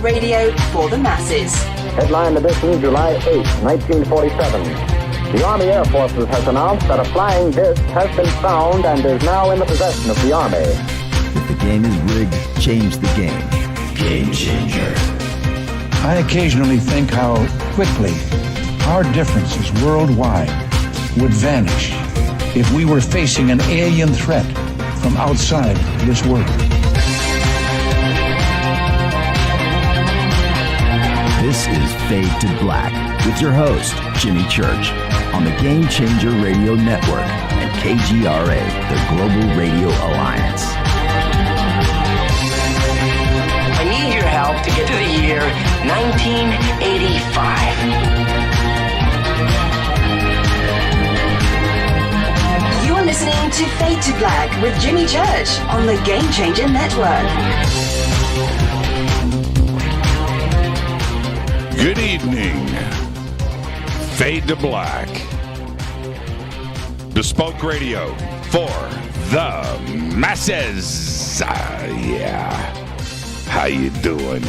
radio for the masses. Headline edition, July 8, 1947. The Army Air Forces has announced that a flying disc has been found and is now in the possession of the Army. If the game is rigged, change the game. Game changer. I occasionally think how quickly our differences worldwide would vanish if we were facing an alien threat from outside this world. This is Fade to Black with your host, Jimmy Church, on the Game Changer Radio Network and KGRA, the Global Radio Alliance. I need your help to get to the year 1985. You're listening to Fade to Black with Jimmy Church on the Game Changer Network. Good evening. Fade to Black. Bespoke radio for the masses. Yeah. How you doing?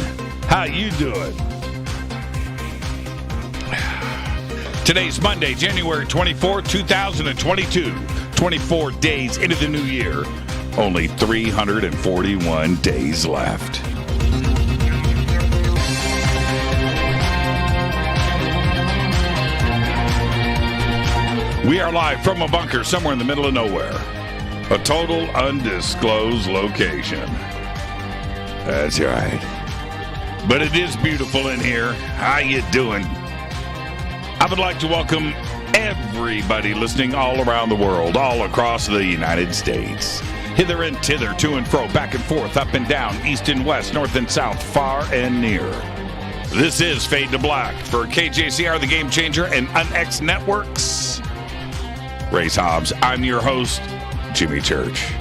How you doing? Today's Monday, January 24th, 2022. 24 days into the new year. Only 341 days left. We are live from a bunker somewhere in the middle of nowhere. A total undisclosed location. That's right. But it is beautiful in here. How you doing? I would like to welcome everybody listening all around the world, all across the United States. Hither and thither, to and fro, back and forth, up and down, east and west, north and south, far and near. This is Fade to Black for KJCR, the Game Changer, and UnX Networks. Race Hobbs, I'm your host, Jimmy Church.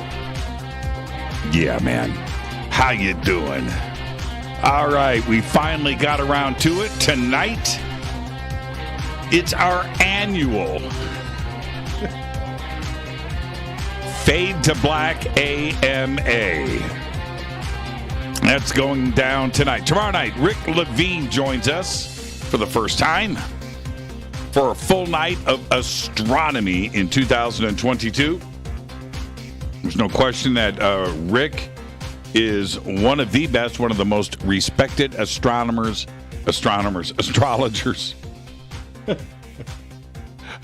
Yeah, man. How you doing? All right, we finally got around to it. Tonight, it's our annual Fade to Black AMA. That's going down tonight. Tomorrow night, Rick Levine joins us for the first time for a full night of astronomy in 2022. There's no question that Rick is one of the best, one of the most respected astrologers.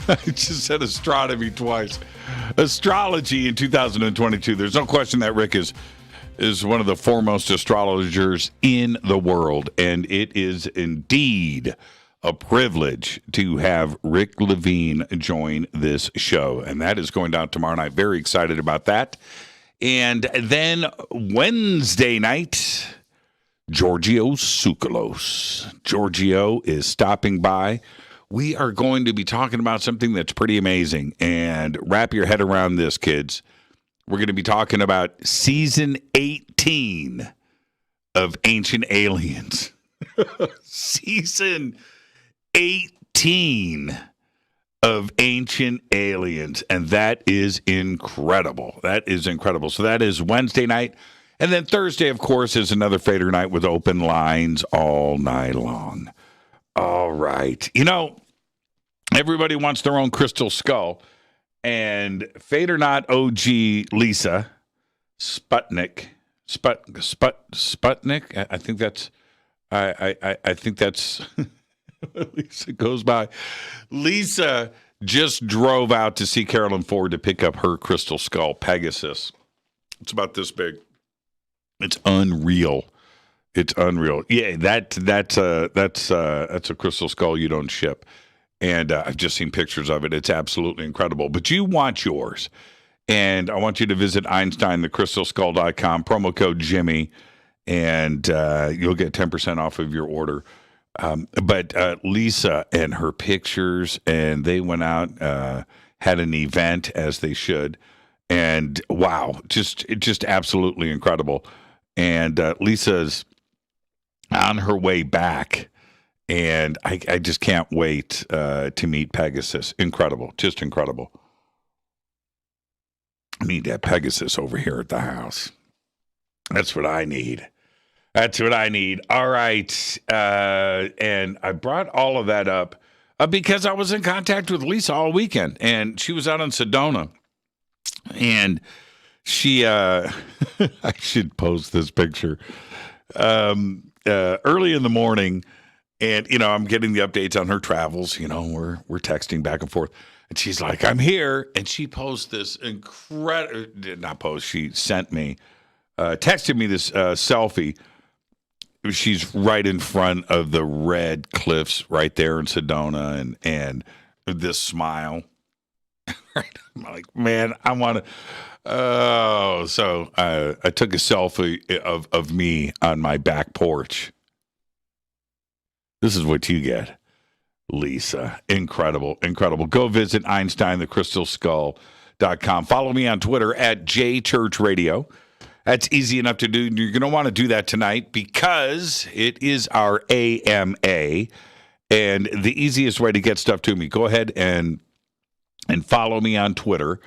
I just said astronomy twice. Astrology in 2022. There's no question that Rick is one of the foremost astrologers in the world, and it is indeed a privilege to have Rick Levine join this show, and that is going down tomorrow night. Very excited about that. And then Wednesday night, Giorgio Tsoukalos. Giorgio is stopping by. We are going to be talking about something that's pretty amazing, and wrap your head around this, kids. We're going to be talking about season 18 of Ancient Aliens. Season 18 of Ancient Aliens, and that is incredible. That is incredible. So that is Wednesday night, and then Thursday, of course, is another Fader night with open lines all night long. All right. You know, everybody wants their own crystal skull, and Fader not OG Lisa Sputnik. Sputnik. I think that's. I think that's. Lisa goes by. Lisa just drove out to see Carolyn Ford to pick up her crystal skull, Pegasus. It's about this big. It's unreal. It's unreal. Yeah, that's a crystal skull you don't ship, and I've just seen pictures of it. It's absolutely incredible. But you want yours, and I want you to visit EinsteinTheCrystalSkull.com, promo code Jimmy, and you'll get 10% off of your order. But Lisa and her pictures, and they went out, had an event as they should, and wow, just absolutely incredible. And Lisa's on her way back, and I just can't wait to meet Pegasus. Incredible, just incredible. I need that Pegasus over here at the house. That's what I need. That's what I need. All right. And I brought all of that up because I was in contact with Lisa all weekend, and she was out in Sedona. And she, I should post this picture, early in the morning. And, I'm getting the updates on her travels. We're texting back and forth. And she's like, I'm here. And she posts this she sent me, texted me this selfie. She's right in front of the red cliffs right there in Sedona, and this smile. I'm like, man, I want to. Oh, so I took a selfie of me on my back porch. This is what you get, Lisa. Incredible, incredible. Go visit EinsteinTheCrystalSkull.com. Follow me on Twitter at JChurchRadio. That's easy enough to do. You're going to want to do that tonight because it is our AMA. And the easiest way to get stuff to me, go ahead and follow me on Twitter.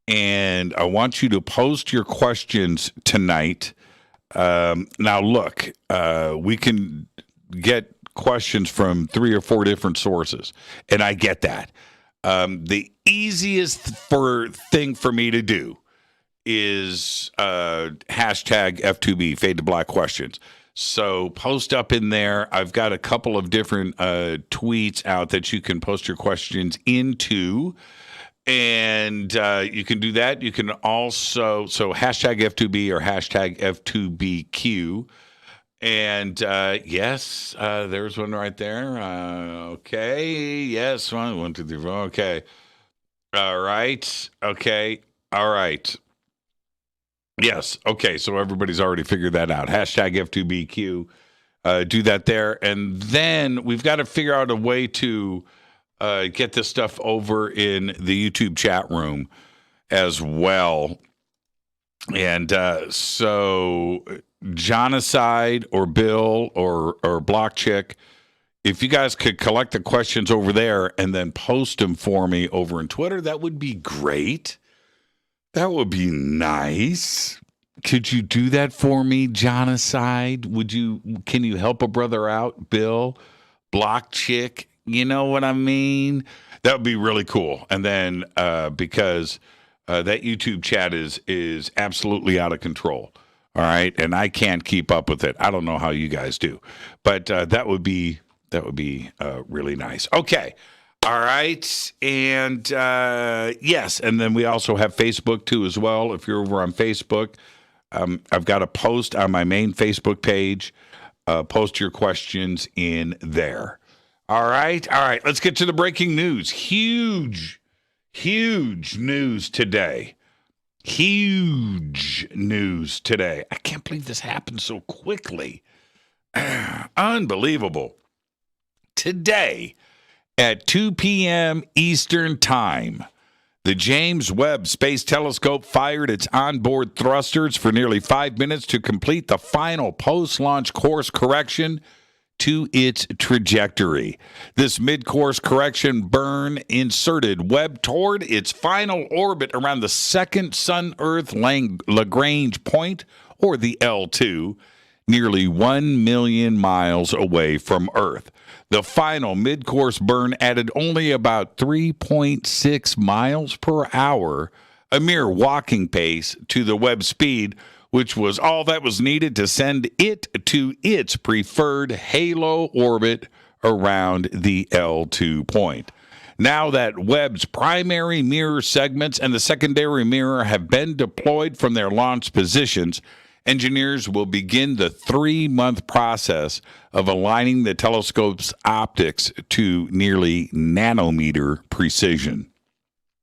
And I want you to post your questions tonight. Now, look, we can get questions from 3 or 4 different sources, and I get that. The easiest thing for me to do is hashtag F2B, Fade to Black questions. So post up in there. I've got a couple of different tweets out that you can post your questions into. And you can do that. You can also, hashtag F2B or hashtag F2BQ. And yes, there's one right there. Okay. Yes. 1, 2, 3, 4. Okay. All right. Okay. All right. Yes. Okay. So everybody's already figured that out. Hashtag F2BQ. Do that there. And then we've got to figure out a way to get this stuff over in the YouTube chat room as well. And so Jonacide or Bill or Block Chick, if you guys could collect the questions over there and then post them for me over in Twitter, that would be great. That would be nice. Could you do that for me, Jonacide? Can you help a brother out, Bill? Block Chick, you know what I mean? That would be really cool. And then because that YouTube chat is absolutely out of control. All right, and I can't keep up with it. I don't know how you guys do, but that would be really nice. Okay. All right. And yes. And then we also have Facebook too, as well. If you're over on Facebook, I've got a post on my main Facebook page. Post your questions in there. All right. All right. Let's get to the breaking news. Huge news today. Huge news today. I can't believe this happened so quickly. Unbelievable. Today, at 2 p.m. Eastern Time, the James Webb Space Telescope fired its onboard thrusters for nearly 5 minutes to complete the final post-launch course correction to its trajectory. This mid-course correction burn inserted Webb toward its final orbit around the second Sun-Earth Lagrange point, or the L2, nearly 1 million miles away from Earth. The final mid-course burn added only about 3.6 miles per hour, a mere walking pace, to the Webb speed, which was all that was needed to send it to its preferred halo orbit around the L2 point. Now that Webb's primary mirror segments and the secondary mirror have been deployed from their launch positions, engineers will begin the 3-month process of aligning the telescope's optics to nearly nanometer precision.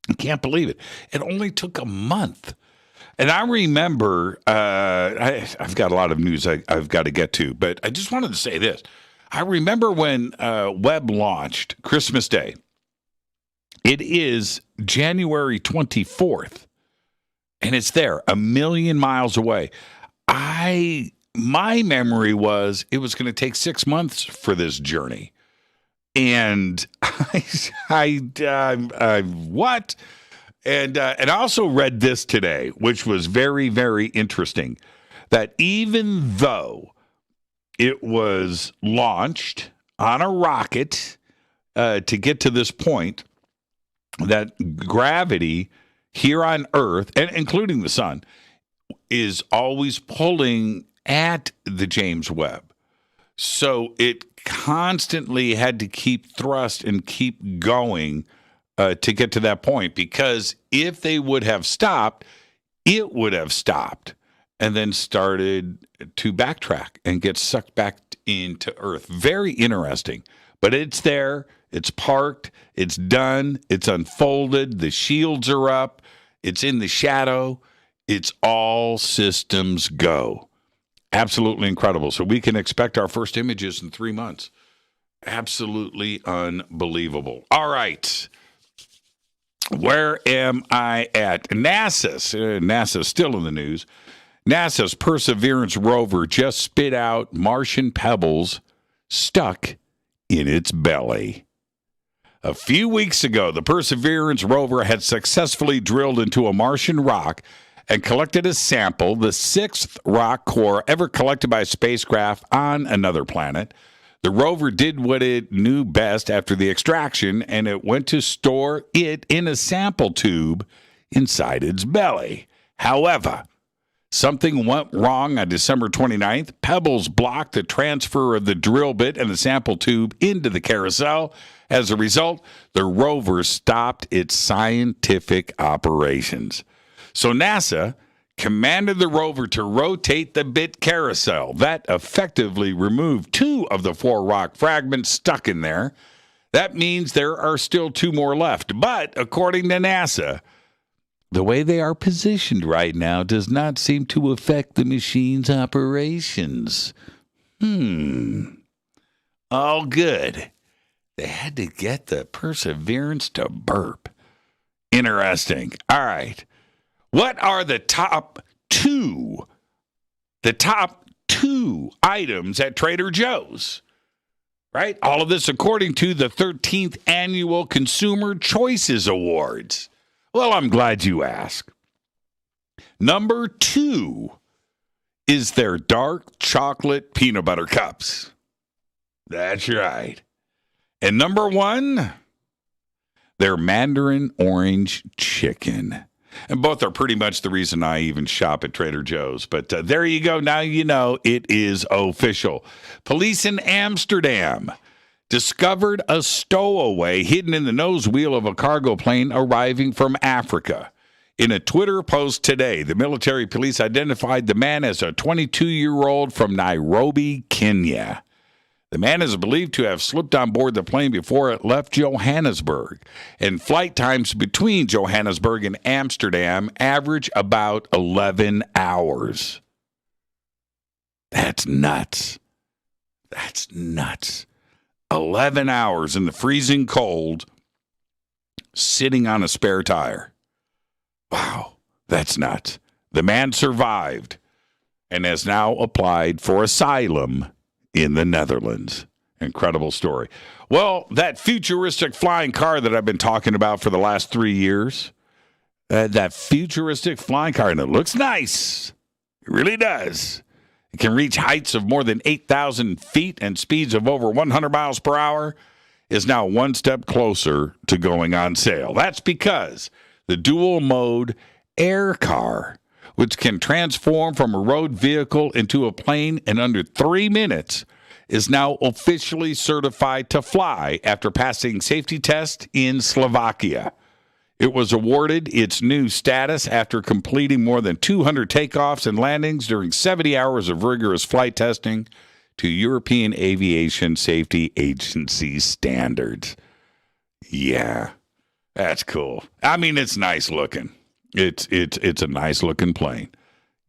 I can't believe it. It only took a month. And I remember, I've got a lot of news I've got to get to, but I just wanted to say this. I remember when Webb launched, Christmas Day. It is January 24th, and it's there, 1 million miles away. My memory was it was going to take 6 months for this journey. And what? And I also read this today, which was very, very interesting, that even though it was launched on a rocket to get to this point that gravity here on Earth, and including the sun, is always pulling at the James Webb. So it constantly had to keep thrust and keep going to get to that point, because if they would have stopped, it would have stopped and then started to backtrack and get sucked back into Earth. Very interesting. But it's there. It's parked. It's done. It's unfolded. The shields are up. It's in the shadow. It's all systems go. Absolutely incredible. So we can expect our first images in 3 months. Absolutely unbelievable. All right. Where am I at? NASA's still in the news. NASA's Perseverance rover just spit out Martian pebbles stuck in its belly. A few weeks ago, the Perseverance rover had successfully drilled into a Martian rock and collected a sample, the 6th rock core ever collected by a spacecraft on another planet. The rover did what it knew best after the extraction, and it went to store it in a sample tube inside its belly. However, something went wrong on December 29th. Pebbles blocked the transfer of the drill bit and the sample tube into the carousel. As a result, the rover stopped its scientific operations. So NASA commanded the rover to rotate the bit carousel. That effectively removed 2 of the 4 rock fragments stuck in there. That means there are still 2 more left. But according to NASA, the way they are positioned right now does not seem to affect the machine's operations. All good. They had to get the Perseverance to burp. Interesting. All right. What are the top 2 items at Trader Joe's? Right? All of this according to the 13th Annual Consumer Choices Awards. Well, I'm glad you asked. Number 2 is their dark chocolate peanut butter cups. That's right. And number 1, their Mandarin orange chicken. And both are pretty much the reason I even shop at Trader Joe's. But there you go. Now you know it is official. Police in Amsterdam discovered a stowaway hidden in the nose wheel of a cargo plane arriving from Africa. In a Twitter post today, the military police identified the man as a 22-year-old from Nairobi, Kenya. The man is believed to have slipped on board the plane before it left Johannesburg, and flight times between Johannesburg and Amsterdam average about 11 hours. That's nuts. 11 hours in the freezing cold, sitting on a spare tire. Wow, that's nuts. The man survived and has now applied for asylum in the Netherlands. Incredible story. Well, that futuristic flying car that I've been talking about for the last 3 years, that futuristic flying car, and it looks nice. It really does. It can reach heights of more than 8,000 feet and speeds of over 100 miles per hour, is now one step closer to going on sale. That's because the dual-mode air car, which can transform from a road vehicle into a plane in under 3 minutes, is now officially certified to fly after passing safety tests in Slovakia. It was awarded its new status after completing more than 200 takeoffs and landings during 70 hours of rigorous flight testing to European Aviation Safety Agency standards. Yeah, that's cool. I mean, it's nice looking. It's a nice looking plane.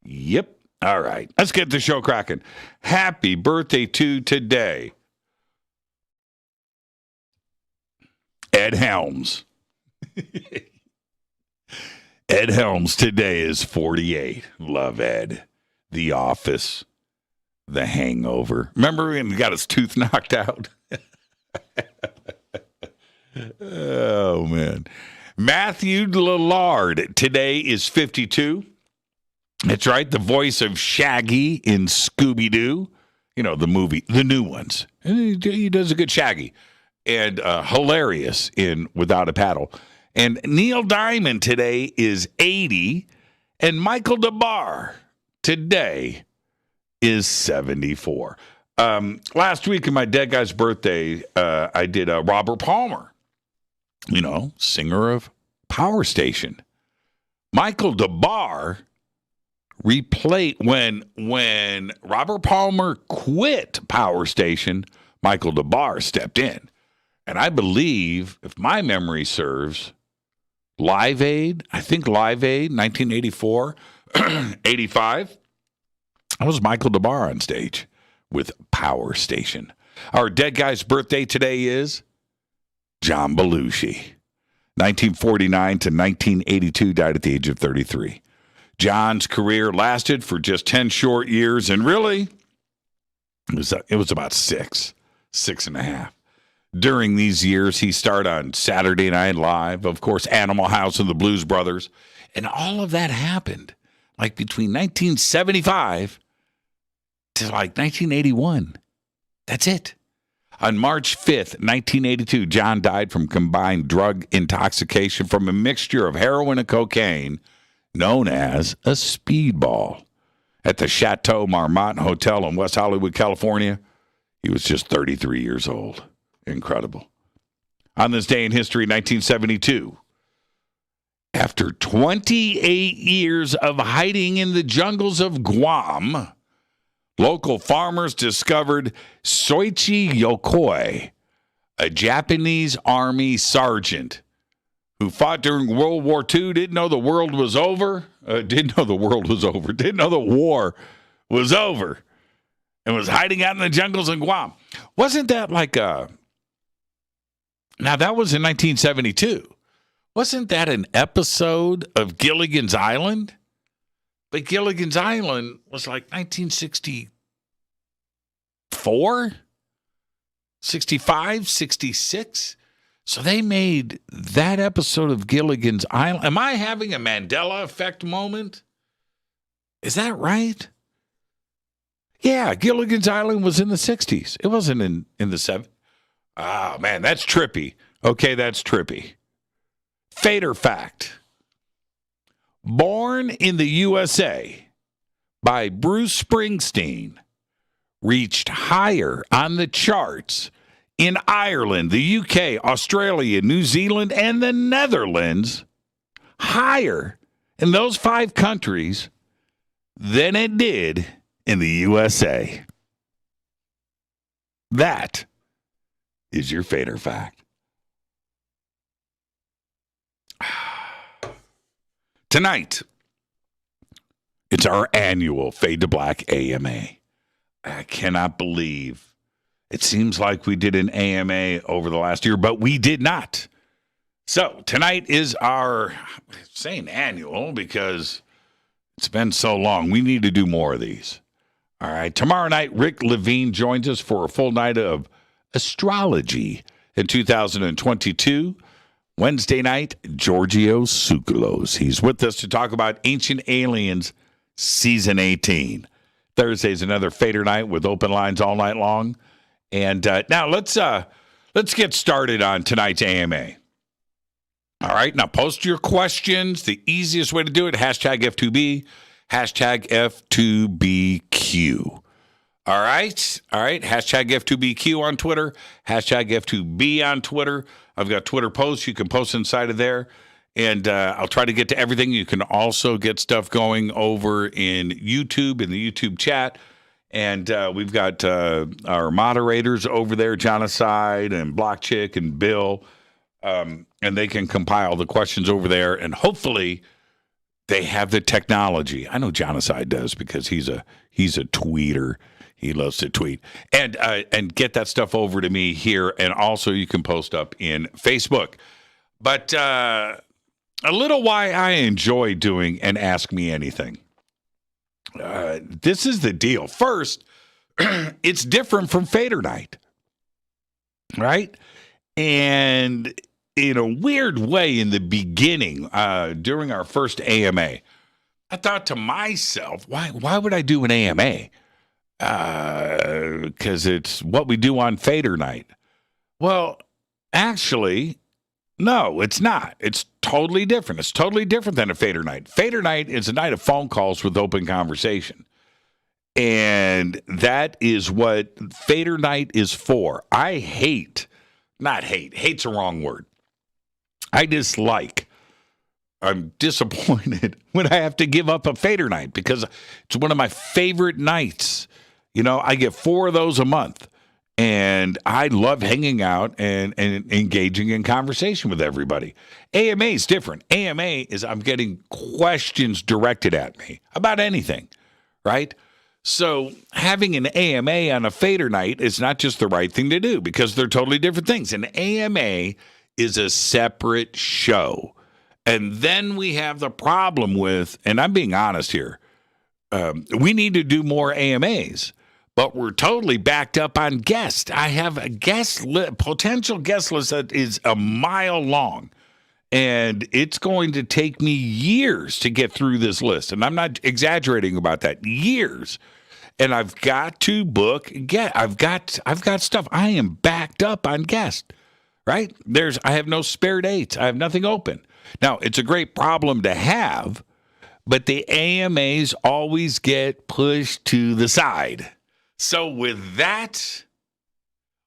Yep. All right. Let's get the show cracking. Happy birthday to today, Ed Helms. Ed Helms today is 48. Love Ed. The Office. The Hangover. Remember when he got his tooth knocked out? Oh, man. Matthew Lillard today is 52. That's right, the voice of Shaggy in Scooby-Doo. the movie, the new ones. And he does a good Shaggy and hilarious in Without a Paddle. And Neil Diamond today is 80, and Michael DeBar today is 74. Last week, on my dead guy's birthday, I did Robert Palmer, singer of Power Station. Michael DeBar replayed when Robert Palmer quit Power Station, Michael DeBar stepped in. And I believe, if my memory serves, Live Aid, 1984, 85, that was Michael DeBar on stage with Power Station. Our dead guy's birthday today is John Belushi. 1949 to 1982, died at the age of 33. John's career lasted for just 10 short years, and really, it was about six and a half. During these years, he starred on Saturday Night Live, of course, Animal House and the Blues Brothers, and all of that happened like between 1975 to like 1981. That's it. On March 5th, 1982, John died from combined drug intoxication from a mixture of heroin and cocaine known as a speedball. At the Chateau Marmont Hotel in West Hollywood, California, he was just 33 years old. Incredible. On this day in history, 1972, after 28 years of hiding in the jungles of Guam, local farmers discovered Soichi Yokoi, a Japanese army sergeant who fought during World War II, didn't know the war was over, and was hiding out in the jungles in Guam. Wasn't that like now that was in 1972. Wasn't that an episode of Gilligan's Island? But Gilligan's Island was like 1964, 65, 66. So they made that episode of Gilligan's Island. Am I having a Mandela effect moment? Is that right? Yeah, Gilligan's Island was in the 60s. It wasn't in the 70s. Oh, man, that's trippy. Okay, that's trippy. Fader fact. Born in the USA by Bruce Springsteen, reached higher on the charts in Ireland, the UK, Australia, New Zealand, and the Netherlands, higher in those 5 countries than it did in the USA. That is your Fader fact. Tonight, it's our annual Fade to Black AMA. I cannot believe it seems like we did an AMA over the last year, but we did not. So tonight is our, I'm saying annual because it's been so long. We need to do more of these. All right. Tomorrow night, Rick Levine joins us for a full night of astrology in 2022. Wednesday night, Giorgio Tsoukalos. He's with us to talk about Ancient Aliens Season 18. Thursday's another Fader night with open lines all night long. And now let's get started on tonight's AMA. All right, now post your questions. The easiest way to do it, hashtag F2B, hashtag F2BQ. All right, hashtag F2BQ on Twitter, hashtag F2B on Twitter. I've got Twitter posts. You can post inside of there, and I'll try to get to everything. You can also get stuff going over in YouTube, in the YouTube chat, and we've got our moderators over there, Jonaside and Block Chick and Bill, and they can compile the questions over there, and hopefully they have the technology. I know Jonaside does because he's a tweeter. He loves to tweet and get that stuff over to me here. And also you can post up in Facebook. But a little why I enjoy doing an Ask Me Anything. This is the deal. First, it's different from Fader Night, right? And in a weird way, in the beginning, during our first AMA, I thought to myself, why would I do an AMA? because it's what we do on Fader night. Well, actually, no, it's not. It's totally different. It's totally different than a Fader night. Fader night is a night of phone calls with open conversation. And that is what Fader night is for. Hate's a wrong word. I'm disappointed when I have to give up a Fader night because it's one of my favorite nights. You know, I get 4 of those a month. And I love hanging out and engaging in conversation with everybody. AMA is different. AMA is I'm getting questions directed at me about anything, right? So having an AMA on a Fader night is not just the right thing to do because they're totally different things. An AMA is a separate show. And then we have the problem with, and I'm being honest here, we need to do more AMAs. But we're totally backed up on guests. I have a potential guest list that is a mile long. And it's going to take me years to get through this list. And I'm not exaggerating about that. Years. And I've got to book I've got stuff. I am backed up on guests. Right? I have no spare dates. I have nothing open. Now, it's a great problem to have, but the AMAs always get pushed to the side. So with that,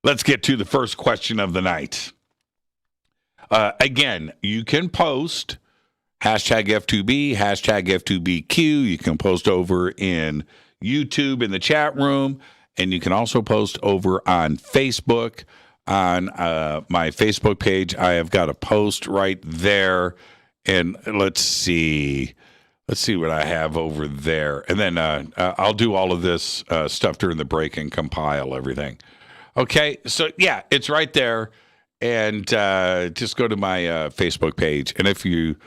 let's get to the first question of the night. Again, you can post hashtag F2B, hashtag F2BQ. You can post over in YouTube in the chat room, and you can also post over on Facebook. On my Facebook page, I have got a post right there. And let's see what I have over there. And then I'll do all of this stuff during the break and compile everything. Okay, so yeah, it's right there. And just go to my Facebook page. And if you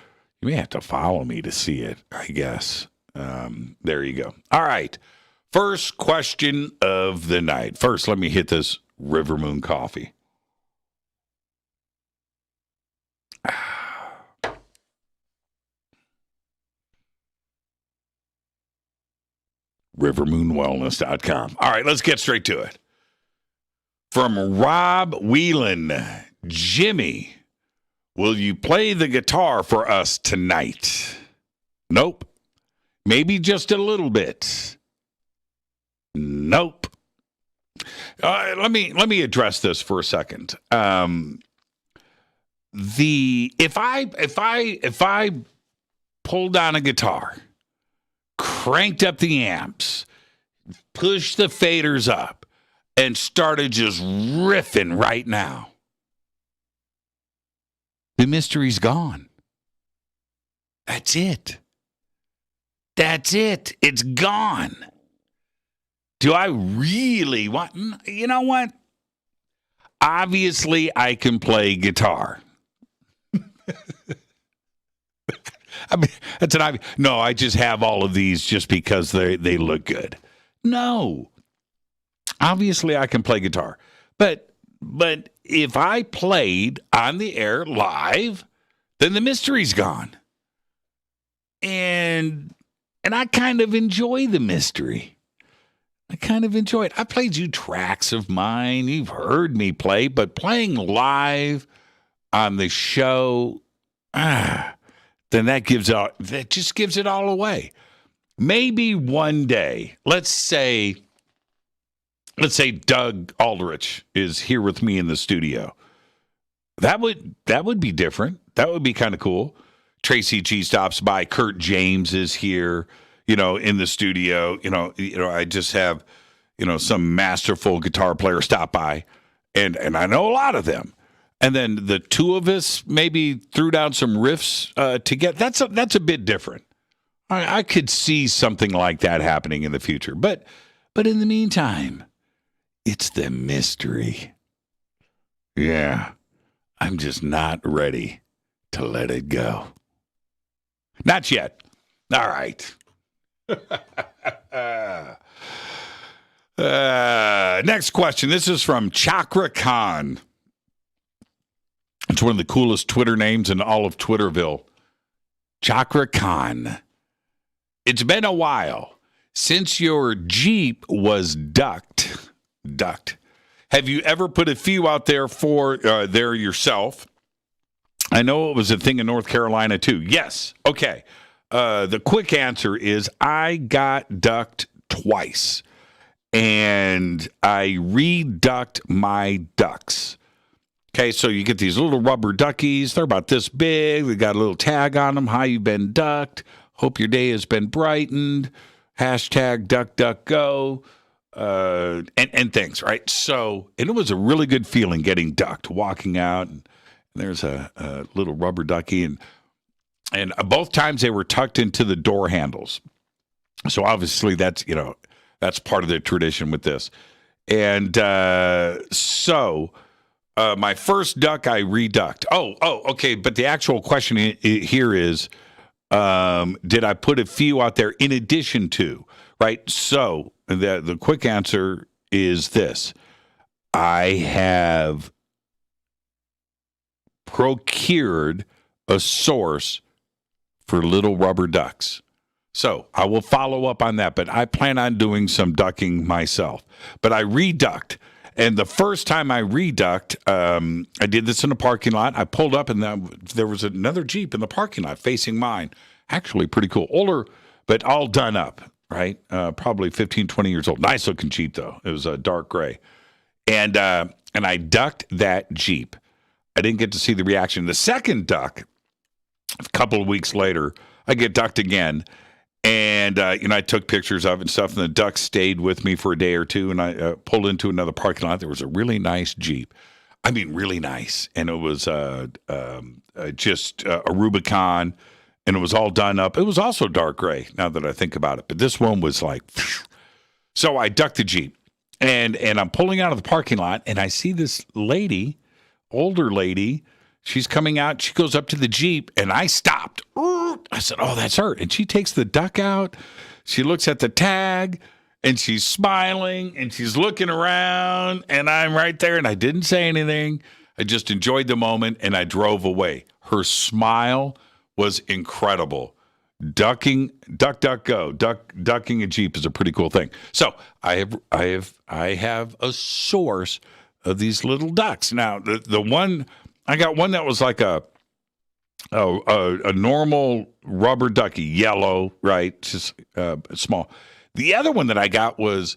may have to follow me to see it, I guess. There you go. All right, first question of the night. First, let me hit this River Moon coffee. rivermoonwellness.com. All right, let's get straight to it. From Rob Whelan, Jimmy, will you play the guitar for us tonight? Nope. Maybe just a little bit. Nope. Let me address this for a second. If I pulled on a guitar, cranked up the amps, pushed the faders up, and started just riffing right now, the mystery's gone. That's it. It's gone. Do I really want... You know what? Obviously, I can play guitar. I mean, that's an obvious... No, I just have all of these just because they look good. No. Obviously, I can play guitar. But if I played on the air live, then the mystery's gone. And I kind of enjoy the mystery. I kind of enjoy it. I played you tracks of mine. You've heard me play, but playing live on the show, then that just gives it all away. Maybe one day, let's say Doug Aldrich is here with me in the studio. That would be different. That would be kind of cool. Tracy G stops by. Kurt James is here, in the studio. I just have, some masterful guitar player stop by, and I know a lot of them. And then the two of us maybe threw down some riffs together. That's a bit different. I could see something like that happening in the future. But in the meantime, it's the mystery. Yeah, I'm just not ready to let it go. Not yet. All right. Next question. This is from Chakra Khan. It's one of the coolest Twitter names in all of Twitterville. Chakra Khan. It's been a while since your Jeep was ducked, have you ever put a few out there for there yourself? I know it was a thing in North Carolina too. Yes. Okay. The quick answer is I got ducked twice, and I re-ducked my ducks. Okay, so you get these little rubber duckies. They're about this big. They got a little tag on them. Hi, you've been ducked. Hope your day has been brightened. Hashtag DuckDuckGo. And things, right? So, and it was a really good feeling getting ducked, walking out, and there's a little rubber ducky, and both times they were tucked into the door handles. So obviously that's part of the tradition with this. And so my first duck I reducked. Oh, okay. But the actual question here is, did I put a few out there in addition to, right? So the quick answer is this. I have procured a source for little rubber ducks. So I will follow up on that, but I plan on doing some ducking myself. But I reducked. And the first time I reducked, I did this in a parking lot. I pulled up, and there was another Jeep in the parking lot facing mine. Actually pretty cool. Older, but all done up, right? Probably 15, 20 years old. Nice looking Jeep, though. It was a dark gray. And I ducked that Jeep. I didn't get to see the reaction. The second duck, a couple of weeks later, I get ducked again. And, I took pictures of it and stuff, and the duck stayed with me for a day or two, and I pulled into another parking lot. There was a really nice Jeep. I mean, really nice. And it was just a Rubicon, and it was all done up. It was also dark gray, now that I think about it. But this one was like, phew. So I ducked the Jeep, and I'm pulling out of the parking lot, and I see this lady, older lady. She's coming out. She goes up to the Jeep, and I stopped. I said, oh, that's her. And she takes the duck out. She looks at the tag, and she's smiling, and she's looking around, and I'm right there, and I didn't say anything. I just enjoyed the moment, and I drove away. Her smile was incredible. Ducking a Jeep is a pretty cool thing. So I have a source of these little ducks. Now, the one... I got one that was like a normal rubber ducky, yellow, right? Just small. The other one that I got was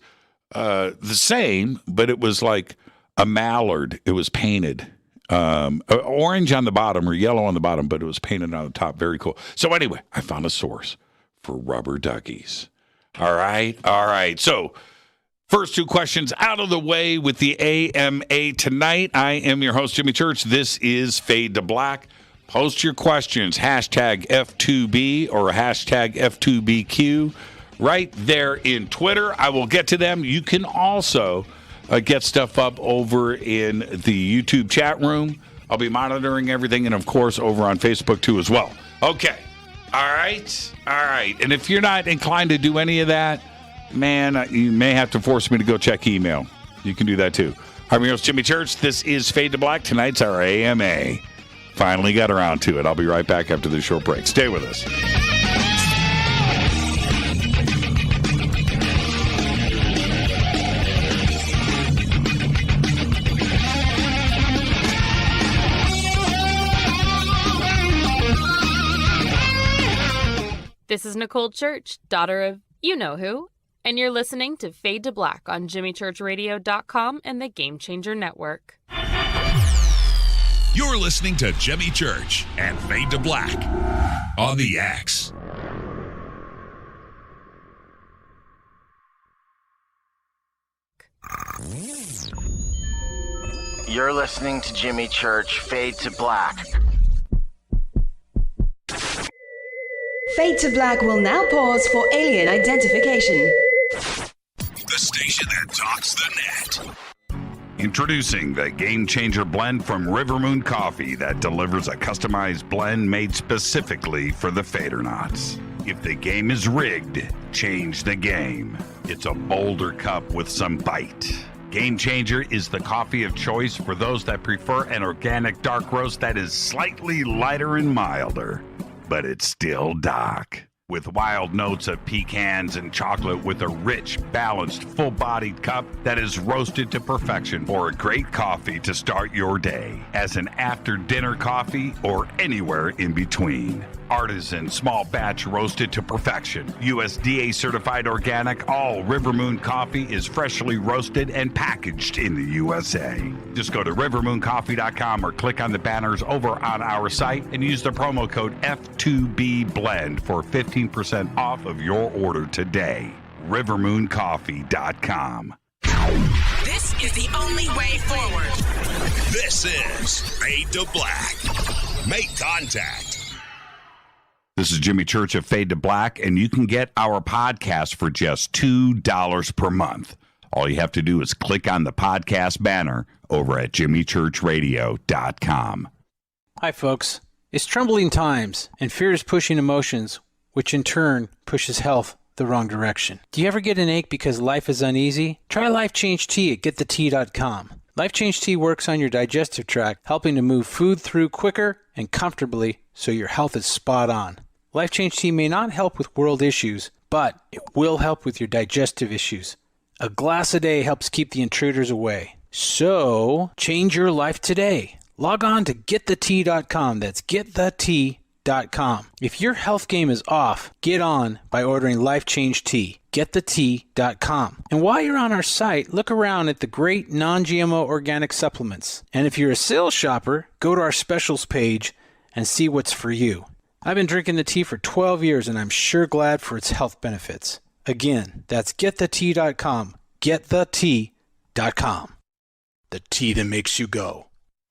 the same, but it was like a mallard. It was painted orange on the bottom or yellow on the bottom, but it was painted on the top. Very cool. So anyway, I found a source for rubber duckies. All right. So first two questions out of the way with the AMA tonight. I am your host, Jimmy Church. This is Fade to Black. Post your questions, hashtag F2B or hashtag F2BQ right there in Twitter. I will get to them. You can also get stuff up over in the YouTube chat room. I'll be monitoring everything, and, of course, over on Facebook, too, as well. Okay. All right. And if you're not inclined to do any of that, man, you may have to force me to go check email. You can do that, too. I'm your host, Jimmy Church. This is Fade to Black. Tonight's our AMA. Finally got around to it. I'll be right back after this short break. Stay with us. This is Nicole Church, daughter of you-know-who, and you're listening to Fade to Black on JimmyChurchRadio.com and the Game Changer Network. You're listening to Jimmy Church and Fade to Black on the X. You're listening to Jimmy Church, Fade to Black. Fade to Black will now pause for alien identification. The station that talks the net. Introducing the Game Changer blend from River Moon Coffee that delivers a customized blend made specifically for the Fadernauts. If the game is rigged, change the game. It's a bolder cup with some bite. Game Changer is the coffee of choice for those that prefer an organic dark roast that is slightly lighter and milder, but it's still dark. with wild notes of pecans and chocolate with a rich, balanced, full-bodied cup that is roasted to perfection for a great coffee to start your day, as an after-dinner coffee or anywhere in between. Artisan small batch roasted to perfection. USDA certified organic, all River Moon coffee is freshly roasted and packaged in the USA. Just go to rivermooncoffee.com or click on the banners over on our site and use the promo code F2B Blend for 15% off of your order today. rivermooncoffee.com. This is the only way forward. This is Fade to Black. Make contact. This is Jimmy Church of Fade to Black, and you can get our podcast for just $2 per month. All you have to do is click on the podcast banner over at jimmychurchradio.com. Hi, folks. It's troubling times, and fear is pushing emotions, which in turn pushes health the wrong direction. Do you ever get an ache because life is uneasy? Try Life Change Tea at gettheti.com. Life Change Tea works on your digestive tract, helping to move food through quicker and comfortably so your health is spot on. Life Change Tea may not help with world issues, but it will help with your digestive issues. A glass a day helps keep the intruders away. So, change your life today. Log on to gettheti.com. That's gettheti.com. If your health game is off, get on by ordering Life Change Tea. Gettheti.com. And while you're on our site, look around at the great non-GMO organic supplements. And if you're a sales shopper, go to our specials page and see what's for you. I've been drinking the tea for 12 years, and I'm sure glad for its health benefits. Again, that's gettheti.com. Gettheti.com. The tea that makes you go.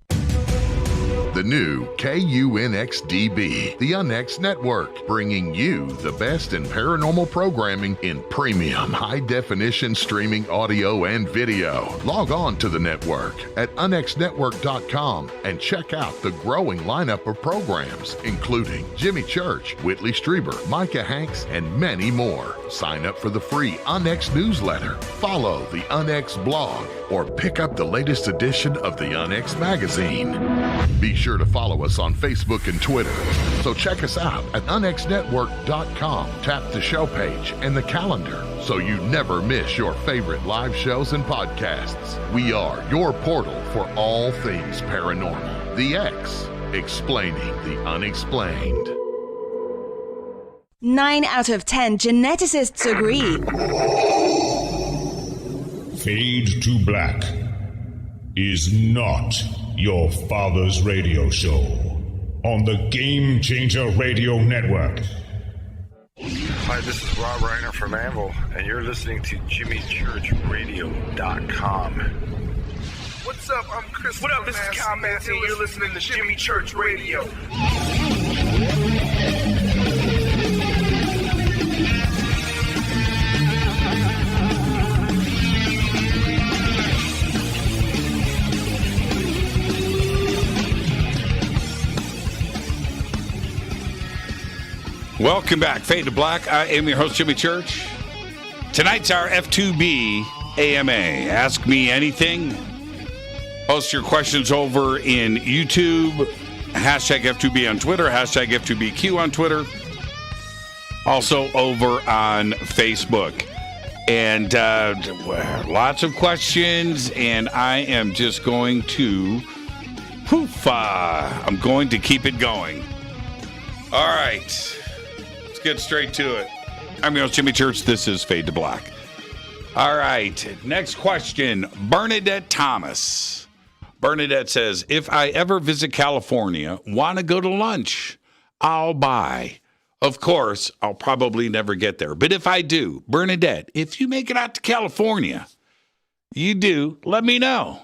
The new KUNXDB, the UNX Network, bringing you the best in paranormal programming in premium high-definition streaming audio and video. Log on to the network at unxnetwork.com and check out the growing lineup of programs, including Jimmy Church, Whitley Strieber, Micah Hanks, and many more. Sign up for the free UNX newsletter, follow the UNX blog, or pick up the latest edition of the UNX magazine. Be sure to follow us on Facebook and Twitter. So check us out at unxnetwork.com. Tap the show page and the calendar so you never miss your favorite live shows and podcasts. We are your portal for all things paranormal. The X, explaining the unexplained. 9 out of 10 geneticists agree. Fade to Black is not your father's radio show on the Game Changer Radio Network. Hi, this is Rob Reiner from Anvil, and you're listening to JimmyChurchRadio.com. What's up? I'm Chris. What up? This is Kyle Manson, and you're listening to Jimmy Church Radio. Welcome back, Fade to Black. I am your host, Jimmy Church. Tonight's our F2B AMA. Ask me anything. Post your questions over in YouTube. Hashtag F2B on Twitter. Hashtag F2BQ on Twitter. Also over on Facebook. And lots of questions. And I am just going to I'm going to keep it going. All right. Get straight to it. I'm your host, Jimmy Church. This is Fade to Black. All right. Next question. Bernadette Thomas. Bernadette says, if I ever visit California, want to go to lunch, I'll buy. Of course, I'll probably never get there. But if I do, Bernadette, if you make it out to California, you do, let me know.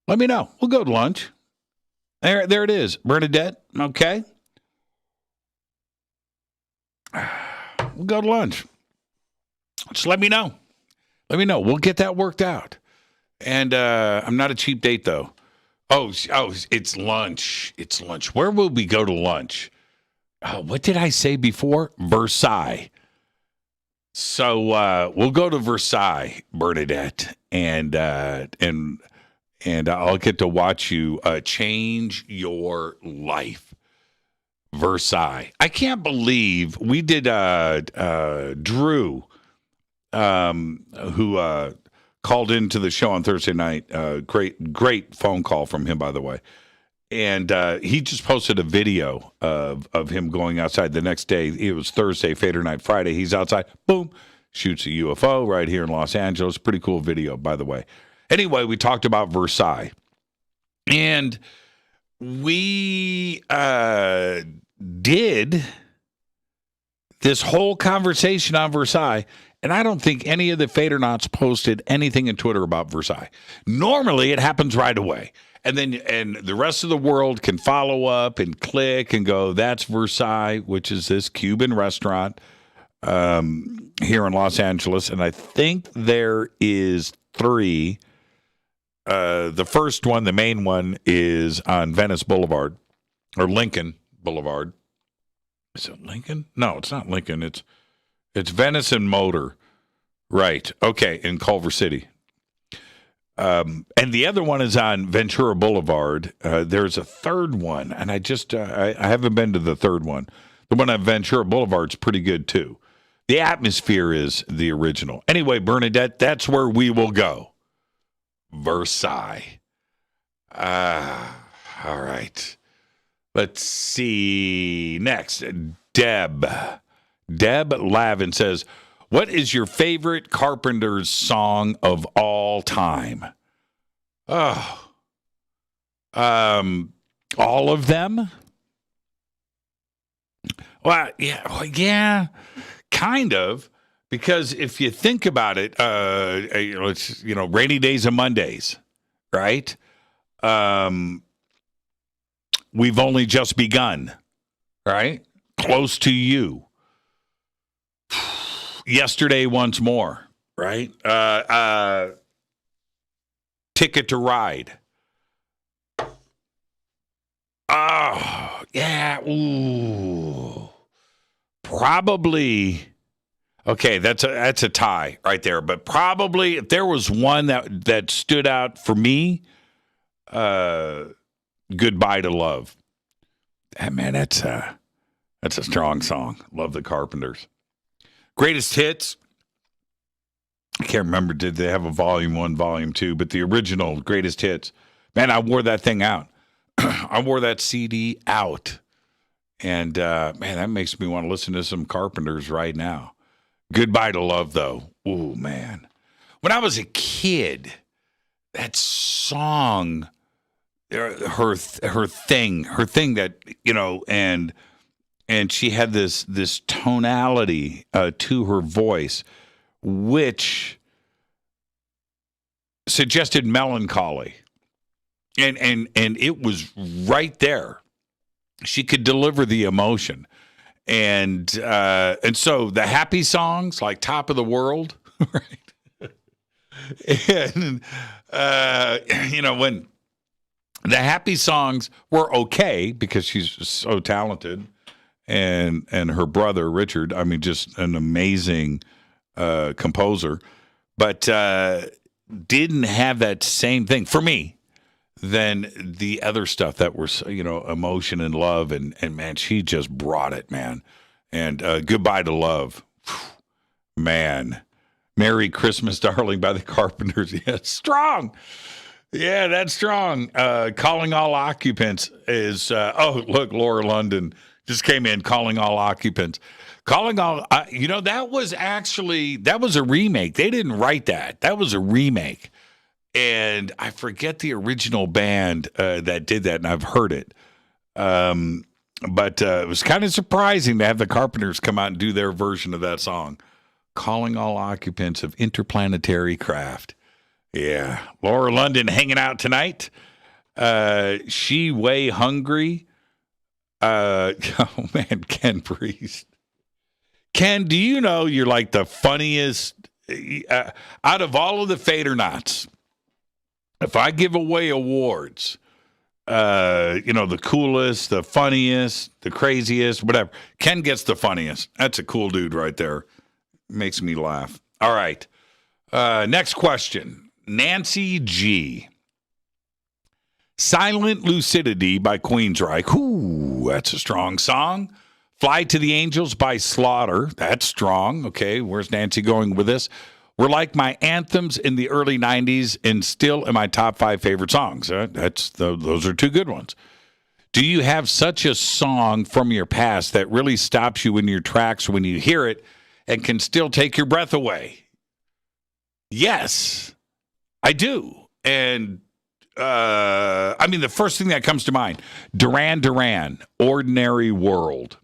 Let me know. We'll go to lunch. There it is. Bernadette, okay? We'll go to lunch. Just let me know. Let me know. We'll get that worked out. And I'm not a cheap date, though. Oh, it's lunch. It's lunch. Where will we go to lunch? Oh, what did I say before? Versailles. So we'll go to Versailles, Bernadette, and I'll get to watch you change your life. Versailles. I can't believe we did Drew, who called into the show on Thursday night. Great phone call from him, by the way. And he just posted a video of him going outside the next day. It was Thursday, Fader Night Friday. He's outside, boom, shoots a UFO right here in Los Angeles. Pretty cool video, by the way. Anyway, we talked about Versailles. And we did this whole conversation on Versailles, and I don't think any of the Fadernauts posted anything in Twitter about Versailles. Normally, it happens right away. And the rest of the world can follow up and click and go, that's Versailles, which is this Cuban restaurant here in Los Angeles. And I think there is 3. The first one, the main one, is on Venice Boulevard, or Lincoln Boulevard. Is it Lincoln? No, it's not Lincoln. It's Venice and Motor. Right. Okay, in Culver City. And the other one is on Ventura Boulevard. There's a third one, and I haven't been to the third one. The one on Ventura Boulevard is pretty good, too. The atmosphere is the original. Anyway, Bernadette, that's where we will go. Versailles. All right. Let's see. Next, Deb Lavin says, what is your favorite Carpenters song of all time? Oh, all of them? Well, yeah, kind of. Because if you think about it, it's, Rainy Days and Mondays, right? We've only just begun, right? Close to you. Yesterday once more, right? Ticket to Ride. Oh, yeah. Ooh. Probably. Okay, that's a tie right there. But probably if there was one that stood out for me, Goodbye to Love. Man, that's a strong song. Love the Carpenters. Greatest Hits. I can't remember, did they have a volume 1, volume 2, but the original Greatest Hits. Man, I wore that thing out. I wore that CD out. And, man, that makes me want to listen to some Carpenters right now. Goodbye to Love, though. Ooh, man. When I was a kid, that song, her thing that, and she had this tonality to her voice, which suggested melancholy. And it was right there. She could deliver the emotion. And so the happy songs like Top of the World, right? And, when the happy songs were okay because she's so talented, and her brother, Richard, I mean, just an amazing composer, but didn't have that same thing for me than the other stuff that was, emotion and love. And man, she just brought it, man. And Goodbye to Love, man. Merry Christmas, Darling by the Carpenters. Yeah, strong. Yeah, that's strong. Calling All Occupants is, look, Laura London just came in, Calling All Occupants. Calling All, that was a remake. They didn't write that. That was a remake. And I forget the original band that did that, and I've heard it. But it was kind of surprising to have the Carpenters come out and do their version of that song. Calling All Occupants of Interplanetary Craft. Yeah. Laura London hanging out tonight. She Way Hungry. Oh, man, Ken Priest. Ken, do you know you're like the funniest out of all of the Fadernauts? If I give away awards, the coolest, the funniest, the craziest, whatever, Ken gets the funniest. That's a cool dude right there. Makes me laugh. All right. Next question. Nancy G. Silent Lucidity by Queensryche. Ooh. that's a strong song. Fly to the Angels by Slaughter. That's strong. Okay, where's Nancy going with this? Were like my anthems in the early 90s and still in my top 5 favorite songs. Those are 2 good ones. Do you have such a song from your past that really stops you in your tracks when you hear it and can still take your breath away? Yes, I do. And the first thing that comes to mind, Duran Duran, Ordinary World.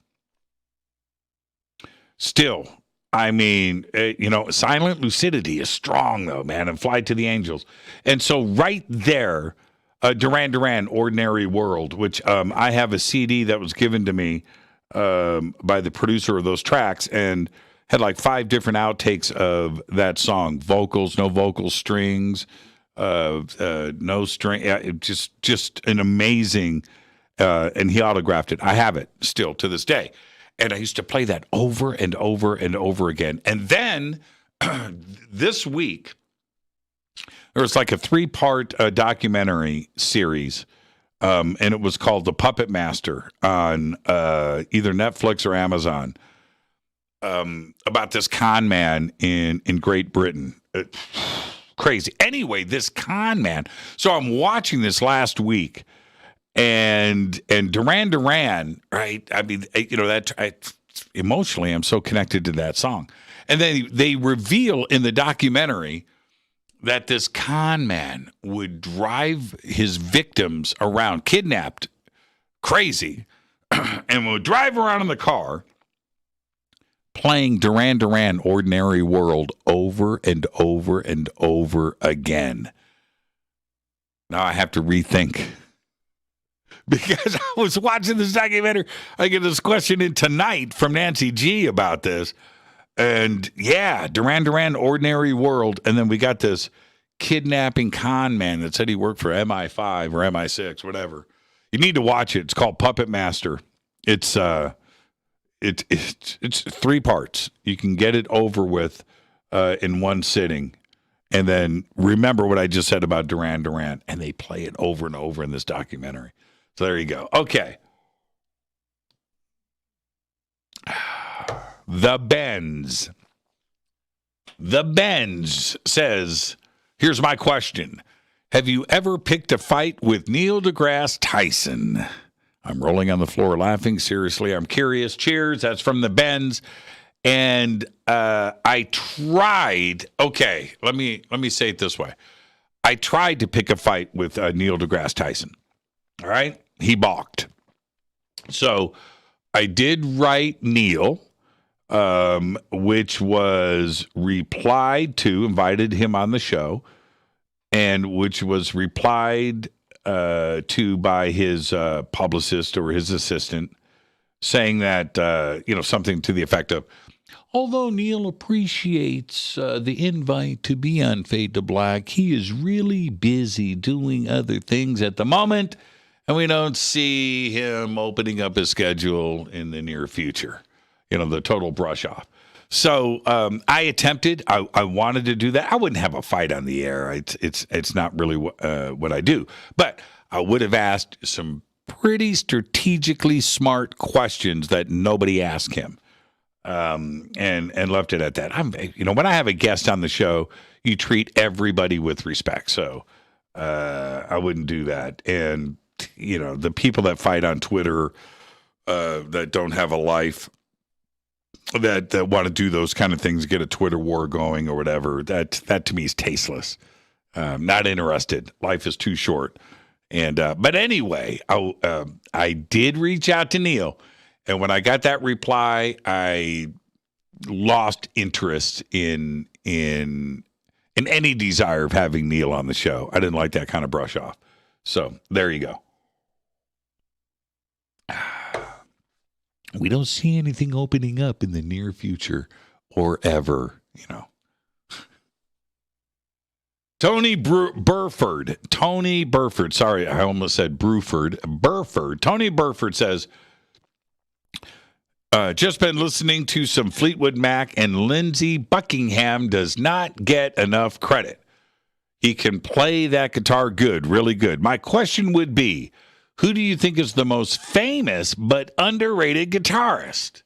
Still, Silent Lucidity is strong, though, man, and Fly to the Angels. And so right there, Duran Duran, Ordinary World, which I have a CD that was given to me by the producer of those tracks and had like 5 different outtakes of that song. Vocals, no vocals, strings, no string. Just an amazing, and he autographed it. I have it still to this day. And I used to play that over and over and over again. And then this week, there was like a 3-part documentary series, and it was called The Puppet Master on either Netflix or Amazon, about this con man in Great Britain. Crazy. Anyway, this con man. So I'm watching this last week. And Duran Duran, right? Emotionally, I'm so connected to that song. And then they reveal in the documentary that this con man would drive his victims around, kidnapped, crazy, and would drive around in the car playing Duran Duran, Ordinary World over and over and over again. Now I have to rethink. Because I was watching this documentary, I get this question in tonight from Nancy G about this. And yeah, Duran Duran, Ordinary World. And then we got this kidnapping con man that said he worked for MI5 or MI6, whatever. You need to watch it. It's called Puppet Master. It's 3 parts. You can get it over with in one sitting. And then remember what I just said about Duran Duran. And they play it over and over in this documentary. So there you go. Okay. The Benz. The Benz says, here's my question. Have you ever picked a fight with Neil deGrasse Tyson? I'm rolling on the floor laughing. Seriously, I'm curious. Cheers. That's from the Benz. And I tried. Okay, let me say it this way. I tried to pick a fight with Neil deGrasse Tyson. All right? He balked. So I did write Neil, which was replied to, invited him on the show, and which was replied to by his publicist or his assistant, saying that, something to the effect of, although Neil appreciates the invite to be on Fade to Black, he is really busy doing other things at the moment, and we don't see him opening up his schedule in the near future. The total brush off. So I attempted. I wanted to do that. I wouldn't have a fight on the air. It's not really what I do. But I would have asked some pretty strategically smart questions that nobody asked him, and left it at that. When I have a guest on the show, you treat everybody with respect. So I wouldn't do that. And the people that fight on Twitter that don't have a life, that want to do those kind of things, get a Twitter war going or whatever, that to me is tasteless. Not interested. Life is too short. And but anyway, I did reach out to Neil, and when I got that reply, I lost interest in any desire of having Neil on the show. I didn't like that kind of brush off. So there you go. We don't see anything opening up in the near future or ever, Tony Burford. Sorry, I almost said Bruford. Burford. Tony Burford says, just been listening to some Fleetwood Mac, and Lindsey Buckingham does not get enough credit. He can play that guitar good, really good. My question would be, Who do you think is the most famous but underrated guitarist?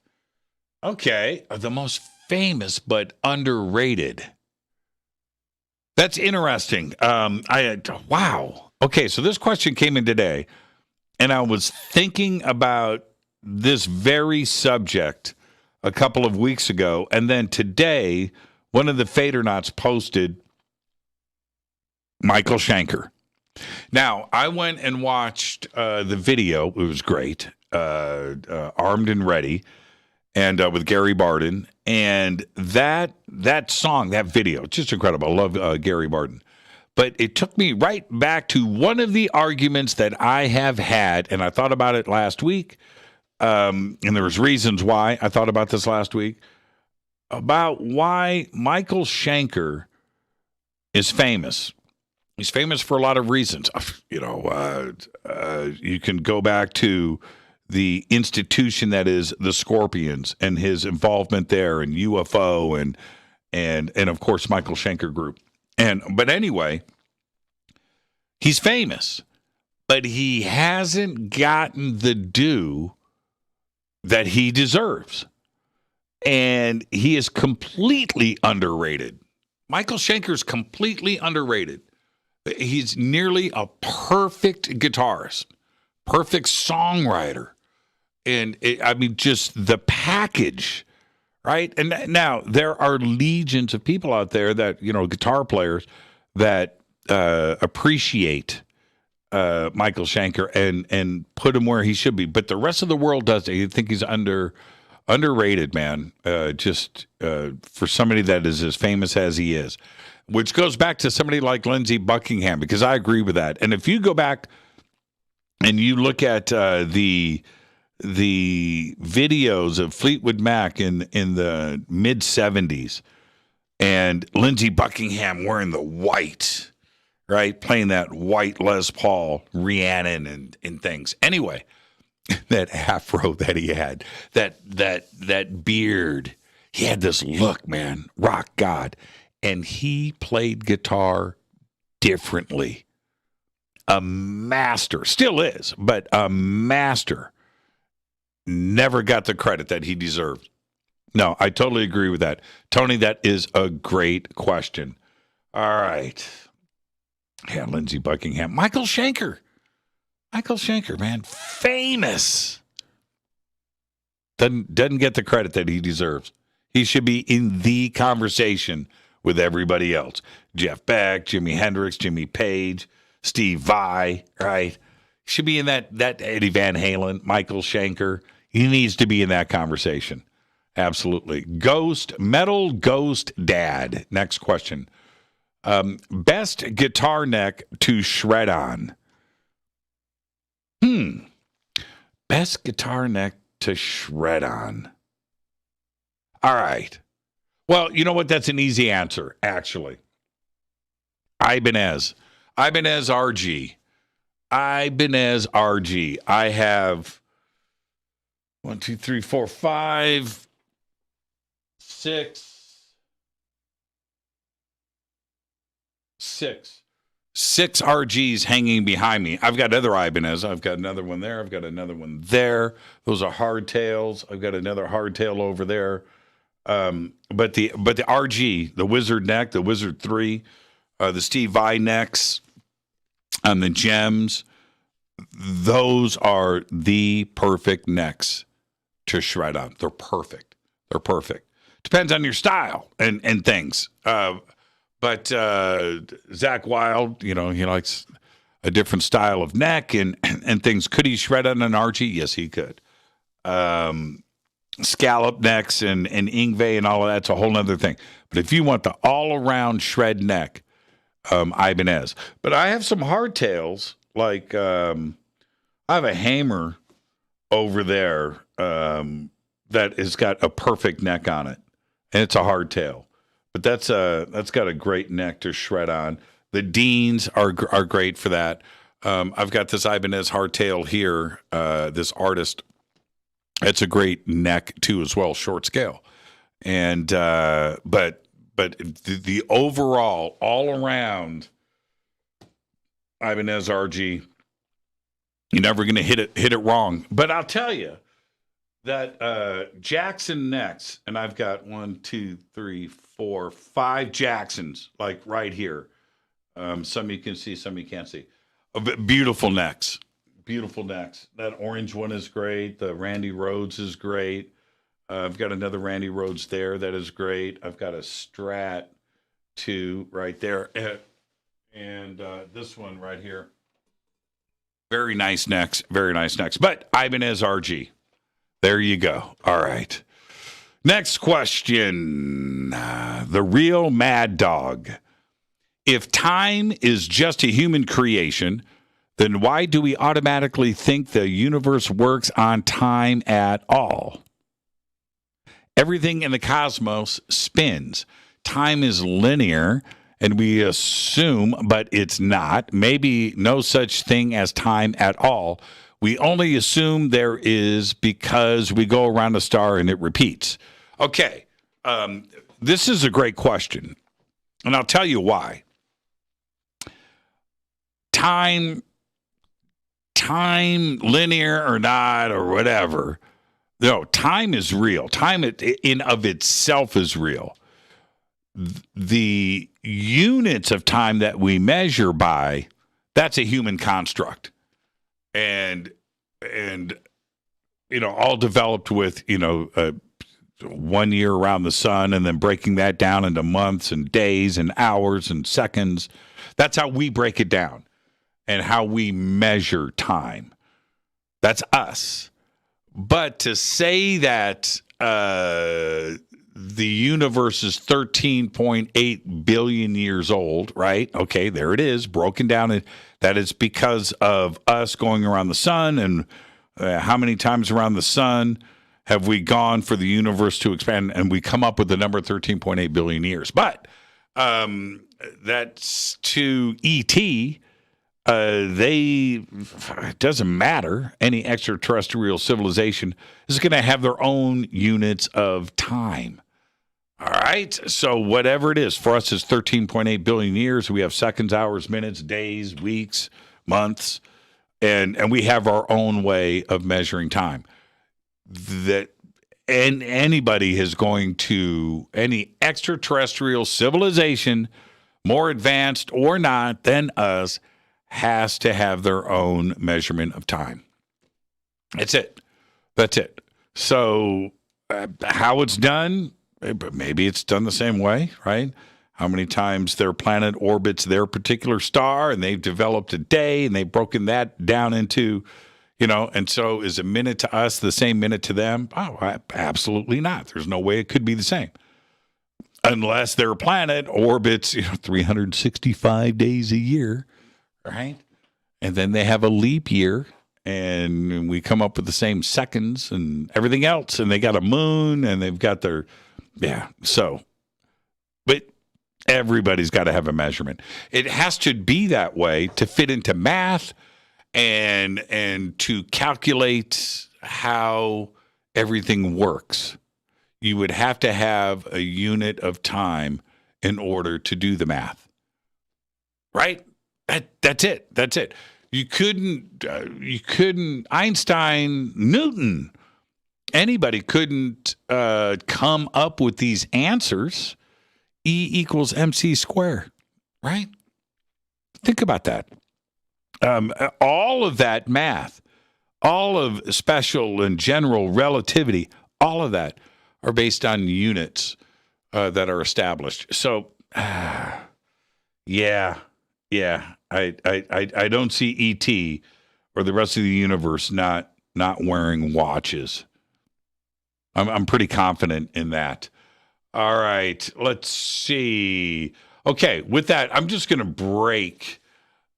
Okay, the most famous but underrated. That's interesting. Wow. Okay, so this question came in today, and I was thinking about this very subject a couple of weeks ago, and then today, one of the Fadernauts posted Michael Schenker. Now, I went and watched the video. It was great. Armed and Ready, and with Gary Barden. And that song, that video, just incredible. I love Gary Barden. But it took me right back to one of the arguments that I have had, and I thought about it last week, and there was reasons why I thought about this last week, about why Michael Schenker is famous. He's famous for a lot of reasons. You know, you can go back to the institution that is the Scorpions and his involvement there, and UFO, and of course Michael Schenker Group. But anyway, he's famous, but he hasn't gotten the due that he deserves, and he is completely underrated. Michael Schenker is completely underrated. He's nearly a perfect guitarist, perfect songwriter. And just the package, right? And now there are legions of people out there that, guitar players that appreciate Michael Schenker and put him where he should be. But the rest of the world doesn't. You think he's underrated, man, for somebody that is as famous as he is. Which goes back to somebody like Lindsey Buckingham, because I agree with that. And if you go back and you look at the videos of Fleetwood Mac in the mid 70s, and Lindsey Buckingham wearing the white, right, playing that white Les Paul, Rhiannon and things. Anyway, that afro that he had, that beard, he had this look, man, rock god. And he played guitar differently. A master, still is, but a master. Never got the credit that he deserved. No, I totally agree with that. Tony, that is a great question. All right. Yeah, Lindsey Buckingham. Michael Schenker, man, famous. Doesn't get the credit that he deserves. He should be in the conversation with everybody else. Jeff Beck, Jimi Hendrix, Jimmy Page, Steve Vai, right? Should be in that Eddie Van Halen, Michael Schenker. He needs to be in that conversation. Absolutely. Metal Ghost Dad. Next question. Best guitar neck to shred on. Best guitar neck to shred on. All right. Well, you know what? That's an easy answer, actually. Ibanez RG. Ibanez RG. I have 1, 2, 3, 4, 5, 6 RGs hanging behind me. I've got other Ibanez. I've got another one there. I've got another one there. Those are hardtails. I've got another hardtail over there. But the RG, the Wizard neck, the Wizard 3, the Steve Vai necks, and the Gems, those are the perfect necks to shred on. They're perfect. Depends on your style and things. But Zach Wilde, he likes a different style of neck and things. Could he shred on an RG? Yes, he could. Scallop necks and Ingve and all of that's a whole other thing. But if you want the all-around shred neck, Ibanez. But I have some hardtails, like I have a Hamer over there that has got a perfect neck on it, and it's a hardtail. But that's got a great neck to shred on. The Deans are great for that. I've got this Ibanez hardtail here, this artist. It's a great neck too, as well, short scale, and but the overall, all around Ibanez RG You're never going to hit it wrong. But I'll tell you that Jackson next, and I've got 1, 2, 3, 4, 5 Jacksons, like right here. Some you can see, some you can't see. Beautiful necks. Beautiful necks. That orange one is great. The Randy Rhodes is great. I've got another Randy Rhodes there that is great. I've got a Strat 2 right there. And this one right here. Very nice necks. Very nice necks. But Ibanez RG. There you go. All right. Next question. The real mad dog. If time is just a human creation, then why do we automatically think the universe works on time at all? Everything in the cosmos spins. Time is linear, and we assume, but it's not. Maybe no such thing as time at all. We only assume there is because we go around a star and it repeats. Okay, this is a great question, and I'll tell you why. Time, linear or not, or whatever. No, time is real. Time in of itself is real. The units of time that we measure by, that's a human construct. And all developed with, 1 year around the sun and then breaking that down into months and days and hours and seconds. That's how we break it down and how we measure time. That's us. But to say that the universe is 13.8 billion years old, right? Okay, there it is, broken down. That it's because of us going around the sun, and how many times around the sun have we gone for the universe to expand, and we come up with the number 13.8 billion years. But that's to E.T., it doesn't matter. Any extraterrestrial civilization is going to have their own units of time. All right. So whatever it is, for us is 13.8 billion years. We have seconds, hours, minutes, days, weeks, months, and we have our own way of measuring time. And anybody is going to, any extraterrestrial civilization, more advanced or not than us, has to have their own measurement of time. That's it. So how it's done, maybe it's done the same way, right? How many times their planet orbits their particular star, and they've developed a day, and they've broken that down into, and so is a minute to us the same minute to them? Oh, absolutely not. There's no way it could be the same. Unless their planet orbits 365 days a year, right? And then they have a leap year, and we come up with the same seconds and everything else, and they got a moon, and they've got their, so, but everybody's got to have a measurement. It has to be that way to fit into math and to calculate how everything works. You would have to have a unit of time in order to do the math, right? That's it. You couldn't, Einstein, Newton, anybody couldn't come up with these answers. E equals MC squared, right? Think about that. All of that math, all of special and general relativity, all of that are based on units that are established. So, yeah. I don't see E.T. or the rest of the universe not wearing watches. I'm pretty confident in that. All right, let's see. Okay, with that, I'm just going to break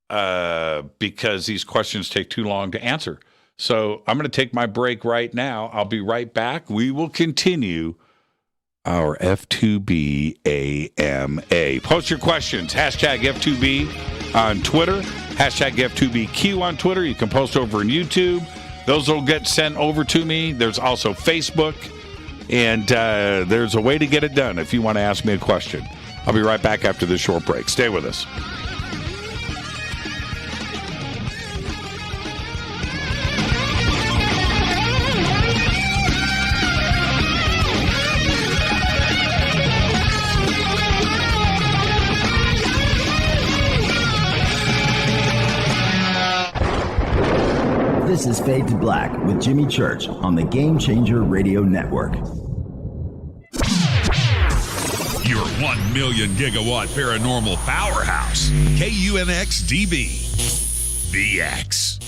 because these questions take too long to answer. So I'm going to take my break right now. I'll be right back. We will continue our F2B AMA. Post your questions. Hashtag F2B on Twitter. Hashtag F2BQ on Twitter. You can post over on YouTube. Those will get sent over to me. There's also Facebook. And there's a way to get it done if you want to ask me a question. I'll be right back after this short break. Stay with us. This is Fade to Black with Jimmy Church on the Game Changer Radio Network. Your 1 million gigawatt paranormal powerhouse, KUNX-DB, VX.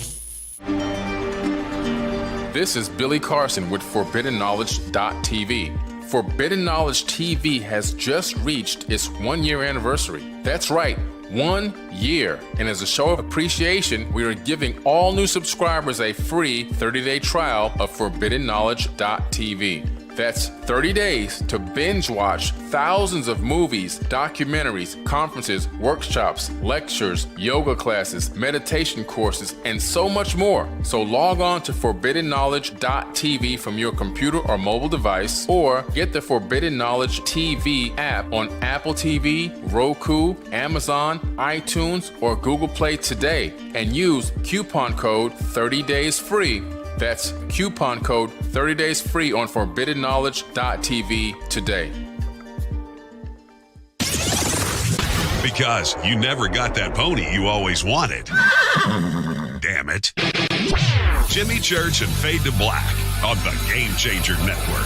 This is Billy Carson with ForbiddenKnowledge.tv. Forbidden Knowledge TV has just reached its 1-year anniversary. That's right, 1 year. And as a show of appreciation, we are giving all new subscribers a free 30-day trial of ForbiddenKnowledge.tv. That's 30 days to binge watch thousands of movies, documentaries, conferences, workshops, lectures, yoga classes, meditation courses, and so much more. So log on to ForbiddenKnowledge.tv from your computer or mobile device, or get the Forbidden Knowledge TV app on Apple TV, Roku, Amazon, iTunes, or Google Play today, and use coupon code 30daysfree. That's coupon code 30 days free on ForbiddenKnowledge.tv today. Because you never got that pony you always wanted. Damn it. Jimmy Church and Fade to Black on the Game Changer Network.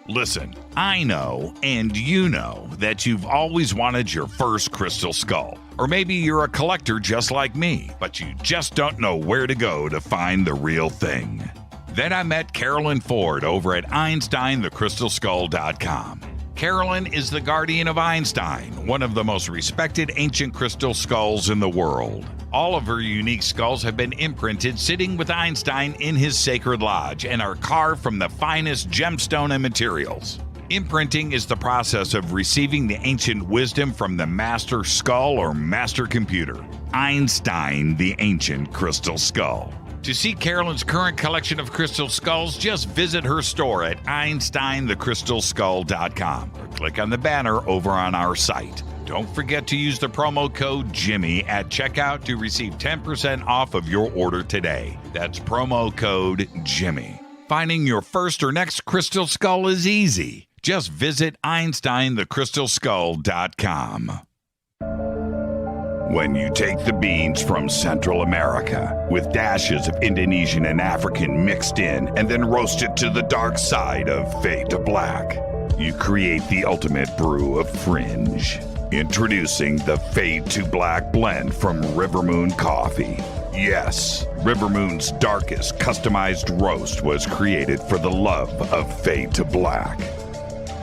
Listen, I know, and you know, that you've always wanted your first crystal skull. Or maybe you're a collector just like me, but you just don't know where to go to find the real thing. Then I met Carolyn Ford over at EinsteinTheCrystalSkull.com. Carolyn is the guardian of Einstein, one of the most respected ancient crystal skulls in the world. All of her unique skulls have been imprinted sitting with Einstein in his sacred lodge and are carved from the finest gemstone and materials. Imprinting is the process of receiving the ancient wisdom from the master skull or master computer. Einstein, the ancient crystal skull. To see Carolyn's current collection of crystal skulls, just visit her store at EinsteinTheCrystalSkull.com or click on the banner over on our site. Don't forget to use the promo code Jimmy at checkout to receive 10% off of your order today. That's promo code Jimmy. Finding your first or next crystal skull is easy. Just visit EinsteinTheCrystalSkull.com. When you take the beans from Central America with dashes of Indonesian and African mixed in and then roast it to the dark side of Fade to Black, you create the ultimate brew of fringe. Introducing the Fade to Black blend from Rivermoon Coffee. Yes, Rivermoon's darkest customized roast was created for the love of Fade to Black.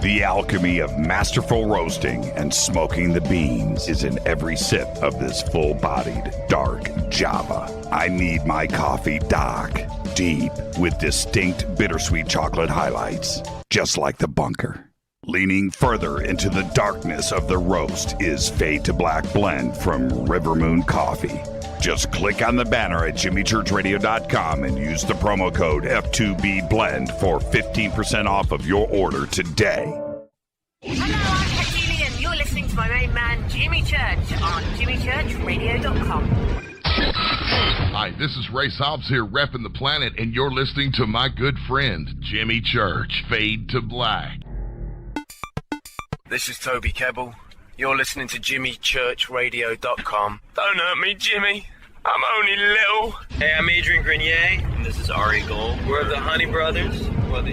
The alchemy of masterful roasting and smoking the beans is in every sip of this full-bodied, dark Java. I need my coffee dark, deep, with distinct bittersweet chocolate highlights, just like the bunker. Leaning further into the darkness of the roast is Fade to Black blend from Rivermoon Coffee. Just click on the banner at jimmychurchradio.com and use the promo code F2B Blend for 15% off of your order today. Hello, I'm Katie, and you're listening to my main man, Jimmy Church, on jimmychurchradio.com. Hi, this is Ray Hobbs here, repping the planet, and you're listening to my good friend, Jimmy Church, Fade to Black. This is Toby Kebbell. You're listening to jimmychurchradio.com. Don't hurt me, Jimmy. I'm only little. Hey, I'm Adrian Grenier. And this is Ari Gold. We're the Honey Brothers. We are of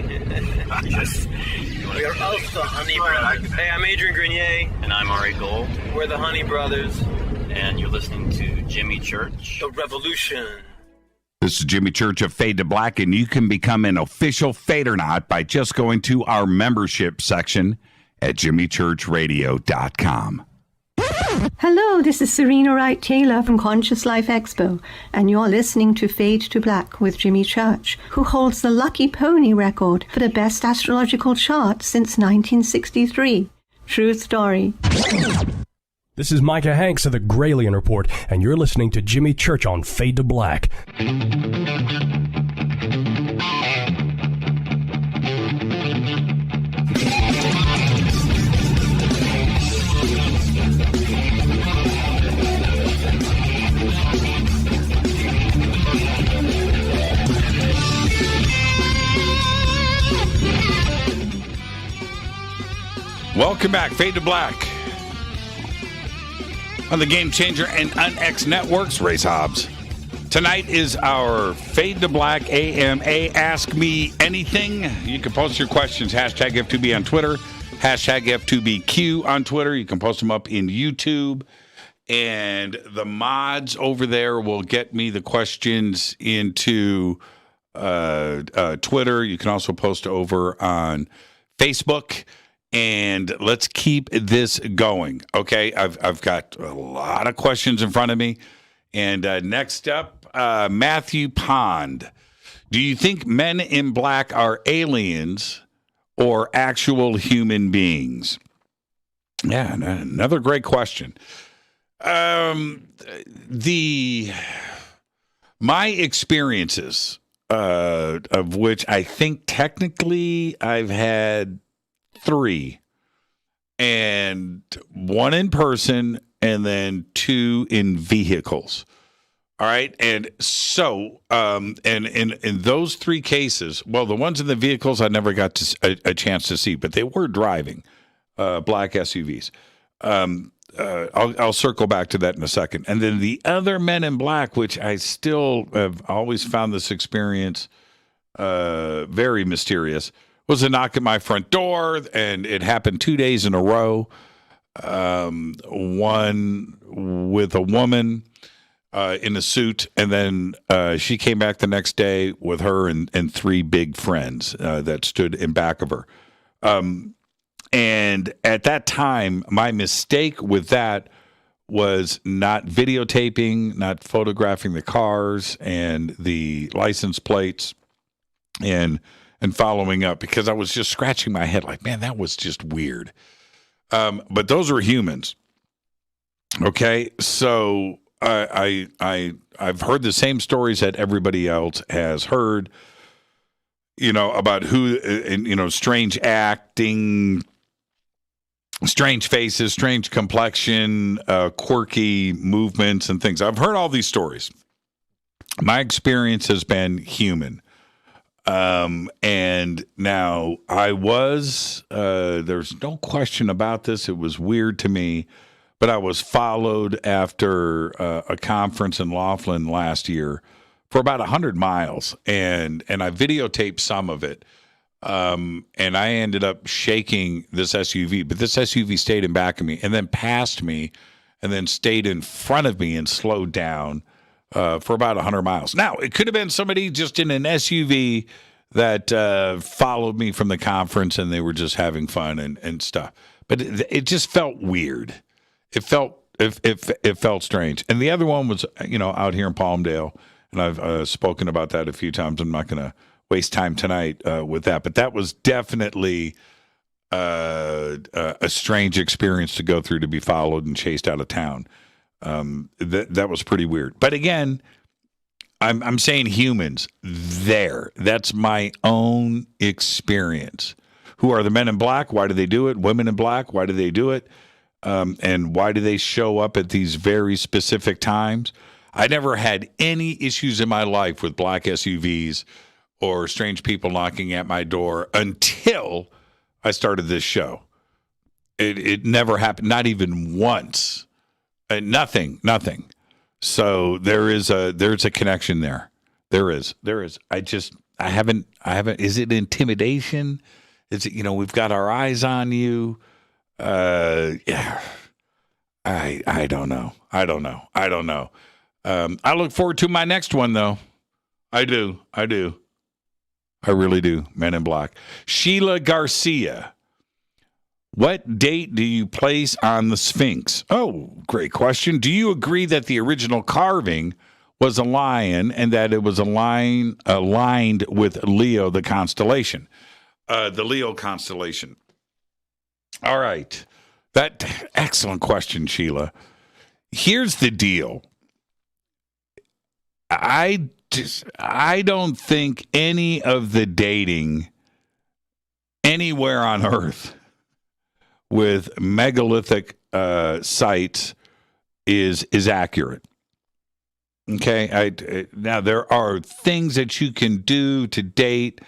the Honey Brothers. Hey, I'm Adrian Grenier. And I'm Ari Gold. We're the Honey Brothers. And you're listening to Jimmy Church. The Revolution. This is Jimmy Church of Fade to Black, and you can become an official Fadernaut by just going to our membership section at jimmychurchradio.com. Hello, this is Serena Wright Taylor from Conscious Life Expo, and you're listening to Fade to Black with Jimmy Church, who holds the Lucky Pony record for the best astrological chart since 1963. True story. This is Micah Hanks of the Gralien Report, and you're listening to Jimmy Church on Fade to Black. Welcome back, Fade to Black. on the Game Changer and UnX Networks. Race Hobbs. Tonight is our Fade to Black AMA Ask Me Anything. You can post your questions, hashtag F2B on Twitter, hashtag F2BQ on Twitter. You can post them up in YouTube. And the mods over there will get me the questions into Twitter. You can also post over on Facebook. And let's keep this going, okay? I've got a lot of questions in front of me. And next up, Matthew Pond. Do you think men in black are aliens or actual human beings? Yeah, another great question. My experiences, of which I think technically I've had 3, and 1 in person and then 2 in vehicles. All right. And so, and in those 3 cases, well, the ones in the vehicles I never got a chance to see, but they were driving black SUVs. I'll circle back to that in a second. And then the other men in black, which I still have always found this experience very mysterious, was a knock at my front door, and it happened 2 days in a row. One with a woman in a suit, and then she came back the next day with her and 3 big friends that stood in back of her. And at that time, my mistake with that was not videotaping, not photographing the cars and the license plates and following up, because I was just scratching my head like, man, that was just weird. But those are humans. Okay, so I've heard the same stories that everybody else has heard, about who, strange acting, strange faces, strange complexion, quirky movements and things. I've heard all these stories. My experience has been human. And now I was, there's no question about this. It was weird to me, but I was followed after a conference in Laughlin last year for about 100 miles, and I videotaped some of it. And I ended up shaking this SUV, but this SUV stayed in back of me and then passed me and then stayed in front of me and slowed down for about 100 miles. Now, it could have been somebody just in an SUV that followed me from the conference, and they were just having fun and stuff. But it just felt weird. It felt strange. And the other one was, out here in Palmdale, and I've spoken about that a few times. I'm not going to waste time tonight with that, but that was definitely a strange experience to go through, to be followed and chased out of town. That was pretty weird. But again, I'm saying humans there. That's my own experience. Who are the men in black? Why do they do it? Women in black? Why do they do it? And why do they show up at these very specific times? I never had any issues in my life with black SUVs or strange people knocking at my door until I started this show. It never happened, not even once. Nothing. So there's a connection there. There is. I haven't. Is it intimidation? Is it, we've got our eyes on you? Yeah. I don't know. I look forward to my next one, though. I do. I really do. Men in Black. Sheila Garcia. What date do you place on the Sphinx? Oh, great question. Do you agree that the original carving was a lion and that it was aligned with Leo, the constellation? The Leo constellation. All right. Excellent question, Sheila. Here's the deal. I don't think any of the dating anywhere on Earth with megalithic sites is accurate. Okay, now there are things that you can do to date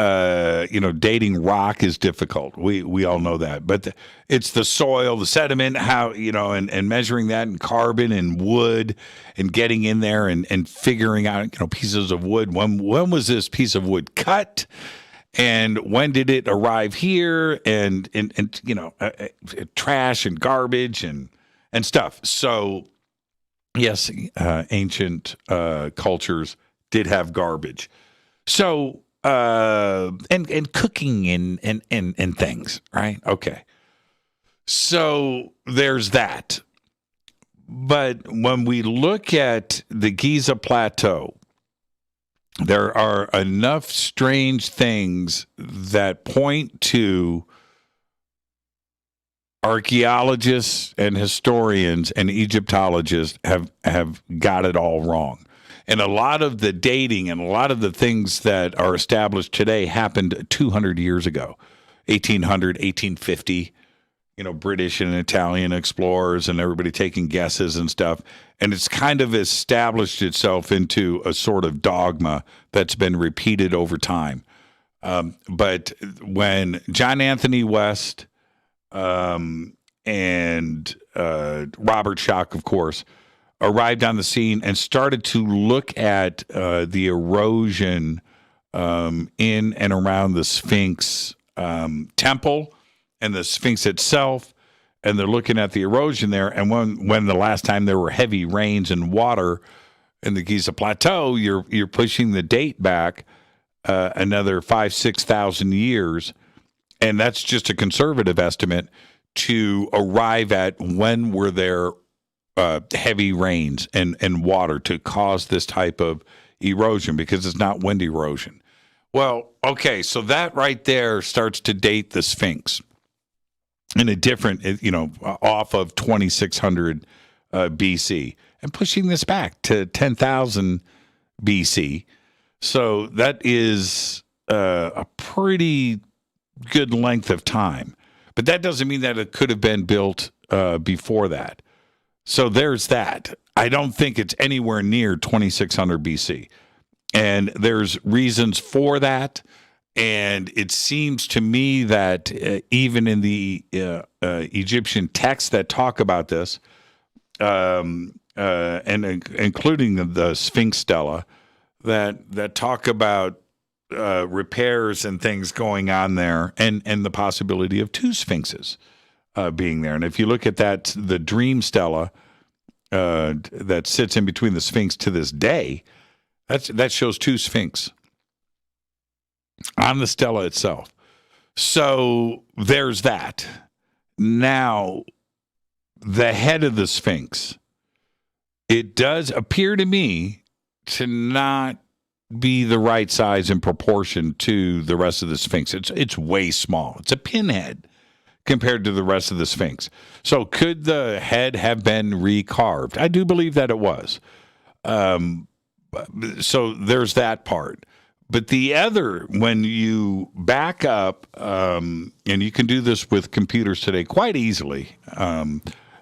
dating rock is difficult. We all know that. But it's the soil, the sediment, how, and measuring that in carbon and wood and getting in there and figuring out, pieces of wood. When was this piece of wood cut? And when did it arrive here? And trash and garbage and stuff. So, yes, ancient cultures did have garbage. So, and cooking and things, right? Okay. So there's that. But when we look at the Giza Plateau, there are enough strange things that point to archaeologists and historians and Egyptologists have got it all wrong. And a lot of the dating and a lot of the things that are established today happened 200 years ago, 1800, 1850, British and Italian explorers and everybody taking guesses and stuff. And it's kind of established itself into a sort of dogma that's been repeated over time. But when John Anthony West and Robert Schoch, of course, arrived on the scene and started to look at the erosion in and around the Sphinx temple and the Sphinx itself, and they're looking at the erosion there. And when the last time there were heavy rains and water in the Giza Plateau, you're pushing the date back another 5,000-6,000 years, and that's just a conservative estimate to arrive at when were there heavy rains and water to cause this type of erosion, because it's not wind erosion. Well, okay, so that right there starts to date the Sphinx in a different, off of 2600 BC, and pushing this back to 10,000 BC. So that is a pretty good length of time. But that doesn't mean that it could have been built before that. So there's that. I don't think it's anywhere near 2600 BC. And there's reasons for that. And it seems to me that even in the Egyptian texts that talk about this, and including the Sphinx Stela, that talk about repairs and things going on there, and the possibility of two sphinxes being there. And if you look at that, the Dream Stela that sits in between the Sphinx to this day, that shows two sphinx on the stela itself. So there's that. Now, the head of the Sphinx, it does appear to me to not be the right size in proportion to the rest of the Sphinx. It's way small. It's a pinhead compared to the rest of the Sphinx. So could the head have been recarved? I do believe that it was. So there's that part. But the other, when you back up, and you can do this with computers today quite easily.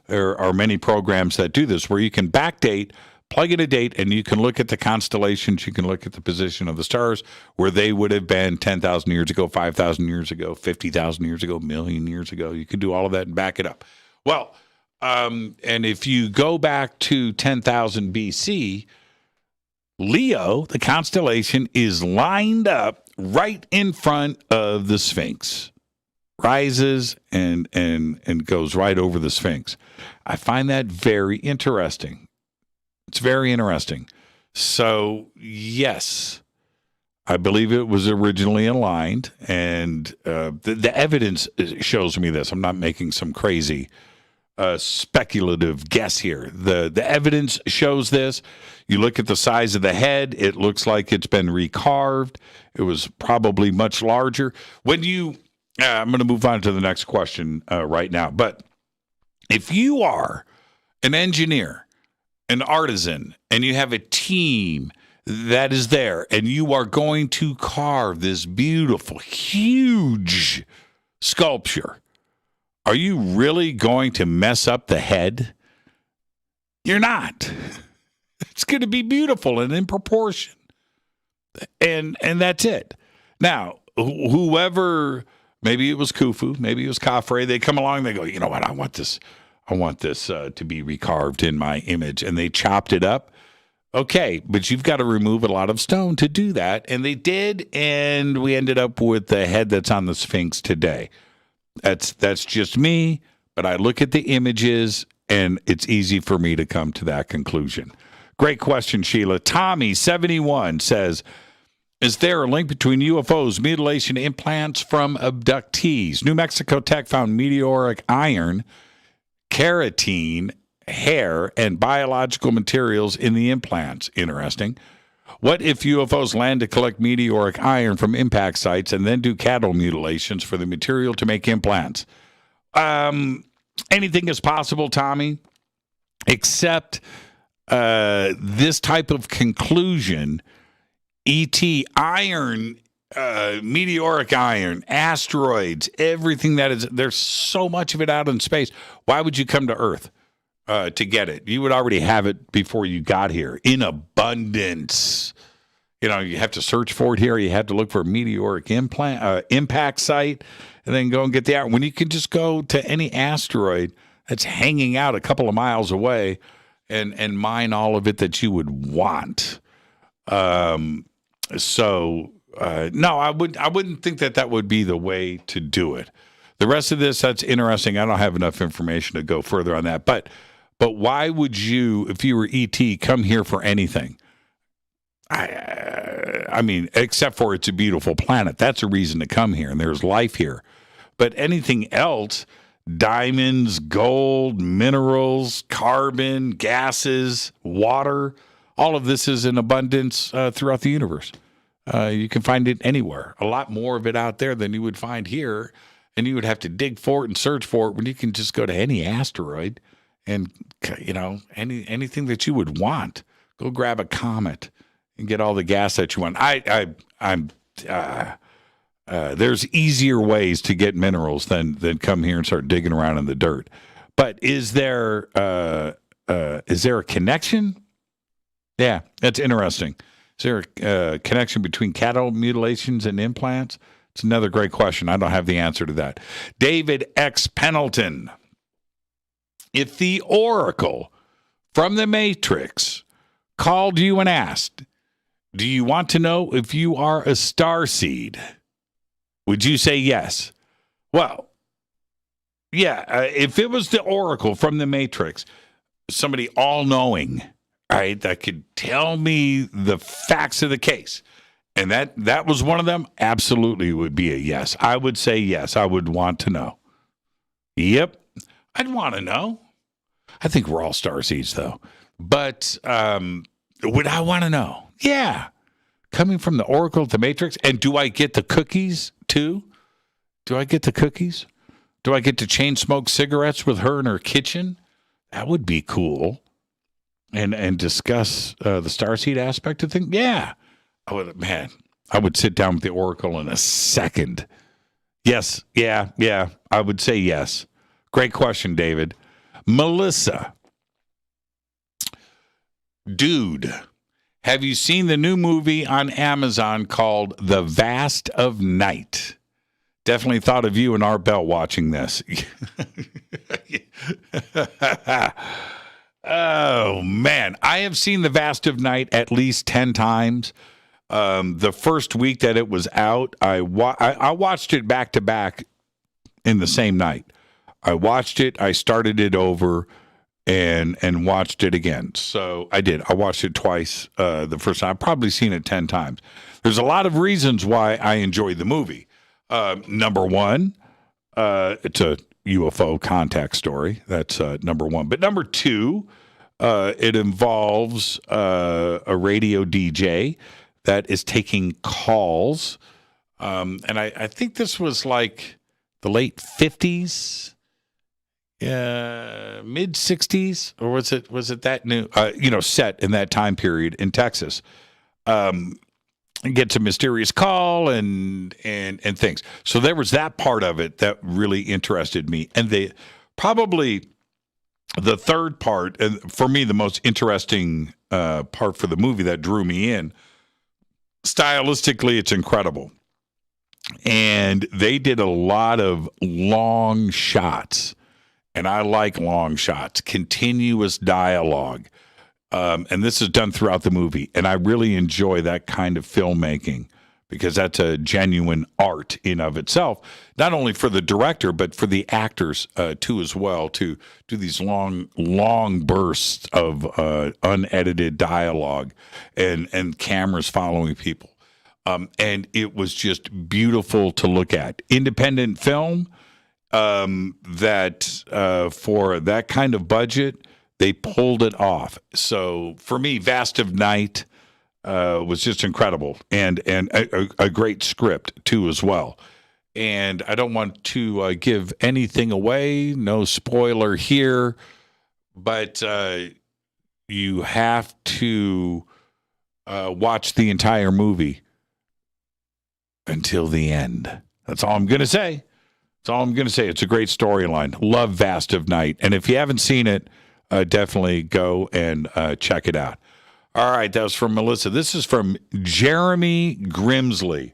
There are many programs that do this where you can backdate, plug in a date, and you can look at the constellations. You can look at the position of the stars where they would have been 10,000 years ago, 5,000 years ago, 50,000 years ago, a million years ago. You can do all of that and back it up. Well, and if you go back to 10,000 BC, Leo, the constellation, is lined up right in front of the Sphinx, rises and goes right over the Sphinx. I find that very interesting. It's very interesting. So, yes, I believe it was originally aligned, and the evidence shows me this. I'm not making some crazy speculative guess here. The evidence shows this. You look at the size of the head, it looks like it's been recarved. It was probably much larger. When you, I'm going to move on to the next question right now, but if you are an engineer, an artisan, and you have a team that is there, and you are going to carve this beautiful, huge sculpture, are you really going to mess up the head? You're not. It's going to be beautiful and in proportion. And that's it. Now, whoever, maybe it was Khufu, maybe it was Khafre, they come along and they go, you know what, I want this to be recarved in my image, and they chopped it up. Okay, but you've got to remove a lot of stone to do that, and they did, and we ended up with the head that's on the Sphinx today. That's just me, but I look at the images, and it's easy for me to come to that conclusion. Great question, Sheila. Tommy, 71, says, is there a link between UFOs, mutilation implants from abductees? New Mexico Tech found meteoric iron, keratin, hair, and biological materials in the implants. Interesting. What if UFOs land to collect meteoric iron from impact sites and then do cattle mutilations for the material to make implants? Anything is possible, Tommy, except this type of conclusion. ET, iron, meteoric iron, asteroids, everything that is, there's so much of it out in space. Why would you come to Earth to get it? You would already have it before you got here in abundance. You know, you have to search for it here. You have to look for a meteoric impact site and then go and get the iron. When you can just go to any asteroid that's hanging out a couple of miles away and mine all of it that you would want. No, I wouldn't think that would be the way to do it. The rest of this, that's interesting. I don't have enough information to go further on that. But why would you, if you were ET, come here for anything? I mean, except for it's a beautiful planet. That's a reason to come here, and there's life here. But anything else, diamonds, gold, minerals, carbon, gases, water, all of this is in abundance throughout the universe. You can find it anywhere. A lot more of it out there than you would find here, and you would have to dig for it and search for it when you can just go to any asteroid and, you know, anything that you would want. Go grab a comet and get all the gas that you want. There's easier ways to get minerals than come here and start digging around in the dirt. But is there a connection? Yeah, that's interesting. Is there a connection between cattle mutilations and implants? It's another great question. I don't have the answer to that. David X. Pendleton. If the Oracle from the Matrix called you and asked, do you want to know if you are a starseed? Would you say yes? Well, yeah, if it was the Oracle from the Matrix, somebody all-knowing, right, that could tell me the facts of the case, and that was one of them, absolutely would be a yes. I would say yes. I would want to know. Yep, I'd want to know. I think we're all starseeds, though. But would I want to know? Yeah. Coming from the Oracle of the Matrix, and do I get the cookies, too? Do I get the cookies? Do I get to chain smoke cigarettes with her in her kitchen? That would be cool. And discuss the starseed aspect of things? Yeah. I would sit down with the Oracle in a second. Yes. Yeah. I would say yes. Great question, David. Melissa. Dude, have you seen the new movie on Amazon called The Vast of Night? Definitely thought of you and Art Bell watching this. Oh, man. I have seen The Vast of Night at least 10 times. The first week that it was out, I watched it back to back in the same night. I watched it, I started it over, and watched it again. So I did. I watched it twice the first time. I've probably seen it 10 times. There's a lot of reasons why I enjoyed the movie. Number one, it's a UFO contact story. That's number one. But number two, it involves a radio DJ that is taking calls. And I think this was like the late 50s, mid 60s, or was it that new, set in that time period in Texas. Gets a mysterious call and things. So there was that part of it that really interested me. And probably the third part, and for me, the most interesting part for the movie that drew me in, stylistically, it's incredible. And they did a lot of long shots. And I like long shots, continuous dialogue. And this is done throughout the movie. And I really enjoy that kind of filmmaking because that's a genuine art in of itself, not only for the director, but for the actors too as well, to do these long bursts of unedited dialogue and cameras following people. And it was just beautiful to look at. Independent film that for that kind of budget, they pulled it off. So for me, Vast of Night was just incredible, and a great script too as well. And I don't want to give anything away, no spoiler here, but you have to watch the entire movie until the end. That's all I'm going to say. That's all I'm going to say. It's a great storyline. Love Vast of Night. And if you haven't seen it, definitely go and check it out. All right, that was from Melissa. This is from Jeremy Grimsley.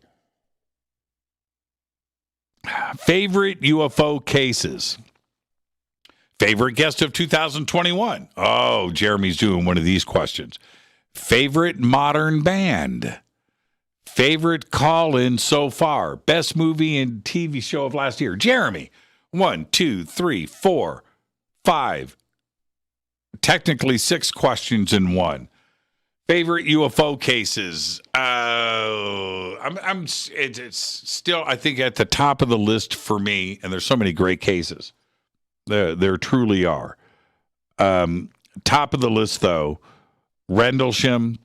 Favorite UFO cases. Favorite guest of 2021. Oh, Jeremy's doing one of these questions. Favorite modern band. Favorite call-in so far. Best movie and TV show of last year. Jeremy, 1, 2, 3, 4, 5. Technically 6 questions in one. Favorite UFO cases. It's still, I think, at the top of the list for me, and there's so many great cases. There truly are. Top of the list, though, Rendlesham,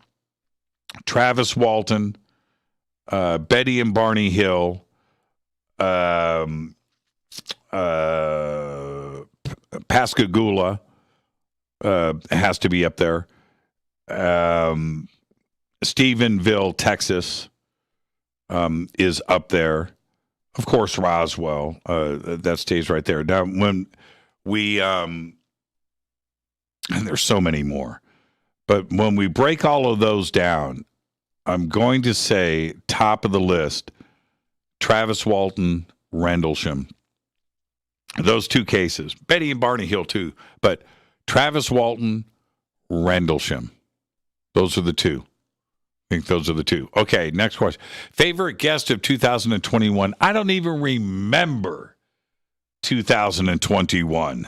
Travis Walton, Betty and Barney Hill, Pascagoula has to be up there. Stephenville, Texas, is up there. Of course, Roswell, that stays right there. Now, when we, and there's so many more, but when we break all of those down, I'm going to say top of the list, Travis Walton, Rendlesham. Those 2 cases. Betty and Barney Hill, too. But Travis Walton, Rendlesham. Those are the 2. I think those are the 2. Okay, next question. Favorite guest of 2021. I don't even remember 2021.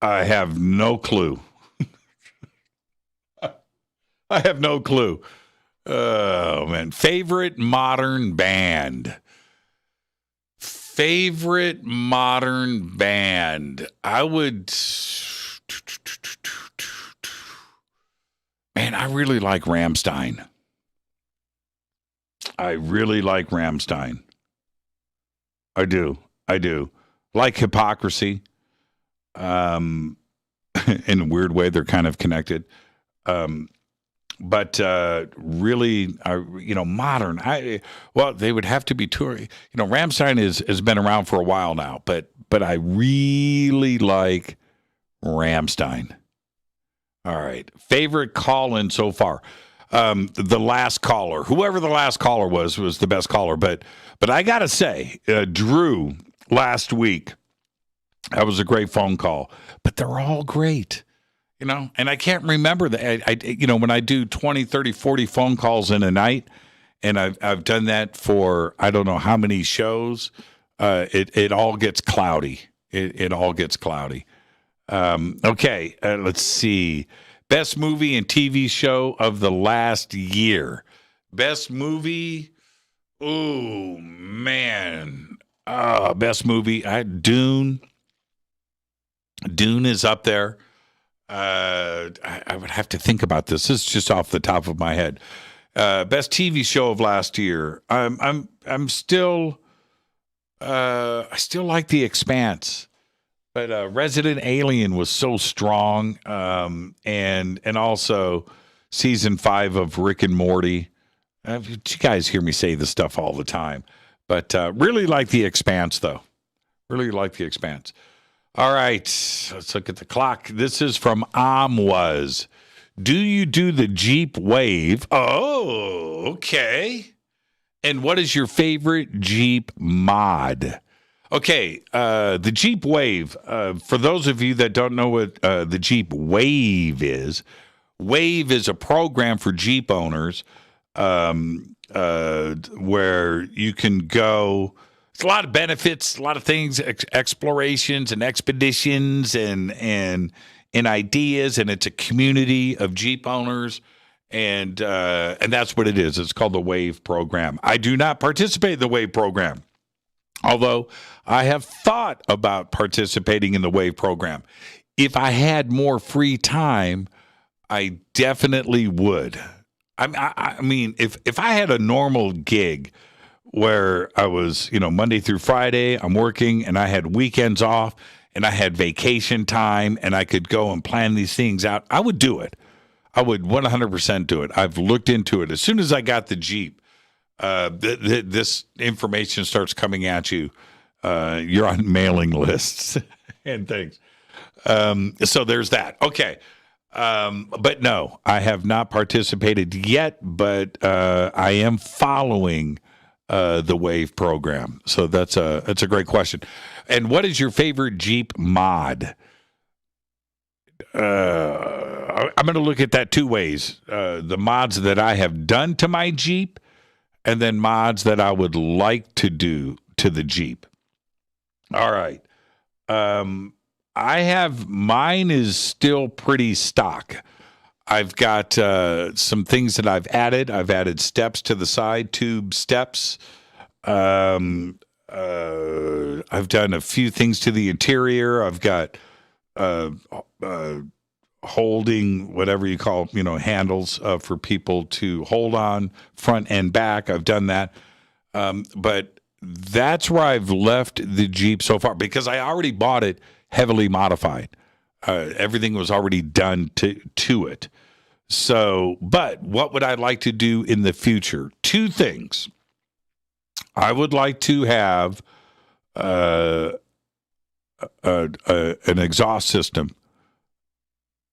I have no clue. I have no clue. Oh, man. Favorite modern band. Favorite modern band. I would... Man, I really like Rammstein. I really like Rammstein. I do. Like Hypocrisy. In a weird way, they're kind of connected. But really, modern. They would have to be touring. Rammstein has been around for a while now, but I really like Rammstein. All right, favorite call-in so far. The last caller, whoever the last caller was the best caller. But I gotta say, Drew last week, that was a great phone call. But they're all great. And I can't remember that. When I do 20, 30, 40 phone calls in a night, and I've done that for I don't know how many shows, it all gets cloudy. It all gets cloudy. Okay, let's see. Best movie and TV show of the last year. Best movie. Oh, man. Best movie. Dune. Dune is up there. I would have to think about this. This is just off the top of my head. Best TV show of last year. I'm still. I still like The Expanse, but Resident Alien was so strong, and also season 5 of Rick and Morty. You guys hear me say this stuff all the time, but really like The Expanse, though. Really like The Expanse. All right, let's look at the clock. This is from Amwas. Do you do the Jeep Wave? Oh, okay. And what is your favorite Jeep mod? Okay, the Jeep Wave. For those of you that don't know what the Jeep Wave is a program for Jeep owners where you can go. It's a lot of benefits, a lot of things, explorations and expeditions and ideas, and it's a community of Jeep owners, and that's what it is. It's called the Wave program. I do not participate in the Wave program, although I have thought about participating in the Wave program. If I had more free time, I definitely would. I mean, if I had a normal gig where I was, Monday through Friday, I'm working, and I had weekends off, and I had vacation time, and I could go and plan these things out, I would do it. I would 100% do it. I've looked into it. As soon as I got the Jeep, this information starts coming at you. You're on mailing lists and things. So there's that. Okay. But no, I have not participated yet, but I am following the Wave program. So that's a great question. And what is your favorite Jeep mod? I'm going to look at that two ways. The mods that I have done to my Jeep, and then mods that I would like to do to the Jeep. All right. Mine is still pretty stock. I've got some things that I've added. I've added steps to the side, tube steps. I've done a few things to the interior. I've got holding, whatever you call, handles for people to hold on, front and back. I've done that. But that's where I've left the Jeep so far, because I already bought it heavily modified. Everything was already done to it. So, but what would I like to do in the future? Two things. I would like to have an exhaust system,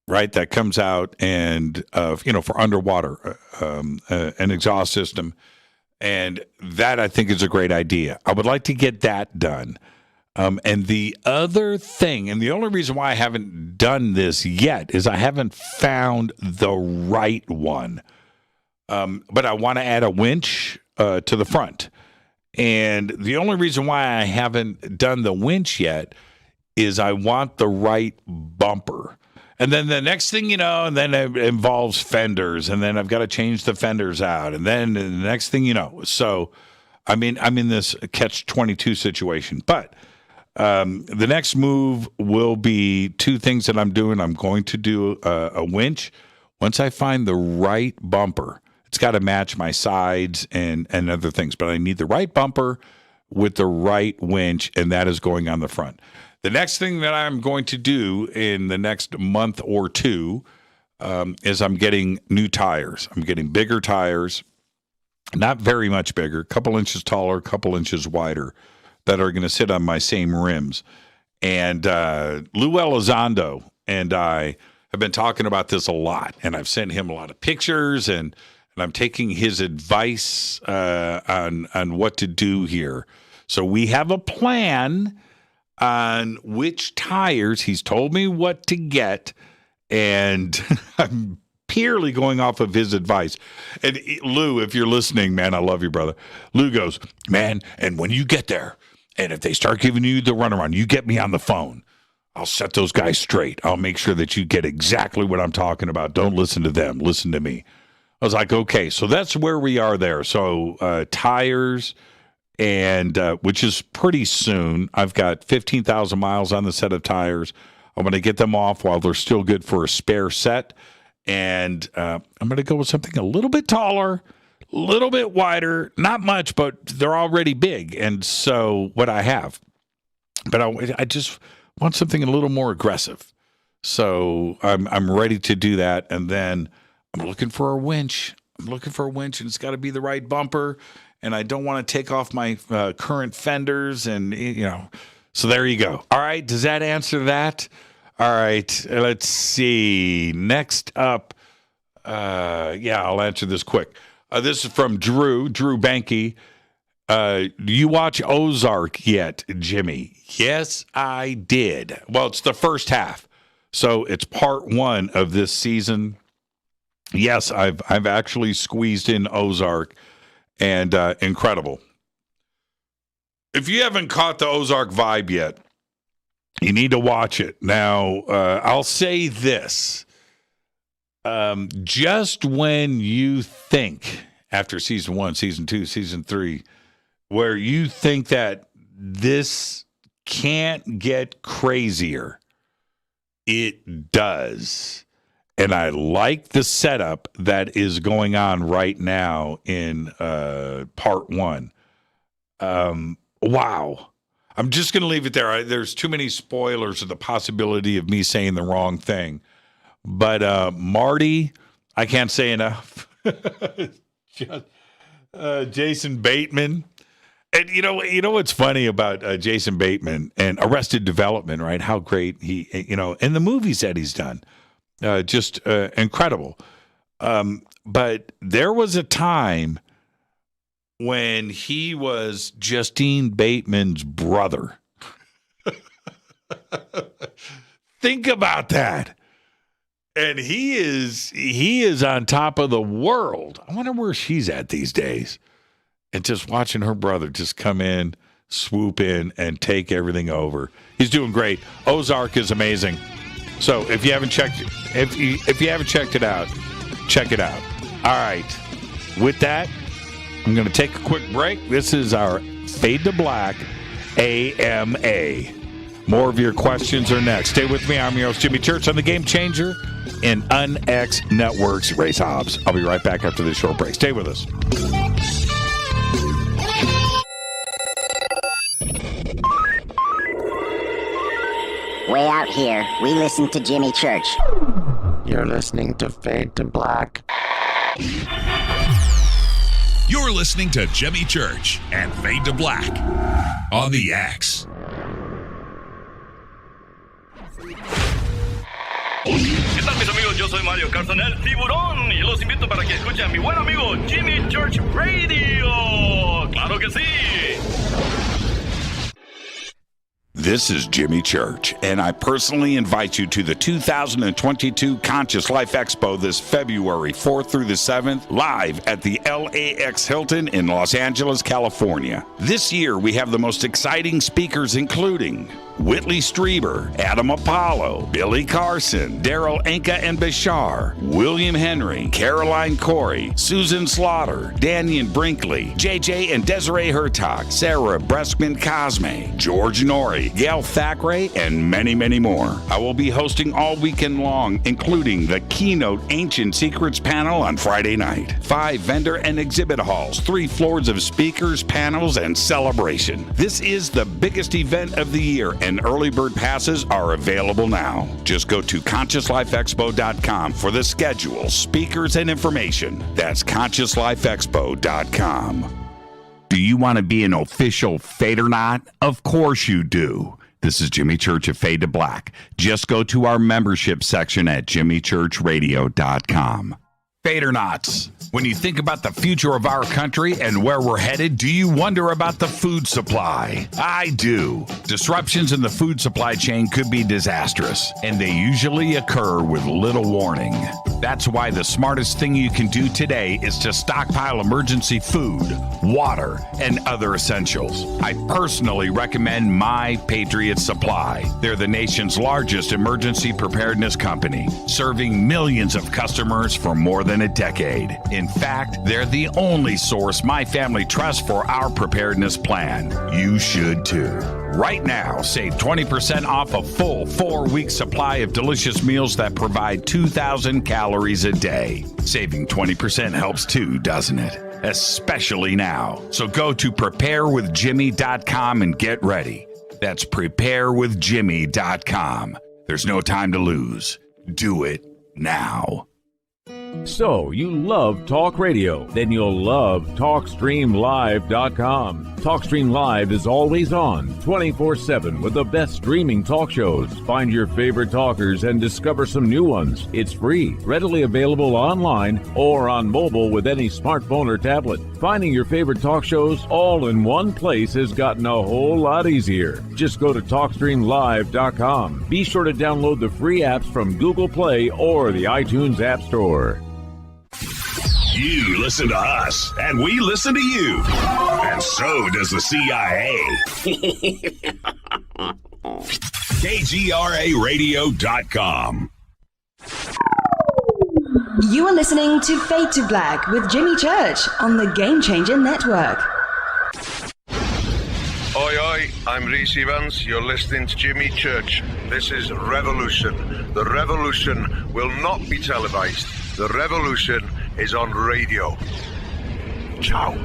right, that comes out and, for underwater, an exhaust system. And that, I think, is a great idea. I would like to get that done. And the other thing, and the only reason why I haven't done this yet, is I haven't found the right one. But I want to add a winch to the front. And the only reason why I haven't done the winch yet is I want the right bumper. And then the next thing and then it involves fenders, and then I've got to change the fenders out, and then the next thing so I'm in this catch-22 situation. But the next move will be two things that I'm doing. I'm going to do a winch. Once I find the right bumper, it's got to match my sides and other things, but I need the right bumper with the right winch, and that is going on the front. The next thing that I'm going to do in the next month or two is I'm getting new tires. I'm getting bigger tires, not very much bigger, a couple inches taller, a couple inches wider, that are going to sit on my same rims. And Lou Elizondo and I have been talking about this a lot, and I've sent him a lot of pictures, and I'm taking his advice on what to do here. So we have a plan on which tires. He's told me what to get, and I'm purely going off of his advice. And Lou, if you're listening, man, I love you, brother. Lou goes, man, and when you get there, and if they start giving you the runaround, you get me on the phone. I'll set those guys straight. I'll make sure that you get exactly what I'm talking about. Don't listen to them. Listen to me. I was like, okay, so that's where we are there. So tires, and which is pretty soon. I've got 15,000 miles on the set of tires. I'm going to get them off while they're still good for a spare set. And I'm going to go with something a little bit taller, a little bit wider, not much, but they're already big. And so what I have, but I just want something a little more aggressive. So I'm ready to do that. And then I'm looking for a winch. And it's got to be the right bumper. And I don't want to take off my current fenders. And, so there you go. All right. Does that answer that? All right. Let's see. Next up. I'll answer this quick. This is from Drew Banky. Do you watch Ozark yet, Jimmy? Yes, I did. Well, it's the first half. So it's part 1 of this season. Yes, I've actually squeezed in Ozark, and incredible. If you haven't caught the Ozark vibe yet, you need to watch it. Now, I'll say this. Just when you think, after season 1, season 2, season 3, where you think that this can't get crazier, it does. And I like the setup that is going on right now in part 1. Wow. I'm just going to leave it there. There's too many spoilers of the possibility of me saying the wrong thing. But Marty, I can't say enough. Jason Bateman. And you know what's funny about Jason Bateman and Arrested Development, right? How great he, and the movies that he's done. Just incredible. But there was a time when he was Justine Bateman's brother. Think about that. And he is on top of the world. I wonder where she's at these days. And just watching her brother just come in, swoop in, and take everything over. He's doing great. Ozark is amazing. So if you haven't checked it out, check it out. All right. With that, I'm going to take a quick break. This is our Fade to Black AMA. More of your questions are next. Stay with me. I'm your host, Jimmy Church, on the Game Changer in UNX Network's Race Hobbs. I'll be right back after this short break. Stay with us. Way out here, we listen to Jimmy Church. You're listening to Fade to Black. You're listening to Jimmy Church and Fade to Black on the X. ¿Qué tal, mis amigos? Yo soy Mario Carson, el tiburón, y los invito para que escuchen a mi buen amigo Jimmy Church Radio. ¡Claro que sí! This is Jimmy Church, and I personally invite you to the 2022 Conscious Life Expo this February 4th through the 7th, live at the LAX Hilton in Los Angeles, California. This year, we have the most exciting speakers, including Whitley Strieber, Adam Apollo, Billy Carson, Daryl Anka and Bashar, William Henry, Caroline Corey, Susan Slaughter, Daniel Brinkley, JJ and Desiree Hertog, Sarah Breskman Cosme, George Norrie, Gail Thackeray, and many, many more. I will be hosting all weekend long, including the keynote Ancient Secrets panel on Friday night, 5 vendor and exhibit halls, 3 floors of speakers, panels, and celebration. This is the biggest event of the year, and early bird passes are available now. Just go to ConsciousLifeExpo.com for the schedule, speakers, and information. That's ConsciousLifeExpo.com. Do you want to be an official Fade or Not? Of course you do. This is Jimmy Church of Fade to Black. Just go to our membership section at JimmyChurchRadio.com. Fade or Nots. When you think about the future of our country and where we're headed, do you wonder about the food supply? I do. Disruptions in the food supply chain could be disastrous, and they usually occur with little warning. That's why the smartest thing you can do today is to stockpile emergency food, water, and other essentials. I personally recommend My Patriot Supply. They're the nation's largest emergency preparedness company, serving millions of customers for more than a decade. In fact, they're the only source my family trusts for our preparedness plan. You should too. Right now, save 20% off a full 4-week supply of delicious meals that provide 2,000 calories a day. Saving 20% helps too, doesn't it? Especially now. So go to preparewithjimmy.com and get ready. That's preparewithjimmy.com. There's no time to lose. Do it now. So, you love talk radio? Then you'll love TalkStreamLive.com. TalkStream Live is always on, 24/7 with the best streaming talk shows. Find your favorite talkers and discover some new ones. It's free, readily available online or on mobile with any smartphone or tablet. Finding your favorite talk shows all in one place has gotten a whole lot easier. Just go to TalkStreamLive.com. Be sure to download the free apps from Google Play or the iTunes App Store. You listen to us, and we listen to you. And so does the CIA. KGRAradio.com. You are listening to Fade to Black with Jimmy Church on the Game Changer Network. Oi, oi, I'm Reese Evans. You're listening to Jimmy Church. This is Revolution. The revolution will not be televised. The revolution is on radio. Ciao.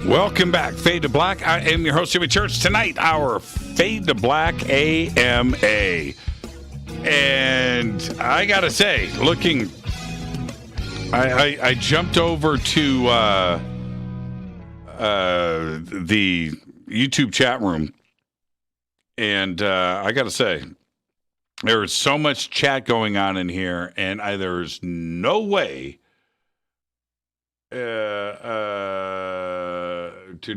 Welcome back, Fade to Black. I am your host, Jimmy Church. Tonight, our Fade to Black AMA. And I gotta say, I jumped over to the YouTube chat room, and I gotta say, there is so much chat going on in here, and there's no way too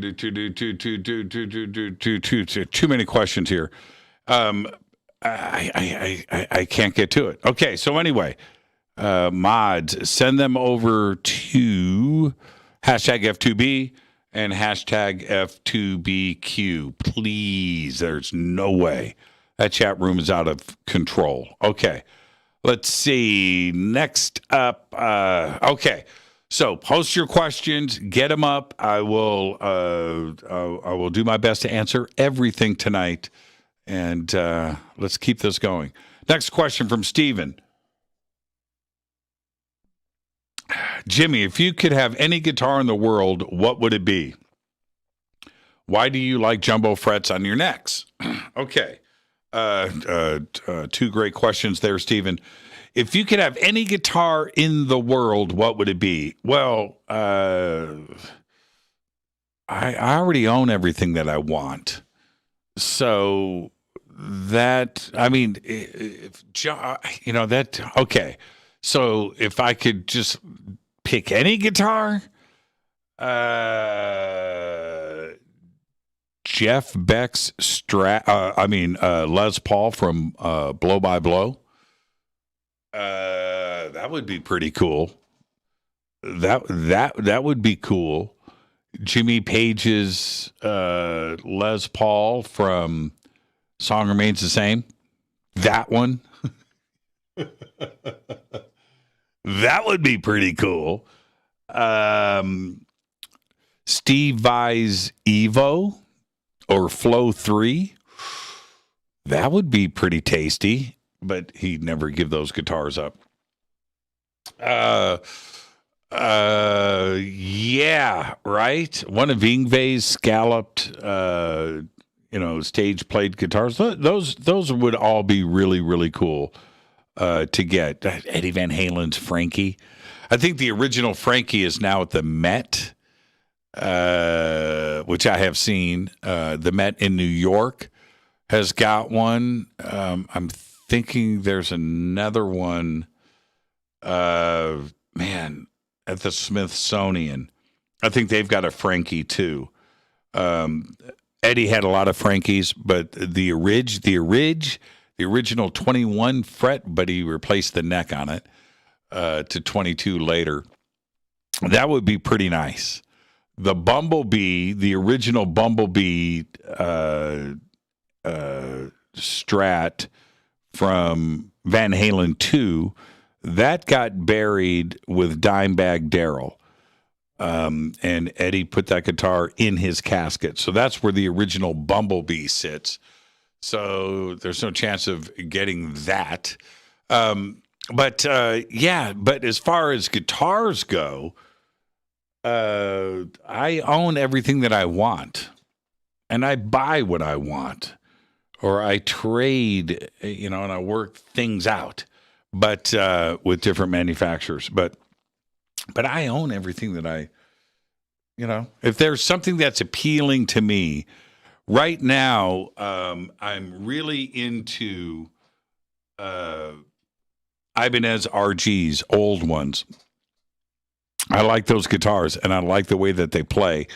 many questions here. I can't get to it. Okay, so anyway, mods, send them over to hashtag F2B and hashtag F2BQ, please. There's no way. That chat room is out of control. Okay, let's see. Next up, okay. So post your questions, get them up. I will do my best to answer everything tonight, and let's keep this going. Next question from Steven. Jimmy, if you could have any guitar in the world, what would it be? Why do you like jumbo frets on your necks? Okay. Two great questions there, Steven. If you could have any guitar in the world, what would it be? Well, I already own everything that I want. So that, I mean, okay. So if I could just pick any guitar, Jeff Beck's Les Paul from Blow by Blow. That would be pretty cool. That would be cool. Jimmy Page's Les Paul from Song Remains the Same. That one. That would be pretty cool. Steve Vai's Evo or Flow 3. That would be pretty tasty, but he'd never give those guitars up. Yeah, right. One of Yngwie's scalloped, stage played guitars. Those would all be really, really cool to get. Eddie Van Halen's Frankie. I think the original Frankie is now at the Met, which I have seen. The Met in New York has got one. I'm thinking there's another one. At the Smithsonian. I think they've got a Frankie too. Eddie had a lot of Frankies, but the original 21 fret, but he replaced the neck on it to 22 later. That would be pretty nice. The Bumblebee, the original Bumblebee Strat from Van Halen 2, that got buried with Dimebag Darrell. And Eddie put that guitar in his casket. So that's where the original Bumblebee sits. So there's no chance of getting that. But as far as guitars go, I own everything that I want, and I buy what I want, or I trade, and I work things out, but with different manufacturers. But I own everything that I, if there's something that's appealing to me right now, I'm really into Ibanez RGs, old ones. I like those guitars, and I like the way that they play.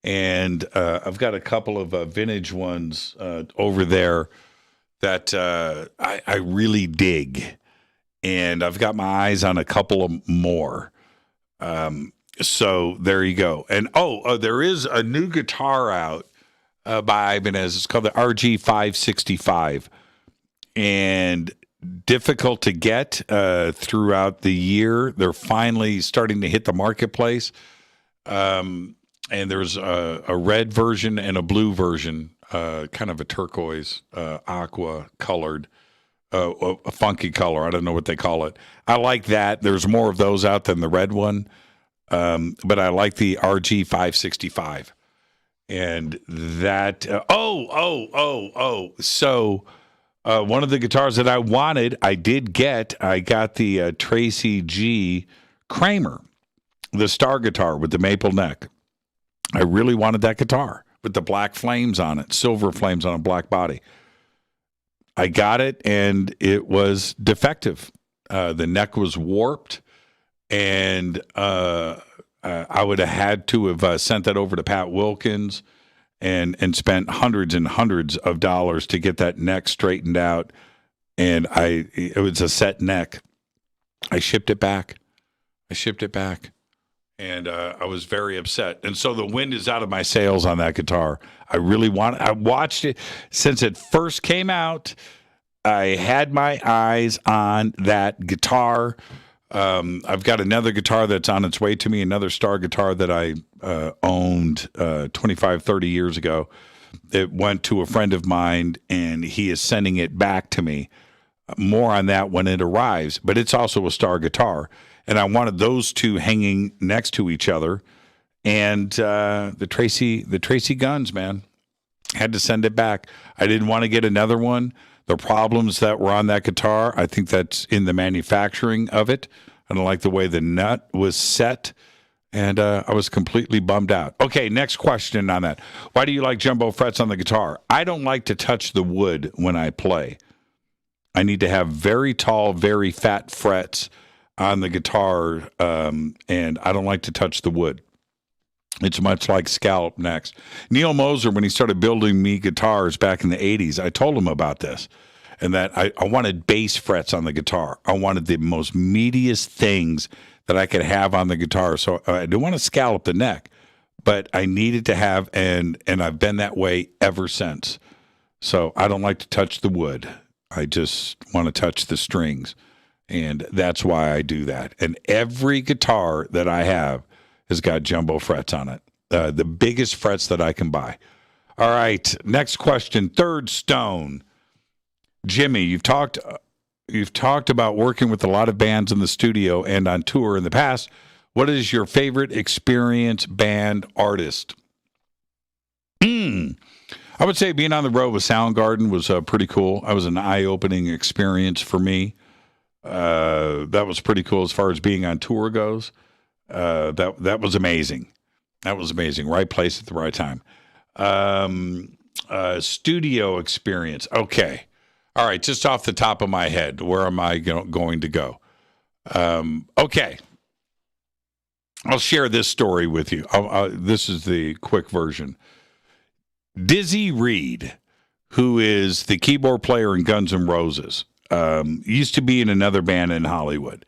And I've got a couple of vintage ones over there that I really dig. And I've got my eyes on a couple of more. So there you go. And there is a new guitar out by Ibanez. It's called the RG 565. And difficult to get throughout the year. They're finally starting to hit the marketplace. And there's a red version and a blue version, kind of a turquoise, aqua colored, a funky color. I don't know what they call it. I like that. There's more of those out than the red one. But I like the RG 565. And that, So one of the guitars that I wanted, I did get. I got the Tracy G. Kramer, the star guitar with the maple neck. I really wanted that guitar with the black flames on it, silver flames on a black body. I got it, and it was defective. The neck was warped, and I would have had to have sent that over to Pat Wilkins and spent hundreds and hundreds of dollars to get that neck straightened out. And it was a set neck. I shipped it back. And I was very upset. And so the wind is out of my sails on that guitar. I watched it since it first came out. I had my eyes on that guitar. I've got another guitar that's on its way to me, another star guitar that I owned 25, 30 years ago. It went to a friend of mine, and he is sending it back to me. More on that when it arrives, but it's also a star guitar. And I wanted those two hanging next to each other. And the Tracy Guns, man, had to send it back. I didn't want to get another one. The problems that were on that guitar, I think that's in the manufacturing of it. I don't like the way the nut was set, and I was completely bummed out. Okay, next question on that. Why do you like jumbo frets on the guitar? I don't like to touch the wood when I play. I need to have very tall, very fat frets on the guitar, and I don't like to touch the wood. It's much like scallop necks. Neil Moser, when he started building me guitars back in the 80s, I told him about this, and that I wanted bass frets on the guitar. I wanted the most meatiest things that I could have on the guitar. So I didn't want to scallop the neck, but I needed to have, and I've been that way ever since. So I don't like to touch the wood. I just want to touch the strings, and that's why I do that. And every guitar that I have has got jumbo frets on it, the biggest frets that I can buy. All right, next question. Third Stone, Jimmy, you've talked about working with a lot of bands in the studio and on tour in the past. What is your favorite experienced band artist? I would say being on the road with Soundgarden was pretty cool. That was an eye-opening experience for me. That was pretty cool as far as being on tour goes. That was amazing. That was amazing. Right place at the right time. Studio experience. Okay. All right. Just off the top of my head, where am I going to go? Okay. I'll share this story with you. This is the quick version. Dizzy Reed, who is the keyboard player in Guns N' Roses, used to be in another band in Hollywood.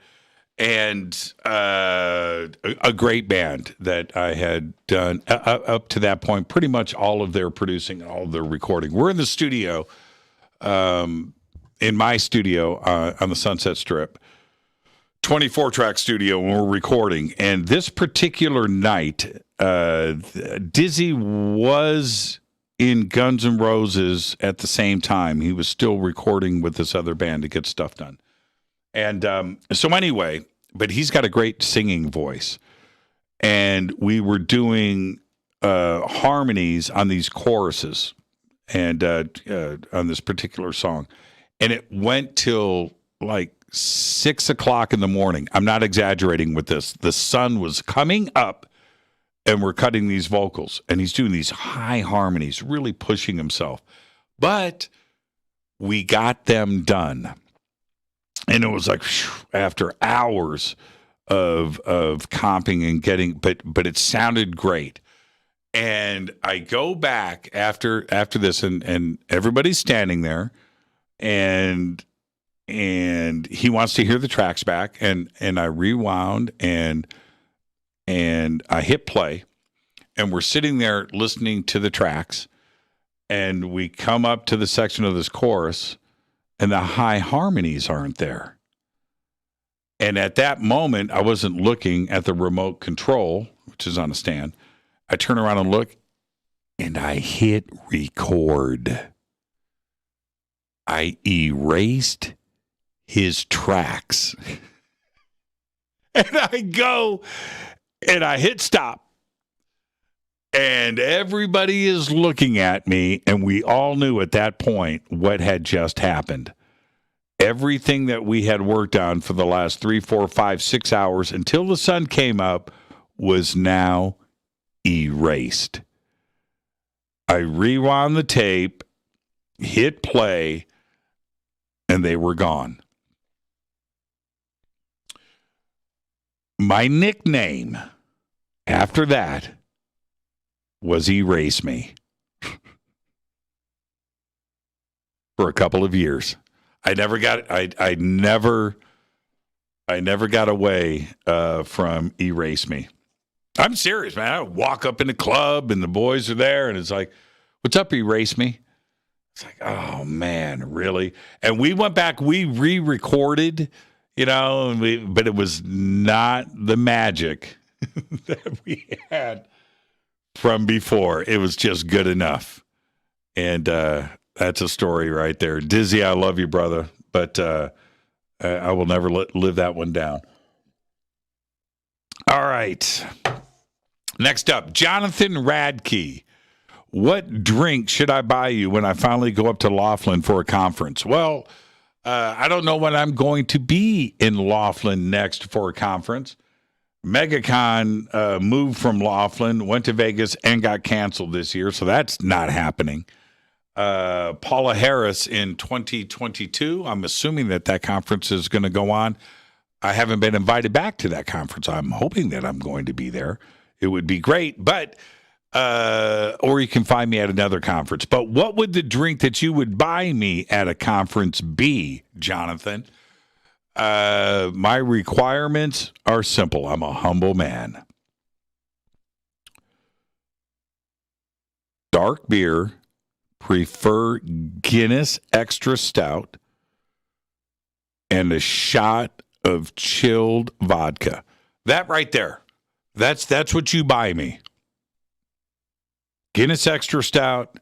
And a great band that I had done up to that point, pretty much all of their producing, all of their recording. We're in the studio, in my studio on the Sunset Strip, 24-track studio, when we're recording. And this particular night, Dizzy was in Guns N' Roses at the same time. He was still recording with this other band to get stuff done. And so anyway, but he's got a great singing voice. And we were doing harmonies on these choruses and on this particular song. And it went till like 6 o'clock in the morning. I'm not exaggerating with this. The sun was coming up and we're cutting these vocals. And he's doing these high harmonies, really pushing himself. But we got them done. And it was like after hours of comping and getting, but it sounded great. And I go back after this, and everybody's standing there, and he wants to hear the tracks back, and I rewound and I hit play, and we're sitting there listening to the tracks, and we come up to the section of this chorus. And the high harmonies aren't there. And at that moment, I wasn't looking at the remote control, which is on a stand. I turn around and look, and I hit record. I erased his tracks. And I go, and I hit stop. And everybody is looking at me, and we all knew at that point what had just happened. Everything that we had worked on for the last 3, 4, 5, 6 hours until the sun came up was now erased. I rewound the tape, hit play, and they were gone. My nickname after that was Erase Me for a couple of years. I never got away from Erase Me. I'm serious, man. I walk up in the club and the boys are there and it's like, what's up, Erase Me? It's like, oh man, really? And we went back, we re-recorded, but it was not the magic that we had from before. It was just good enough. And that's a story right there. Dizzy, I love you, brother, but I will never live that one down. All right. Next up, Jonathan Radke. What drink should I buy you when I finally go up to Laughlin for a conference? Well, I don't know when I'm going to be in Laughlin next for a conference. MegaCon moved from Laughlin, went to Vegas, and got canceled this year, so that's not happening. Paula Harris in 2022, I'm assuming that conference is going to go on. I haven't been invited back to that conference. I'm hoping that I'm going to be there. It would be great, but or you can find me at another conference. But what would the drink that you would buy me at a conference be, Jonathan? My requirements are simple. I'm a humble man. Dark beer, prefer Guinness Extra Stout, and a shot of chilled vodka. That right there. That's what you buy me. Guinness Extra Stout,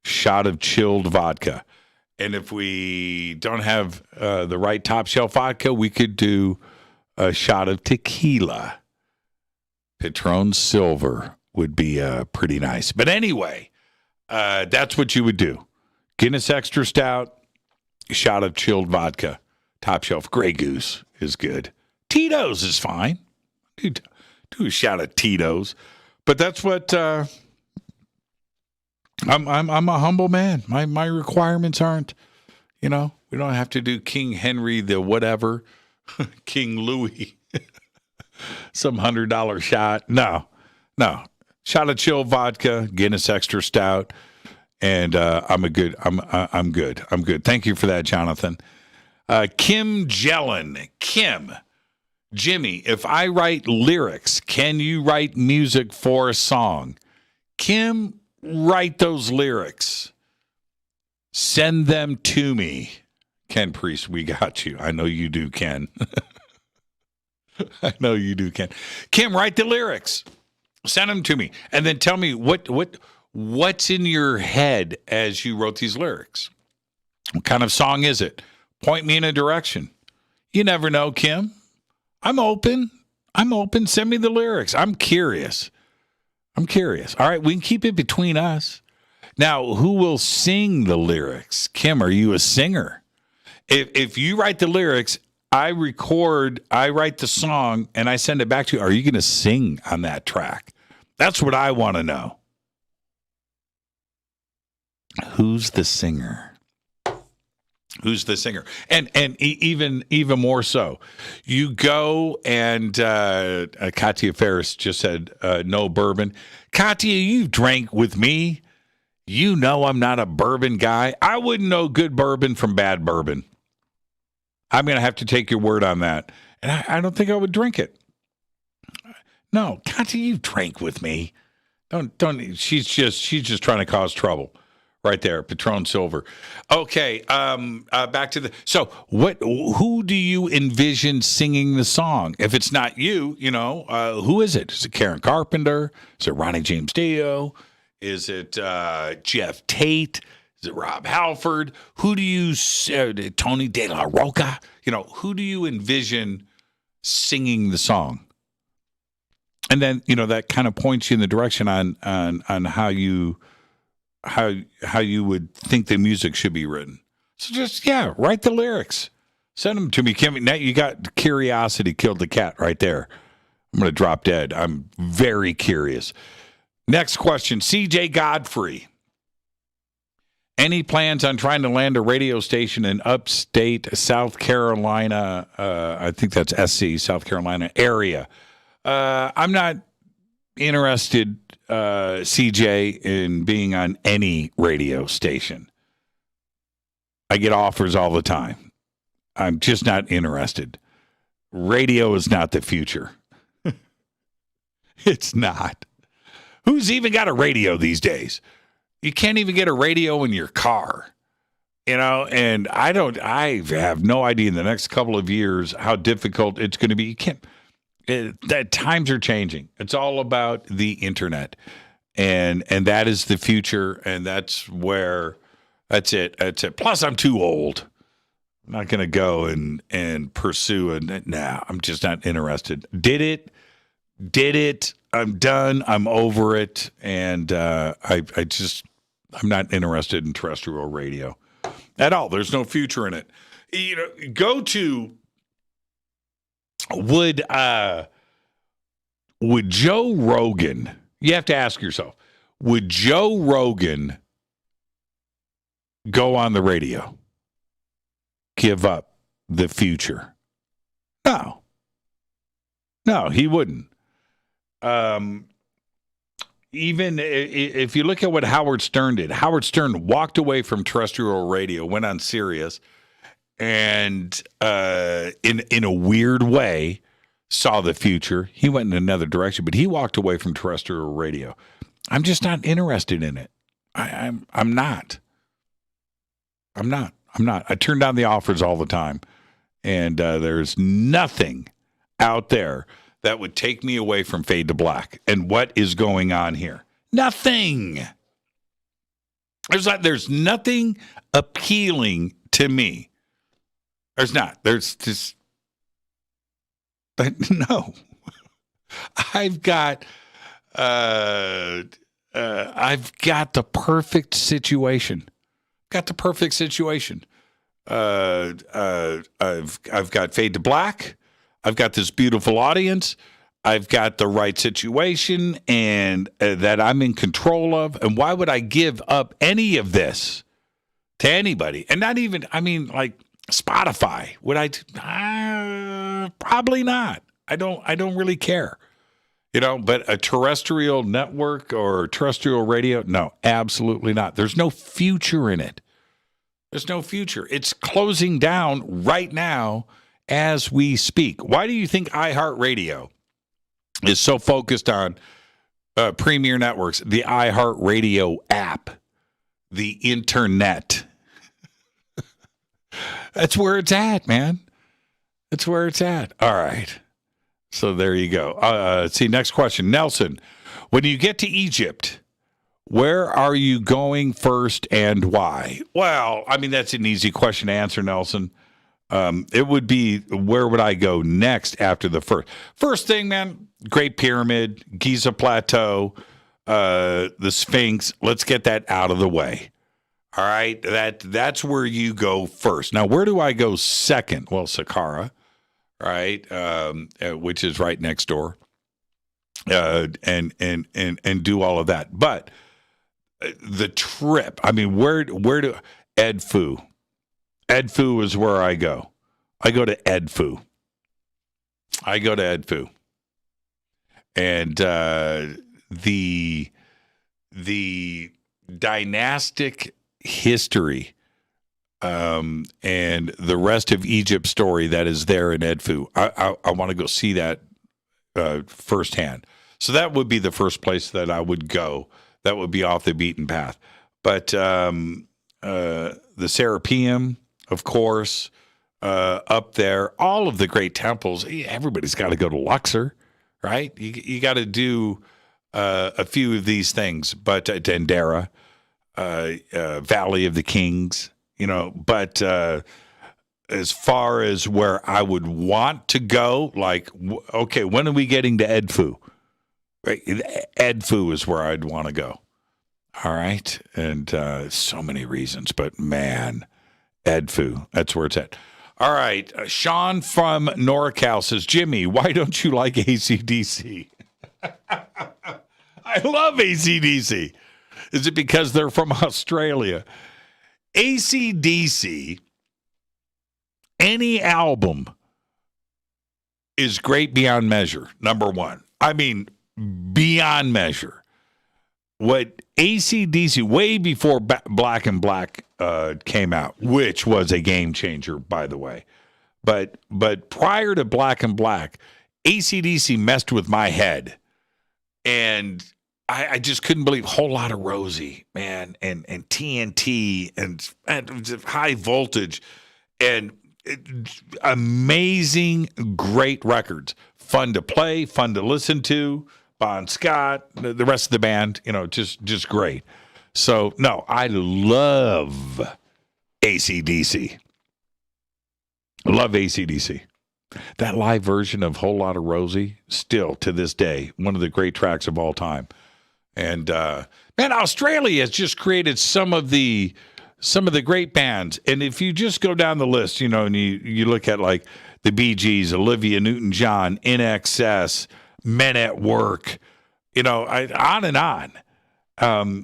shot of chilled vodka. And if we don't have the right top shelf vodka, we could do a shot of tequila. Patron Silver would be pretty nice. But anyway, that's what you would do. Guinness Extra Stout, shot of chilled vodka. Top shelf. Grey Goose is good. Tito's is fine. Do a shot of Tito's. But that's what... I'm a humble man. My requirements aren't, we don't have to do King Henry the whatever, King Louis, some $100 shot. No. Shot of chilled vodka, Guinness Extra Stout, and I'm good. I'm good. Thank you for that, Jonathan. Kim Jellin. Kim, Jimmy, if I write lyrics, can you write music for a song? Kim, write those lyrics. Send them to me. Ken Priest, we got you. I know you do, Ken. I know you do, Ken. Kim, write the lyrics. Send them to me. And then tell me what's in your head as you wrote these lyrics. What kind of song is it? Point me in a direction. You never know, Kim. I'm open. Send me the lyrics. I'm curious. All right, we can keep it between us. Now, who will sing the lyrics? Kim, are you a singer? If you write the lyrics, I write the song, and I send it back to you. Are you going to sing on that track? That's what I want to know. Who's the singer? And even more so, you go and Katya Ferris just said no bourbon. Katya, you drank with me. You know I'm not a bourbon guy. I wouldn't know good bourbon from bad bourbon. I'm going to have to take your word on that. And I don't think I would drink it. No, Katya, you drank with me. Don't. She's just trying to cause trouble. Right there, Patron Silver. Okay, back to so who do you envision singing the song? If it's not you, who is it? Is it Karen Carpenter? Is it Ronnie James Dio? Is it Jeff Tate? Is it Rob Halford? Who do you, Tony De La Roca? Who do you envision singing the song? And then, that kind of points you in the direction on how you would think the music should be written. So just, write the lyrics. Send them to me, Kim. Now you got curiosity killed the cat right there. I'm going to drop dead. I'm very curious. Next question, CJ Godfrey. Any plans on trying to land a radio station in upstate South Carolina? I think that's SC, South Carolina area. I'm not interested, CJ, in being on any radio station. I get offers all the time. I'm just not interested. Radio is not the future. It's not. Who's even got a radio these days? You can't even get a radio in your car. And I have no idea in the next couple of years how difficult it's going to be. You can't. That times are changing. It's all about the internet, and that is the future, and that's it. Plus, I'm too old. I'm not going to go and pursue it. Nah, I'm just not interested. Did it. I'm done. I'm over it, and I'm not interested in terrestrial radio at all. There's no future in it. Go to. Would Joe Rogan, you have to ask yourself, would Joe Rogan go on the radio? Give up the future? No, he wouldn't. Even if you look at what Howard Stern did, Howard Stern walked away from terrestrial radio, went on Sirius, and in a weird way, saw the future. He went in another direction, but he walked away from terrestrial radio. I'm just not interested in it. I'm not. I turn down the offers all the time, and there's nothing out there that would take me away from Fade to Black. And what is going on here? Nothing. There's nothing appealing to me. There's not. There's just no. I've got the perfect situation. I've got Fade to Black. I've got this beautiful audience. I've got the right situation, and that I'm in control of. And why would I give up any of this to anybody? And not even, like Spotify. Would I? Probably not. I don't really care. But a terrestrial network or terrestrial radio, no, absolutely not. There's no future in it. There's no future. It's closing down right now, as we speak. Why do you think iHeartRadio is so focused on Premier Networks, the iHeartRadio app, the internet? That's where it's at, man. That's where it's at. All right. So there you go. Let's see, next question. Nelson, when you get to Egypt, where are you going first and why? Well, I mean, that's an easy question to answer, Nelson. It would be, where would I go next after the first? First thing, man, Great Pyramid, Giza Plateau, the Sphinx. Let's get that out of the way. All right, that's where you go first. Now, where do I go second? Well, Saqqara, right, which is right next door, and do all of that. But the trip, I mean, where do Edfu? Edfu is where I go. I go to Edfu. And the dynastic history and the rest of Egypt story that is there in Edfu. I want to go see that firsthand. So that would be the first place that I would go. That would be off the beaten path. But the Serapeum, of course, up there, all of the great temples. Everybody's got to go to Luxor, right? You got to do a few of these things. But Dendera, Valley of the Kings, But as far as where I would want to go, like, okay, when are we getting to Edfu? Right? Edfu is where I'd want to go. All right. And so many reasons, but man, Edfu, that's where it's at. All right. Sean from NorCal says, Jimmy, why don't you like AC/DC? I love AC/DC. Is it because they're from Australia? AC/DC, any album is great beyond measure, number one. I mean, beyond measure. What AC/DC, way before Black and Black came out, which was a game changer, by the way. But prior to Black and Black, AC/DC messed with my head. And I just couldn't believe Whole Lotta Rosie, man, and TNT and High Voltage and amazing, great records. Fun to play, fun to listen to. Bon Scott, the rest of the band, just great. So, no, I love AC/DC. Love AC/DC. That live version of Whole Lotta Rosie, still to this day, one of the great tracks of all time. And, man, Australia has just created some of the great bands. And if you just go down the list, and you look at, like, the Bee Gees, Olivia Newton-John, INXS, Men at Work, on and on.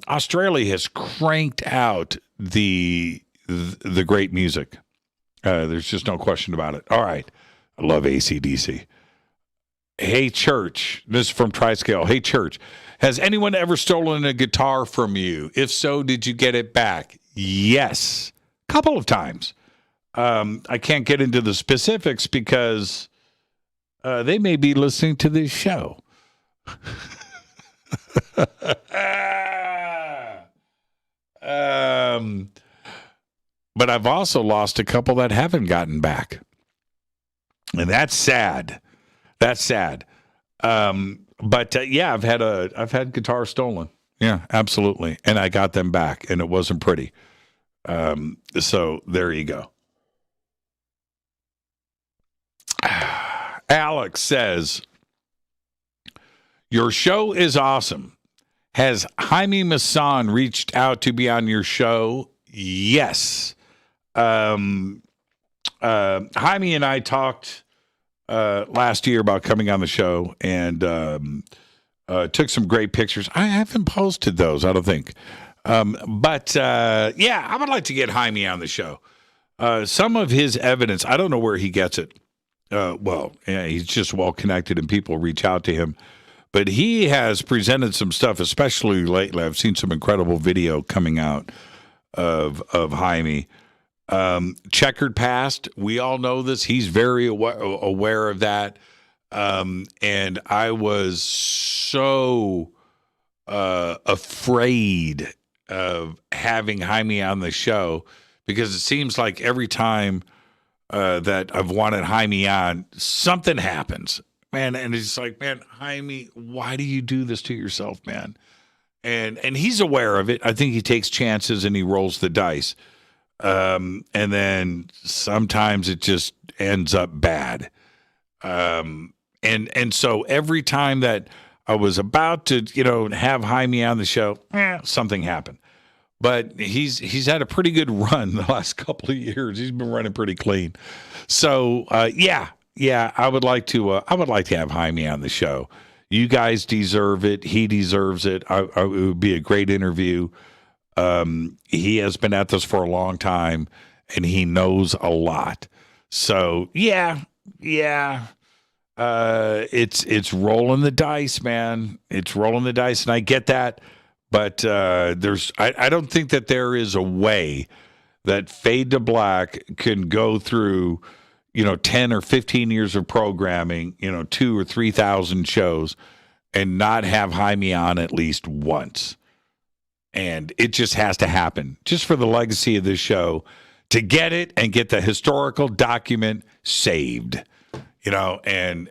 Australia has cranked out the great music. There's just no question about it. All right. I love AC/DC. Hey, Church. This is from Triscale. Hey, Church. Has anyone ever stolen a guitar from you? If so, did you get it back? Yes. A couple of times. I can't get into the specifics because they may be listening to this show. But I've also lost a couple that haven't gotten back. And that's sad. That's sad. But yeah, I've had guitars stolen. Yeah, absolutely. And I got them back and it wasn't pretty. So there you go. Alex says, your show is awesome. Has Jaime Maussan reached out to be on your show? Yes. Jaime and I talked last year about coming on the show and took some great pictures. I haven't posted those, I don't think. But yeah, I would like to get Jaime on the show. Some of his evidence, I don't know where he gets it. Well, yeah, he's just well connected and people reach out to him. But he has presented some stuff, especially lately. I've seen some incredible video coming out of Jaime. checkered past. We all know this. He's very aware of that. And I was so afraid of having Jaime on the show because it seems like every time that I've wanted Jaime on, something happens, man. And it's like, man, Jaime, why do you do this to yourself, man? And he's aware of it. I think he takes chances and he rolls the dice. And then sometimes it just ends up bad. And so every time that I was about to, have Jaime on the show, something happened. But he's had a pretty good run the last couple of years. He's been running pretty clean. So I would like to have Jaime on the show. You guys deserve it. He deserves it. It would be a great interview. He has been at this for a long time, and he knows a lot. So it's rolling the dice, man. It's rolling the dice, and I get that. But I don't think that there is a way that Fade to Black can go through, 10 or 15 years of programming, 2,000 or 3,000 shows, and not have Jaime on at least once. And it just has to happen, just for the legacy of this show, to get it and get the historical document saved, and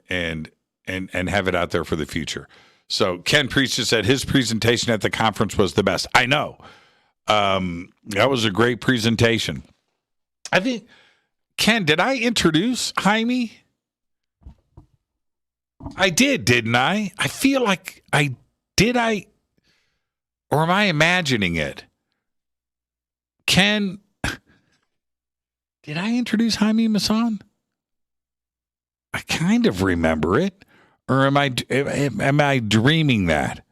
have it out there for the future. So Ken Priest said his presentation at the conference was the best. I know. That was a great presentation. I think, Ken, did I introduce Jaime? I did, didn't I? I feel like I did. Or am I imagining it? Ken, did I introduce Jaime Maussan? I kind of remember it. Or am I dreaming that?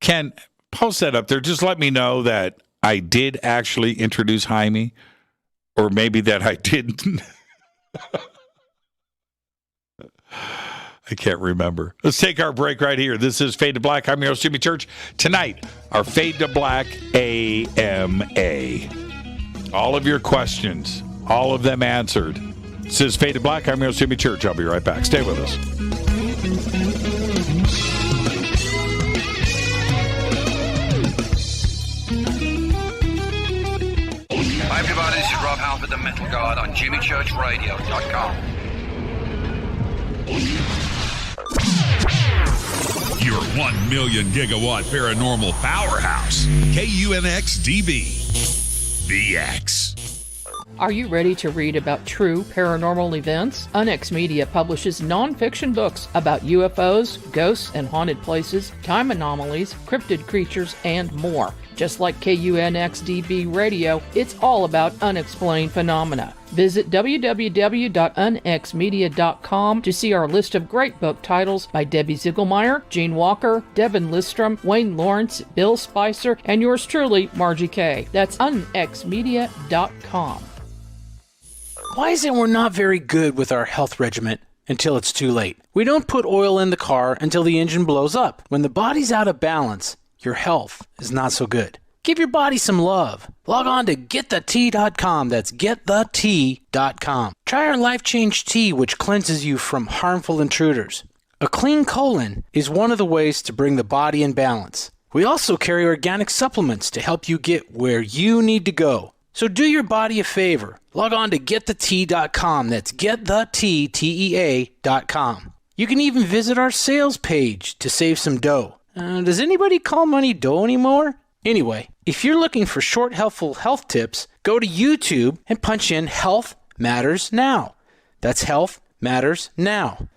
Ken, post that up there. Just let me know that I did actually introduce Jaime, or maybe that I didn't. I can't remember. Let's take our break right here. This is Fade to Black. I'm your host, Jimmy Church. Tonight, our Fade to Black AMA. All of your questions, all of them answered. This is Fade to Black. I'm your host, Jimmy Church. I'll be right back. Stay with us. Hi everybody, this is Rob Halford, the Metal God on jimmychurchradio.com. Your 1 million gigawatt paranormal powerhouse, KUNX-DB, VX. Are you ready to read about true paranormal events? UNX Media publishes nonfiction books about UFOs, ghosts and haunted places, time anomalies, cryptid creatures, and more. Just like KUNX-DB Radio, it's all about unexplained phenomena. Visit www.unxmedia.com to see our list of great book titles by Debbie Ziegelmeyer, Gene Walker, Devin Listrom, Wayne Lawrence, Bill Spicer, and yours truly, Margie Kay. That's unxmedia.com. Why is it we're not very good with our health regimen until it's too late? We don't put oil in the car until the engine blows up. When the body's out of balance, your health is not so good. Give your body some love. Log on to GetTheT.com. That's GetTheT.com. Try our Life Change Tea, which cleanses you from harmful intruders. A clean colon is one of the ways to bring the body in balance. We also carry organic supplements to help you get where you need to go. So do your body a favor. Log on to GetTheT.com. That's GetTheT.com. You can even visit our sales page to save some dough. Does anybody call money dough anymore? Anyway, if you're looking for short, helpful health tips, go to YouTube and punch in Health Matters Now. That's Health Matters Now.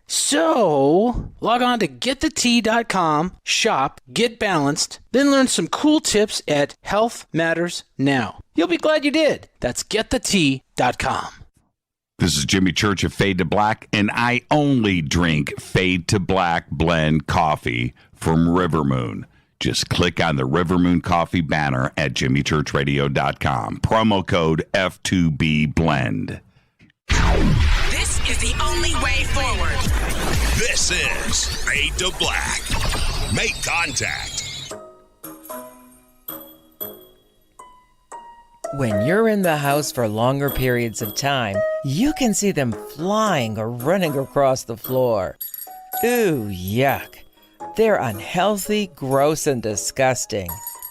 So, log on to GetTheT.com, shop, get balanced, then learn some cool tips at Health Matters Now. You'll be glad you did. That's GetTheT.com. This is Jimmy Church of Fade to Black, and I only drink Fade to Black blend coffee from River Moon. Just click on the River Moon Coffee banner at jimmychurchradio.com. Promo code F2B Blend. This is the only way forward. This is Fade to Black. Make contact. When you're in the house for longer periods of time, you can see them flying or running across the floor. Ooh, yuck. They're unhealthy, gross, and disgusting.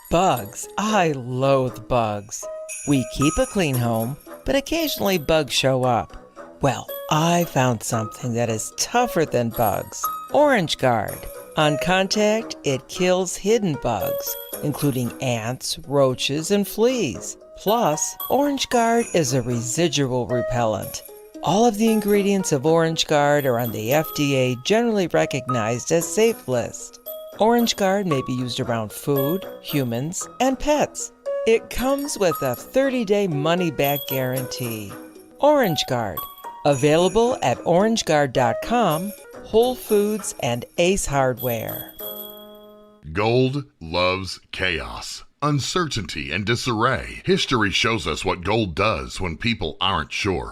Bugs. I loathe bugs. We keep a clean home, but occasionally bugs show up. Well, I found something that is tougher than bugs. Orange Guard. On contact, it kills hidden bugs, including ants, roaches, and fleas. Plus, Orange Guard is a residual repellent. All of the ingredients of Orange Guard are on the FDA generally recognized as safe list. Orange Guard may be used around food, humans, and pets. It comes with a 30-day money-back guarantee. Orange Guard, available at orangeguard.com, Whole Foods, and Ace Hardware. Gold loves chaos, uncertainty, and disarray. History shows us what gold does when people aren't sure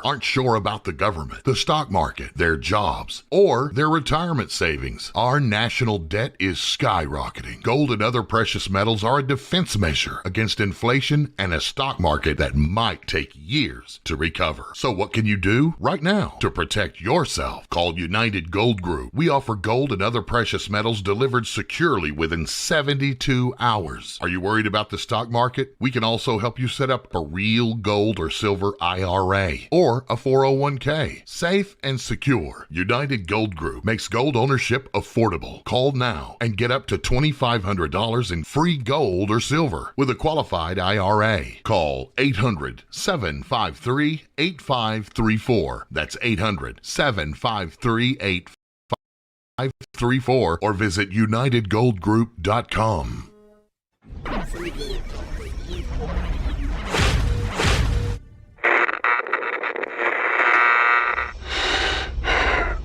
about the government, the stock market, their jobs, or their retirement savings. Our national debt is skyrocketing. Gold and other precious metals are a defense measure against inflation and a stock market that might take years to recover. So what can you do right now to protect yourself? Call United Gold Group. We offer gold and other precious metals delivered securely within 72 hours. Are you worried about the stock market? We can also help you set up a real gold or silver IRA or a 401k. Safe and secure. United Gold Group makes gold ownership affordable. Call now and get up to $2,500 in free gold or silver with a qualified IRA. Call 800-753-8534. That's 800-753-8534 or visit UnitedGoldGroup.com.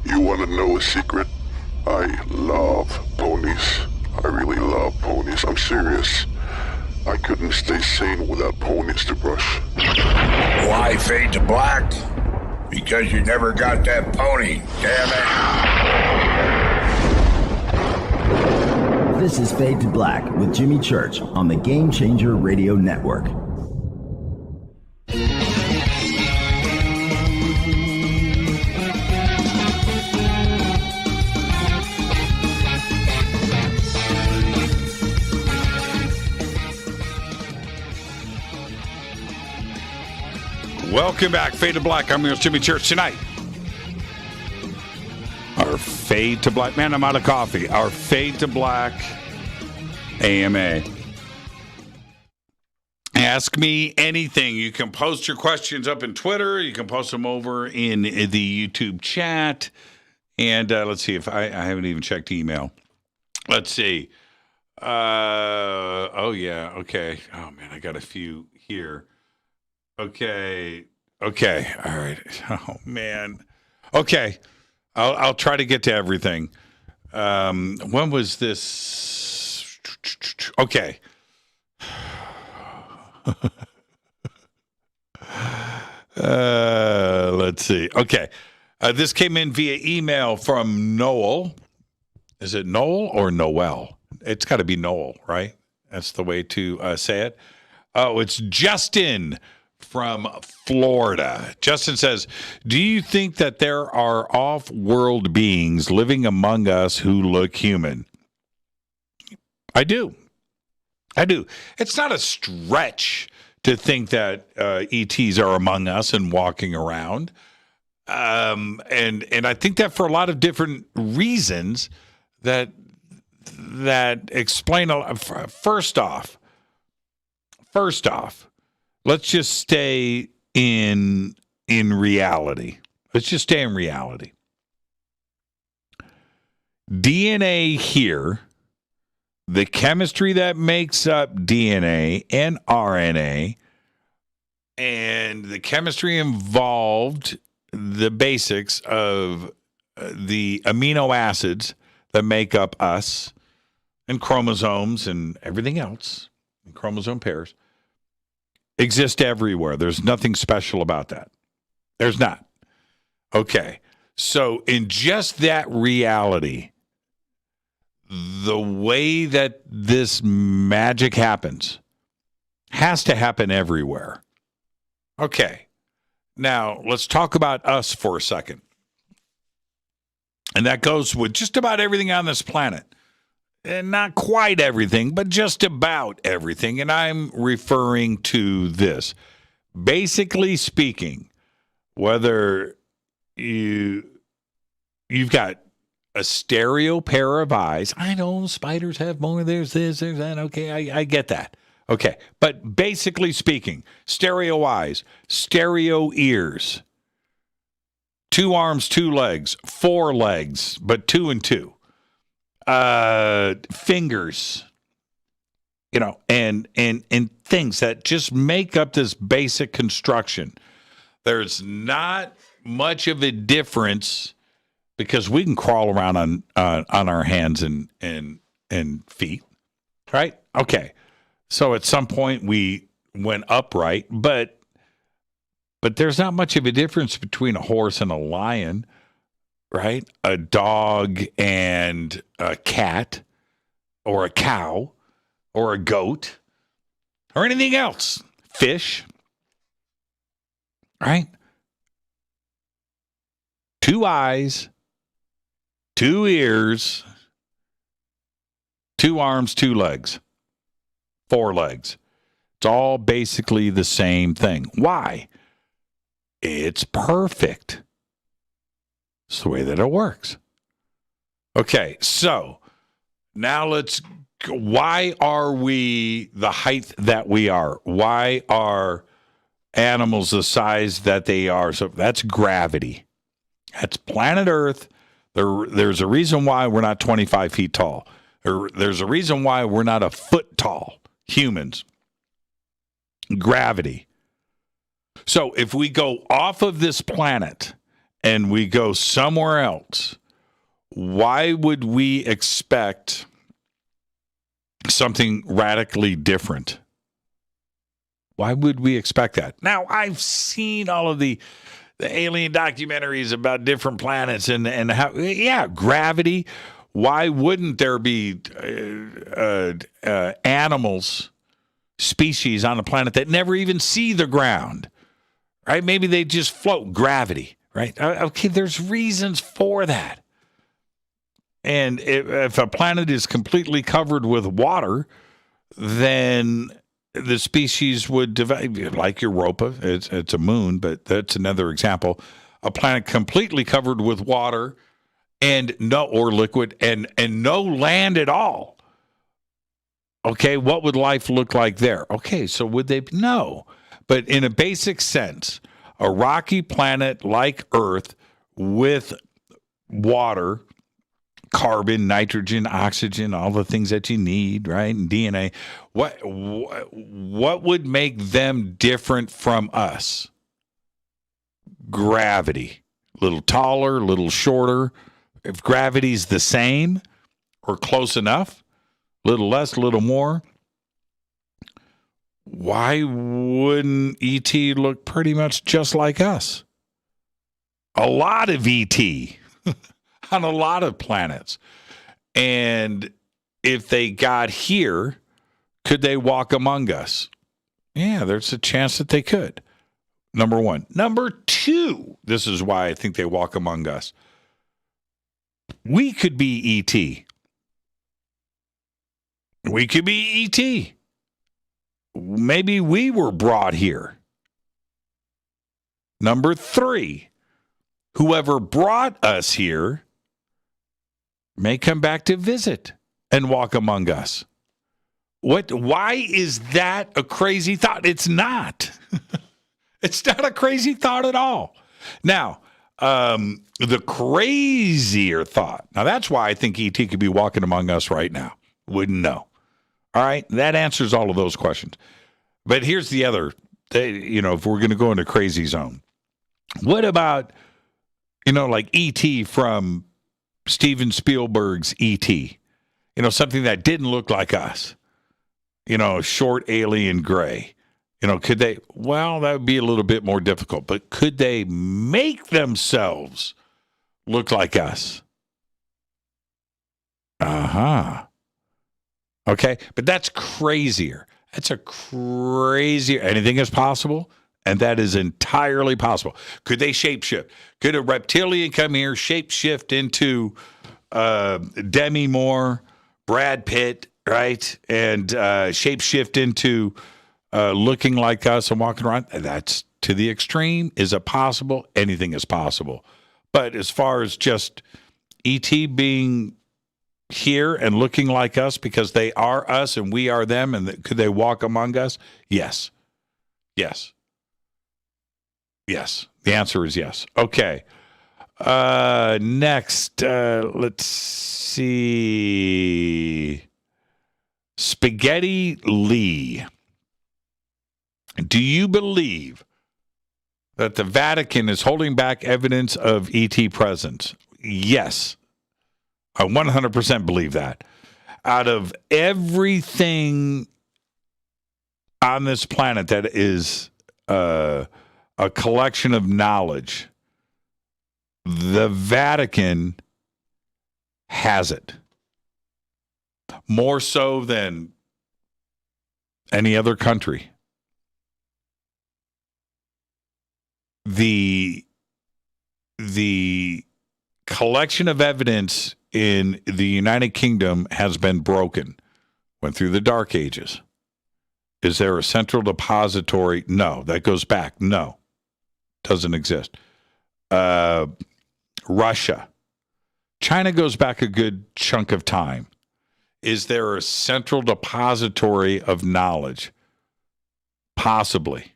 You want to know a secret? I love ponies. I really love ponies. I'm serious. I couldn't stay sane without ponies to brush. Why fade to black? Because you never got that pony, damn it. This is Fade to Black with Jimmy Church on the Game Changer Radio Network. Welcome back, Fade to Black. I'm your host, Jimmy Church. Tonight, our Fade to Black. Man, I'm out of coffee. Our Fade to Black AMA. Ask me anything. You can post your questions up in Twitter. You can post them over in the YouTube chat. And let's see if I haven't even checked email. Let's see. Oh, yeah. Okay. Oh, man, I got a few here. Okay. All right. Oh, man. Okay. I'll try to get to everything. When was this? Okay. Let's see. Okay. This came in via email from Noel. Is it Noel or Noel? It's got to be Noel, right? That's the way to say it. Oh, it's Justin from Florida. Justin says, do you think that there are off-world beings living among us who look human? I do. It's not a stretch to think that ETs are among us and walking around. And I think that for a lot of different reasons that explain a lot. First off, let's just stay in reality. Let's just stay in reality. DNA here, the chemistry that makes up DNA and RNA, and the chemistry involved, the basics of the amino acids that make up us, and chromosomes and everything else, and chromosome pairs, exist everywhere. There's nothing special about that. There's not. Okay. So in just that reality, the way that this magic happens has to happen everywhere. Okay. Now, let's talk about us for a second. And that goes with just about everything on this planet. And not quite everything, but just about everything. And I'm referring to this. Basically speaking, whether you've got a stereo pair of eyes. I know spiders have more. There's this, there's that. Okay, I get that. Okay, but basically speaking, stereo eyes, stereo ears, 2 arms, 2 legs, 4 legs, but 2 and 2. Fingers, and things that just make up this basic construction. There's not much of a difference because we can crawl around on our hands and feet, right? Okay, so at some point we went upright, but there's not much of a difference between a horse and a lion. Right? A dog and a cat, or a cow, or a goat, or anything else. Fish. Right? 2 eyes, 2 ears, 2 arms, 2 legs, 4 legs. It's all basically the same thing. Why? It's perfect. It's the way that it works. Okay, so now why are we the height that we are? Why are animals the size that they are? So that's gravity. That's planet Earth. There's a reason why we're not 25 feet tall. There's a reason why we're not a foot tall, humans. Gravity. So if we go off of this planet and we go somewhere else, why would we expect something radically different? Why would we expect that? Now, I've seen all of the alien documentaries about different planets and how, gravity. Why wouldn't there be animals, species on a planet that never even see the ground? Right? Maybe they just float. Gravity. Right? Okay, there's reasons for that. And if a planet is completely covered with water, then the species would develop, like Europa. It's a moon, but that's another example. A planet completely covered with water and or liquid and no land at all. Okay, what would life look like there? Okay, so would they? No. But in a basic sense, a rocky planet like Earth with water, carbon, nitrogen, oxygen, all the things that you need, right? And DNA. What would make them different from us? Gravity. A little taller, a little shorter. If gravity's the same or close enough, a little less, a little more, why wouldn't ET look pretty much just like us? A lot of ET on a lot of planets. And if they got here, could they walk among us? Yeah, there's a chance that they could. Number one. Number two, this is why I think they walk among us. We could be ET. We could be ET. Maybe we were brought here. Number three, whoever brought us here may come back to visit and walk among us. Why is that a crazy thought? It's not. It's not a crazy thought at all. Now, the crazier thought. Now, that's why I think ET could be walking among us right now. Wouldn't know. All right, that answers all of those questions. But here's the other, if we're going to go into crazy zone. What about, like E.T. from Steven Spielberg's E.T.? Something that didn't look like us. Short alien gray. Could they? Well, that would be a little bit more difficult. But could they make themselves look like us? Uh-huh. Okay, but that's crazier. Anything is possible. And that is entirely possible. Could they shapeshift? Could a reptilian come here, shapeshift into Demi Moore, Brad Pitt, right? And shapeshift into looking like us and walking around? That's to the extreme. Is it possible? Anything is possible. But as far as just E.T. being here and looking like us because they are us and we are them, and could they walk among us? Yes. Yes. Yes. The answer is yes. Okay. Next, let's see. Spaghetti Lee. Do you believe that the Vatican is holding back evidence of ET presence? Yes. I 100% believe that. Out of everything on this planet that is a collection of knowledge, the Vatican has it. More so than any other country. The collection of evidence in the United Kingdom has been broken. Went through the Dark Ages. Is there a central depository? No. That goes back. No. Doesn't exist. Russia. China goes back a good chunk of time. Is there a central depository of knowledge? Possibly.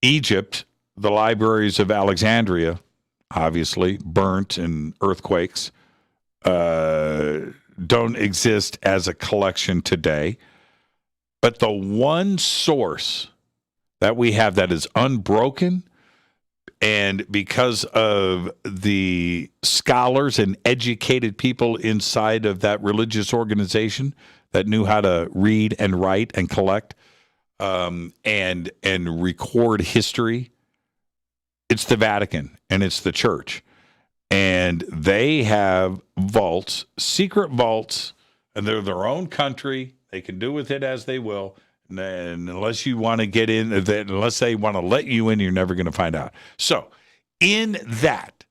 Egypt, the libraries of Alexandria, obviously burnt in earthquakes, don't exist as a collection today. But the one source that we have that is unbroken, and because of the scholars and educated people inside of that religious organization that knew how to read and write and collect and record history, it's the Vatican and it's the church. And they have vaults, secret vaults, and they're their own country. They can do with it as they will. And unless you want to get in, unless they want to let you in, you're never going to find out. So in that,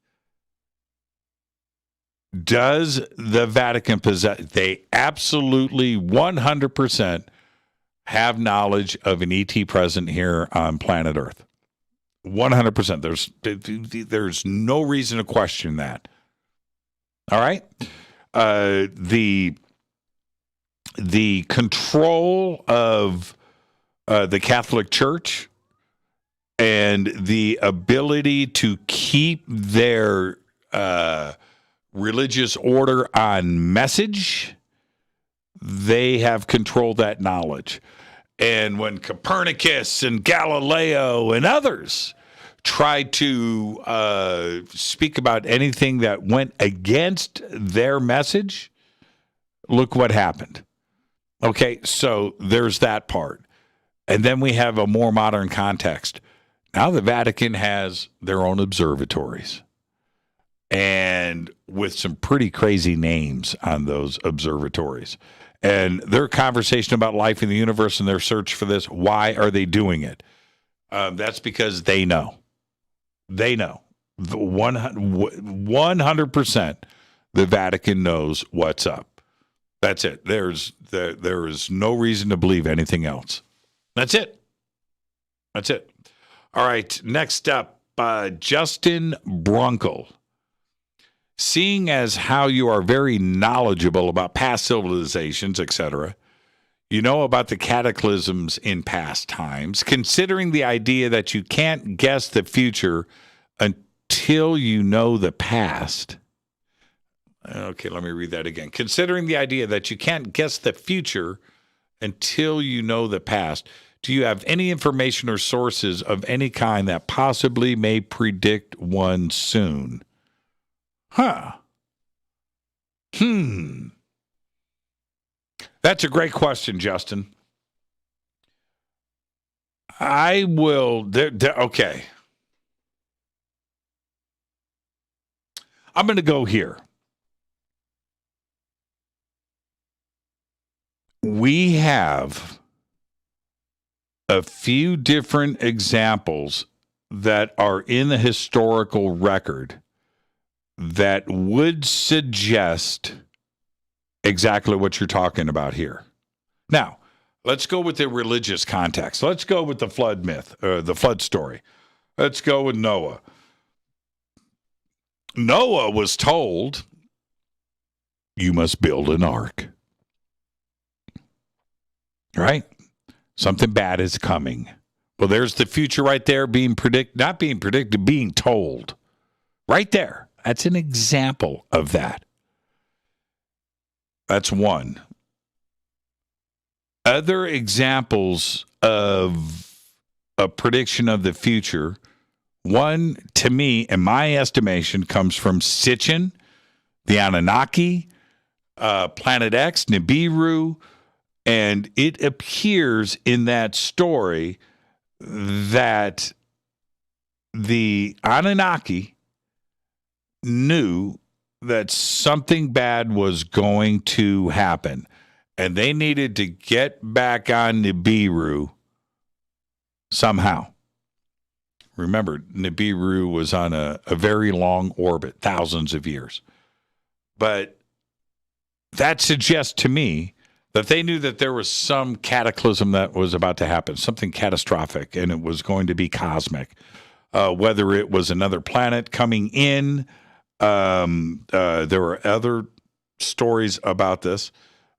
does the Vatican possess? They absolutely 100% have knowledge of an ET present here on planet Earth. 100%. There's no reason to question that. All right? The control of the Catholic Church and the ability to keep their religious order on message, they have controlled that knowledge. And when Copernicus and Galileo and others tried to speak about anything that went against their message, look what happened. Okay, so there's that part. And then we have a more modern context. Now the Vatican has their own observatories, and with some pretty crazy names on those observatories. And their conversation about life in the universe and their search for this, why are they doing it? That's because they know. They know. 100% the Vatican knows what's up. That's it. There is no reason to believe anything else. That's it. That's it. All right. Next up, Justin Brunkel. Seeing as how you are very knowledgeable about past civilizations, etc., you know about the cataclysms in past times, considering the idea that you can't guess the future until you know the past. Okay, let me read that again. Considering the idea that you can't guess the future until you know the past, do you have any information or sources of any kind that possibly may predict one soon? Huh. That's a great question, Justin. I will. Okay. I'm going to go here. We have a few different examples that are in the historical record that would suggest exactly what you're talking about here. Now, let's go with the religious context. Let's go with the flood myth, the flood story. Let's go with Noah. Noah was told, you must build an ark. Right? Something bad is coming. Well, there's the future right there being not being predicted, being told. Right there. That's an example of that. That's one. Other examples of a prediction of the future, one, to me, in my estimation, comes from Sitchin, the Anunnaki, Planet X, Nibiru, and it appears in that story that the Anunnaki knew that something bad was going to happen, and they needed to get back on Nibiru somehow. Remember, Nibiru was on a very long orbit, thousands of years. But that suggests to me that they knew that there was some cataclysm that was about to happen, something catastrophic, and it was going to be cosmic. Whether it was another planet coming in, there were other stories about this,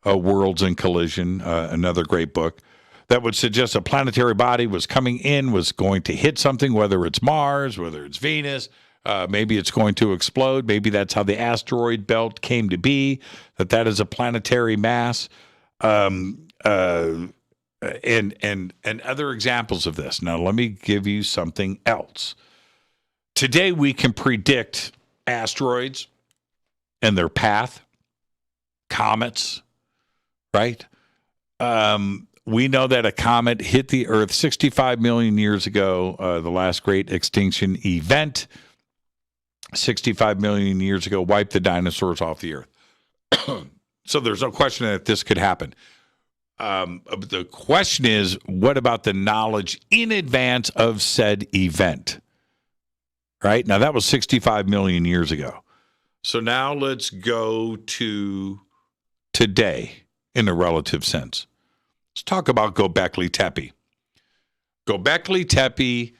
Worlds in Collision, another great book, that would suggest a planetary body was coming in, was going to hit something, whether it's Mars, whether it's Venus, maybe it's going to explode. Maybe that's how the asteroid belt came to be, that is a planetary mass, and other examples of this. Now, let me give you something else. Today, we can predict asteroids and their path, comets, right? We know that a comet hit the Earth 65 million years ago, the last great extinction event, 65 million years ago, wiped the dinosaurs off the Earth. So there's no question that this could happen. The question is, what about the knowledge in advance of said event? Right? Now, that was 65 million years ago. So now let's go to today in a relative sense. Let's talk about Göbekli Tepe. Göbekli Tepe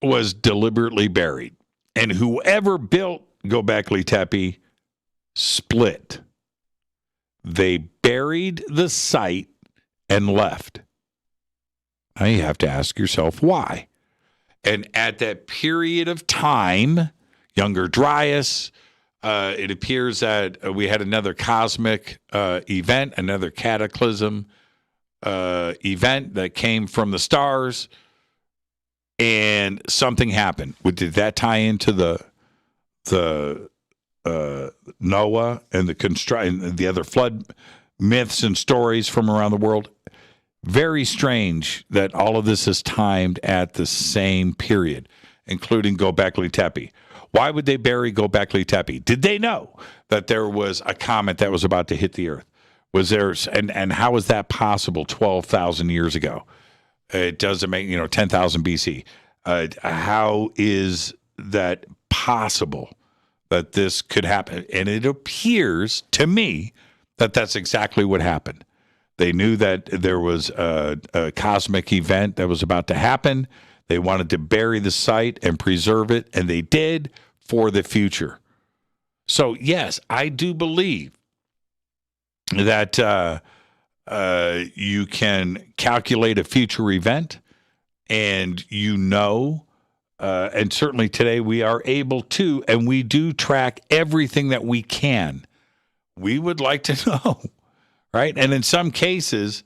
was deliberately buried, and whoever built Göbekli Tepe split. They buried the site and left. Now you have to ask yourself why. And at that period of time, Younger Dryas, it appears that we had another cosmic event, another cataclysm event that came from the stars, and something happened. Did that tie into the Noah and the other flood myths and stories from around the world? Very strange that all of this is timed at the same period, including Göbekli Tepe. Why would they bury Göbekli Tepe? Did they know that there was a comet that was about to hit the Earth? Was there, and how was that possible 12,000 years ago? It doesn't make, 10,000 BC. How is that possible that this could happen? And it appears to me that that's exactly what happened. They knew that there was a cosmic event that was about to happen. They wanted to bury the site and preserve it, and they did for the future. So, yes, I do believe that you can calculate a future event, and and certainly today we are able to, and we do track everything that we can. We would like to know, right? And in some cases,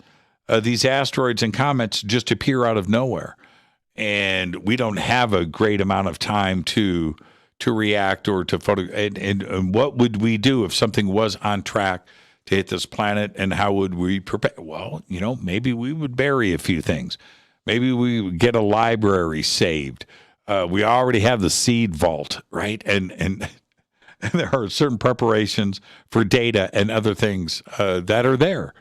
these asteroids and comets just appear out of nowhere. And we don't have a great amount of time to react or to photo. And what would we do if something was on track to hit this planet? And how would we prepare? Well, maybe we would bury a few things. Maybe we would get a library saved. We already have the seed vault, right? And there are certain preparations for data and other things that are there.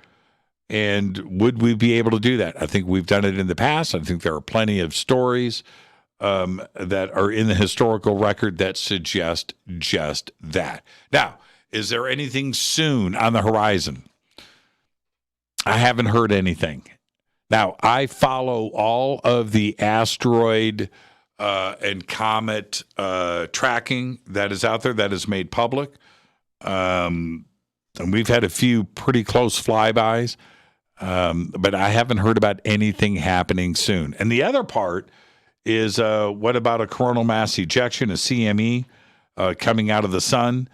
And would we be able to do that? I think we've done it in the past. I think there are plenty of stories that are in the historical record that suggest just that. Now, is there anything soon on the horizon? I haven't heard anything. Now, I follow all of the asteroid and comet tracking that is out there that is made public. And we've had a few pretty close flybys, but I haven't heard about anything happening soon. And the other part is what about a coronal mass ejection, a CME, coming out of the sun?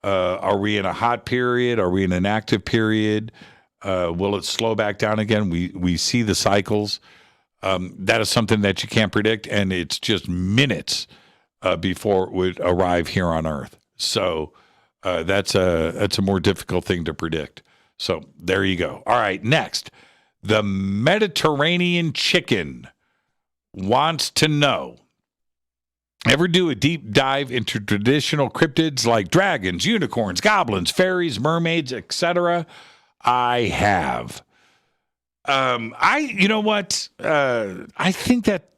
Are we in a hot period? Are we in an active period? Will it slow back down again? We see the cycles. That is something that you can't predict, and it's just minutes before it would arrive here on Earth. So that's a more difficult thing to predict. So there you go. All right, next. The Mediterranean chicken wants to know, ever do a deep dive into traditional cryptids like dragons, unicorns, goblins, fairies, mermaids, etc.? I have. You know what? I think that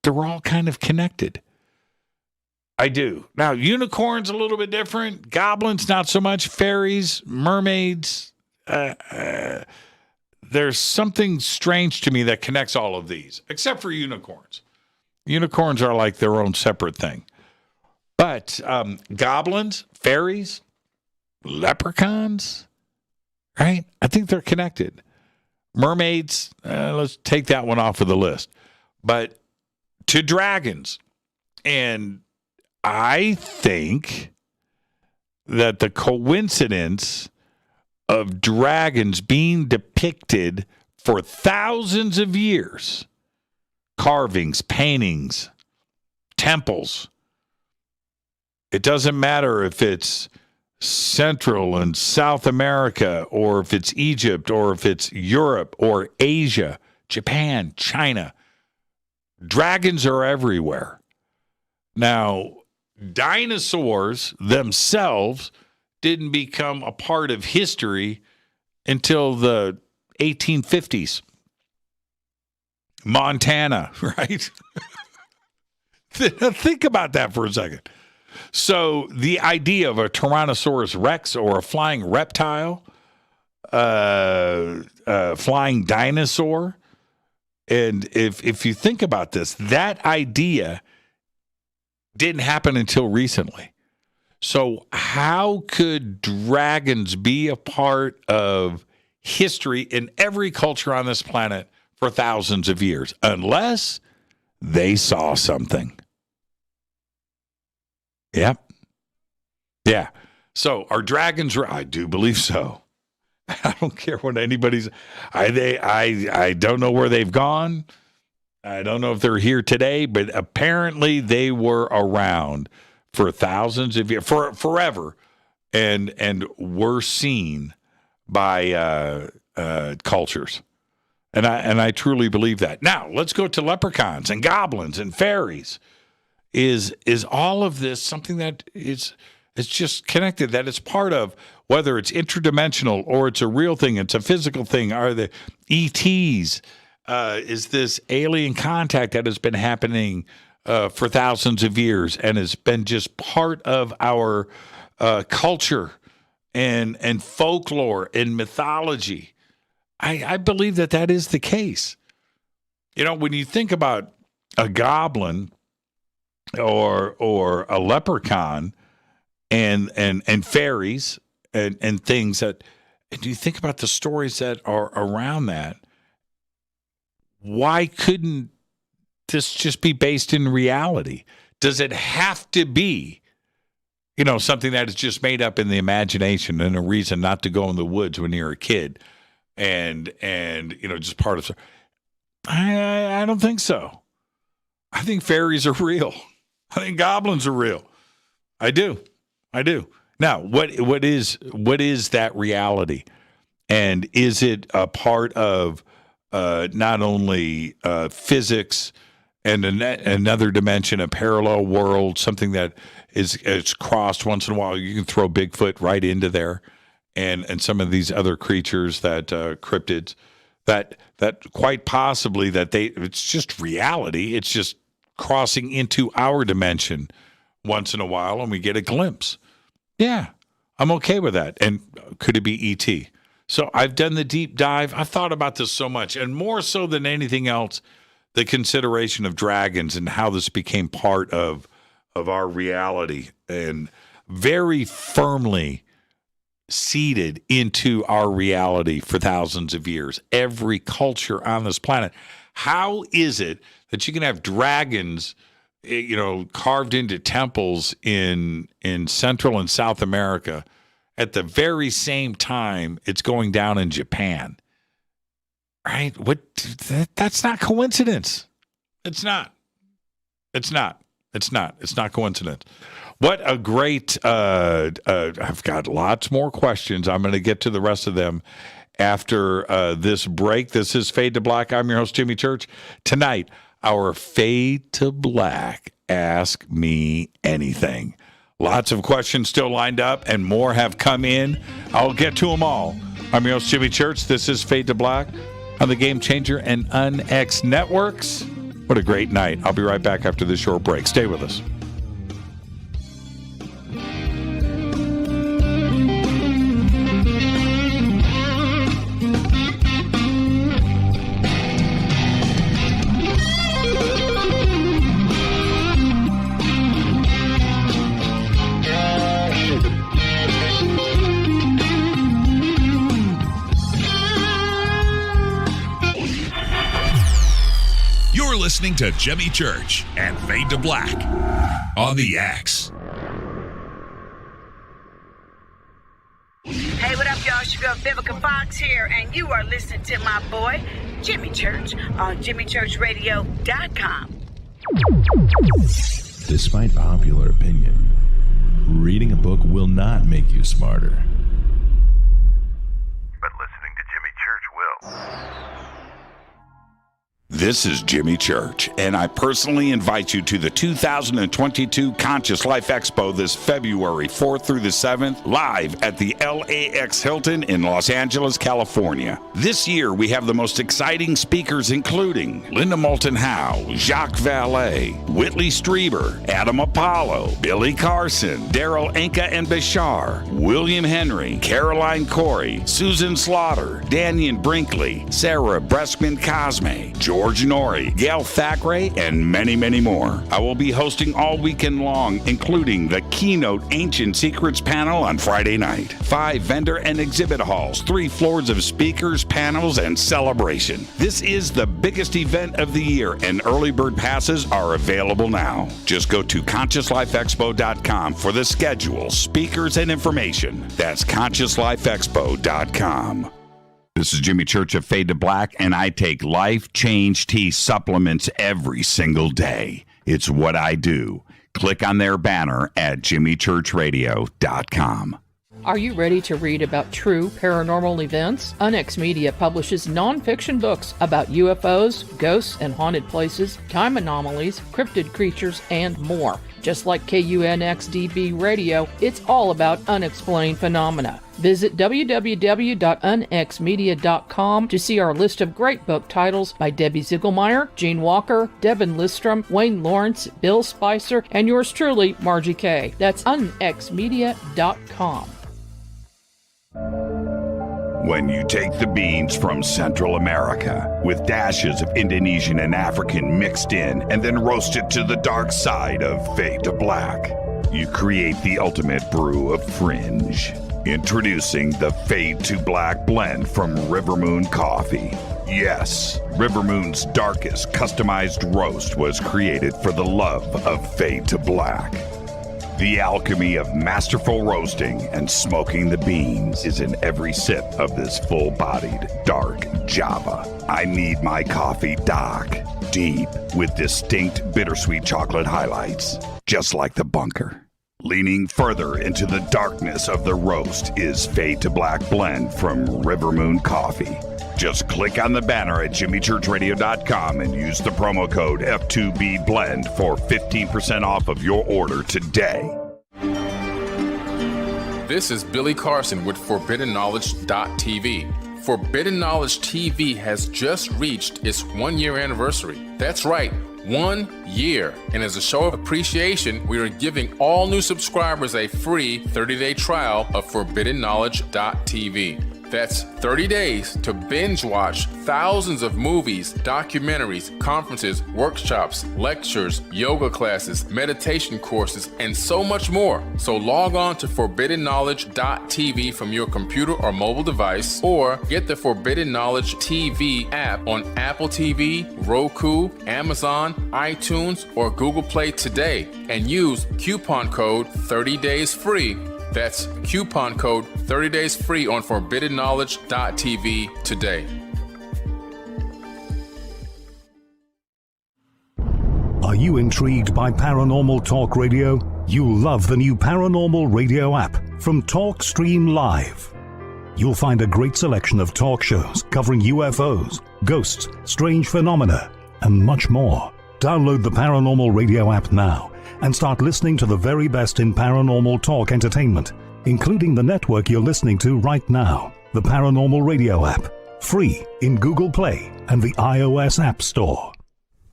they're all kind of connected. I do. Now, unicorns a little bit different. Goblins, not so much. Fairies, mermaids. There's something strange to me that connects all of these, except for unicorns. Unicorns are like their own separate thing. But goblins, fairies, leprechauns, right? I think they're connected. Mermaids, let's take that one off of the list. But to dragons, and I think that the coincidence of dragons being depicted for thousands of years, carvings, paintings, temples, it doesn't matter if it's Central and South America, or if it's Egypt, or if it's Europe, or Asia, Japan, China. Dragons are everywhere. Now, dinosaurs themselves didn't become a part of history until the 1850s. Montana, right? Think about that for a second. So the idea of a Tyrannosaurus Rex or a flying reptile, flying dinosaur, and if you think about this, that idea didn't happen until recently. So how could dragons be a part of history in every culture on this planet for thousands of years, unless they saw something? Yep. Yeah. So are dragons? I do believe so. I don't care what anybody's. I don't know where they've gone. I don't know if they're here today, but apparently they were around for thousands of years, forever, and were seen by cultures. And I truly believe that. Now let's go to leprechauns and goblins and fairies. Is all of this something that it's just connected, that it's part of, whether it's interdimensional or it's a real thing, it's a physical thing? Are the ETs? Is this alien contact that has been happening for thousands of years and has been just part of our culture and folklore and mythology? I believe that is the case. You know, when you think about a goblin or a leprechaun and fairies and things that, and you think about the stories that are around that, why couldn't this just be based in reality? Does it have to be, something that is just made up in the imagination and a reason not to go in the woods when you're a kid and just part of? I don't think so. I think fairies are real. I think goblins are real. I do. Now, what is that reality? And is it a part of not only physics and another dimension, a parallel world, something that is crossed once in a while? You can throw Bigfoot right into there and some of these other creatures that cryptids that quite possibly that it's just reality. It's just crossing into our dimension once in a while, and we get a glimpse. Yeah, I'm okay with that. And could it be E.T.? So I've done the deep dive. I've thought about this so much, and more so than anything else, the consideration of dragons and how this became part of our reality and very firmly seeded into our reality for thousands of years. Every culture on this planet. How is it that you can have dragons, carved into temples in Central and South America at the very same time it's going down in Japan? Right? That's not coincidence. It's not coincidence. What a great, I've got lots more questions. I'm going to get to the rest of them after this break. This is Fade to Black. I'm your host, Jimmy Church. Tonight, our Fade to Black Ask Me Anything. Lots of questions still lined up and more have come in. I'll get to them all. I'm your host, Jimmy Church. This is Fade to Black on the Game Changer and UnX networks. What a great night. I'll be right back after this short break. Stay with us. Listening to Jimmy Church and Fade to Black on the X. Hey, what up, y'all? It's your girl Vivica Fox here, and you are listening to my boy Jimmy Church on jimmychurchradio.com. Despite popular opinion, reading a book will not make you smarter. But listening to Jimmy Church will. This is Jimmy Church, and I personally invite you to the 2022 Conscious Life Expo this February 4th through the 7th, live at the LAX Hilton in Los Angeles, California. This year, we have the most exciting speakers, including Linda Moulton Howe, Jacques Vallée, Whitley Strieber, Adam Apollo, Billy Carson, Daryl Anka and Bashar, William Henry, Caroline Corey, Susan Slaughter, Daniel Brinkley, Sarah Breskman-Cosme, George Norrie, Gail Thackeray, and many, many more. I will be hosting all weekend long, including the keynote Ancient Secrets panel on Friday night, 5 vendor and exhibit halls, 3 floors of speakers, panels, and celebration. This is the biggest event of the year, and early bird passes are available now. Just go to ConsciousLifeExpo.com for the schedule, speakers, and information. That's ConsciousLifeExpo.com. This is Jimmy Church of Fade to Black, and I take Life Change Tea supplements every single day. It's what I do. Click on their banner at jimmychurchradio.com. Are you ready to read about true paranormal events? UnX Media publishes nonfiction books about UFOs, ghosts and haunted places, time anomalies, cryptid creatures, and more. Just like KUNXDB Radio, it's all about unexplained phenomena. Visit www.unxmedia.com to see our list of great book titles by Debbie Ziegelmeyer, Gene Walker, Devin Listrom, Wayne Lawrence, Bill Spicer, and yours truly, Margie Kay. That's unxmedia.com. When you take the beans from Central America with dashes of Indonesian and African mixed in and then roast it to the dark side of Fade to Black, you create the ultimate brew of fringe. Introducing the Fade to Black blend from Rivermoon Coffee. Yes, Rivermoon's darkest customized roast was created for the love of Fade to Black. The alchemy of masterful roasting and smoking the beans is in every sip of this full-bodied, dark Java. I need my coffee dark, deep, with distinct bittersweet chocolate highlights, just like the bunker. Leaning further into the darkness of the roast is Fade to Black blend from Rivermoon Coffee. Just click on the banner at jimmychurchradio.com and use the promo code F2B Blend for 15% off of your order today. This is Billy Carson with ForbiddenKnowledge.tv. Forbidden Knowledge TV has just reached its 1-year anniversary. That's right, 1 year. And as a show of appreciation, we are giving all new subscribers a free 30-day trial of ForbiddenKnowledge.tv. That's 30 days to binge watch thousands of movies, documentaries, conferences, workshops, lectures, yoga classes, meditation courses, and so much more. So log on to ForbiddenKnowledge.tv from your computer or mobile device, or get the Forbidden Knowledge TV app on Apple TV, Roku, Amazon, iTunes, or Google Play today, and use coupon code 30daysfree. That's coupon code 30 days free on ForbiddenKnowledge.tv today. Are you intrigued by Paranormal Talk Radio? You'll love the new Paranormal Radio app from TalkStream Live. You'll find a great selection of talk shows covering UFOs, ghosts, strange phenomena, and much more. Download the Paranormal Radio app now and start listening to the very best in paranormal talk entertainment, including the network you're listening to right now, the Paranormal Radio app, free in Google Play and the iOS App Store.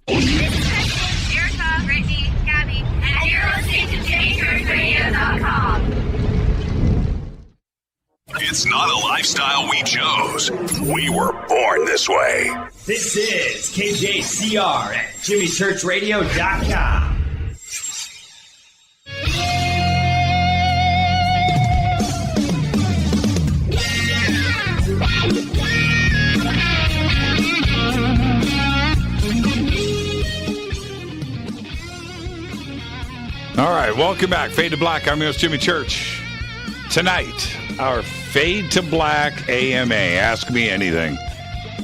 Erica, Brittany, Gabby, and you're listening to JimyChurchRadio.com. It's not a lifestyle we chose. We were born this way. This is KJCR at JimmyChurchRadio.com. All right, welcome back. Fade to Black. I'm your host, Jimmy Church. Tonight, our Fade to Black AMA. Ask Me Anything.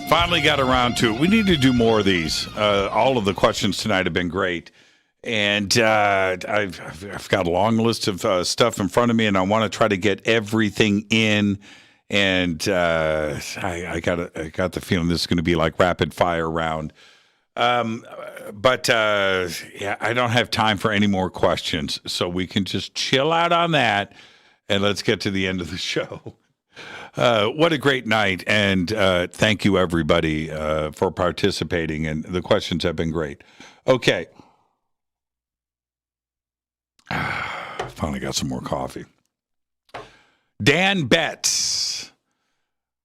Finally got around to it. We need to do more of these. All of the questions tonight have been great. And I've got a long list of stuff in front of me, and I want to try to get everything in. And I got the feeling this is going to be like rapid fire round. But I don't have time for any more questions, so we can just chill out on that, and let's get to the end of the show. What a great night, and thank you, everybody, for participating, and the questions have been great. Okay. Finally got some more coffee. Dan Betts,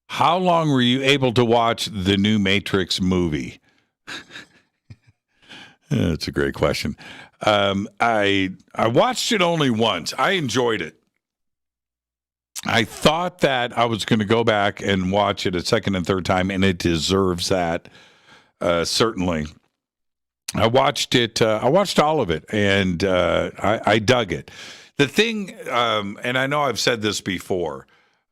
how long were you able to watch the new Matrix movie? That's a great question. I watched it only once. I enjoyed it. I thought that I was going to go back and watch it a second and third time, and it deserves that, certainly. I watched it. I watched all of it, and I dug it. The thing, and I know I've said this before,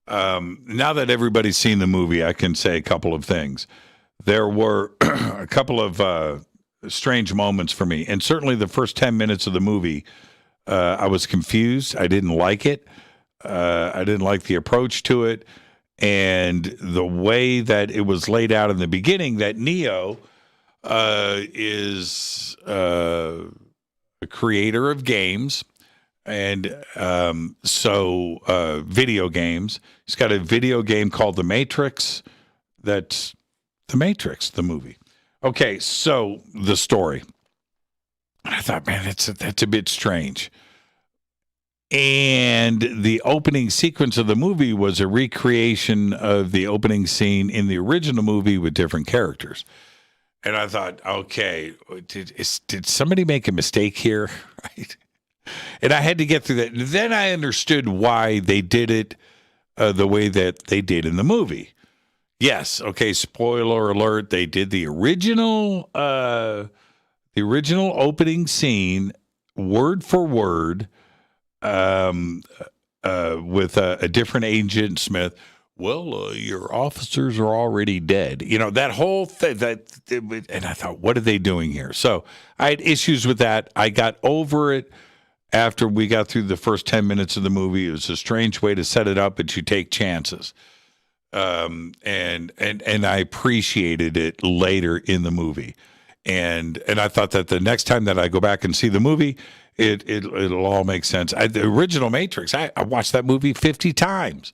now that everybody's seen the movie, I can say a couple of things. There were a couple of strange moments for me, and certainly the first 10 minutes of the movie, I was confused. I didn't like it. I didn't like the approach to it, and the way that it was laid out in the beginning, that Neo is a creator of games, and so video games. He's got a video game called The Matrix. That's The Matrix, the movie. Okay, so the story. I thought, man, that's a bit strange. And the opening sequence of the movie was a recreation of the opening scene in the original movie with different characters. And I thought, okay, did somebody make a mistake here? Right? And I had to get through that. Then I understood why they did it the way that they did in the movie. Yes, okay, spoiler alert, they did the original opening scene word for word with a different Agent Smith. Well, your officers are already dead. You know, that whole thing, and I thought, what are they doing here? So I had issues with that. I got over it after we got through the first 10 minutes of the movie. It was a strange way to set it up, but you take chances. And I appreciated it later in the movie. And I thought that the next time that I go back and see the movie, it'll all make sense. The original Matrix, I watched that movie 50 times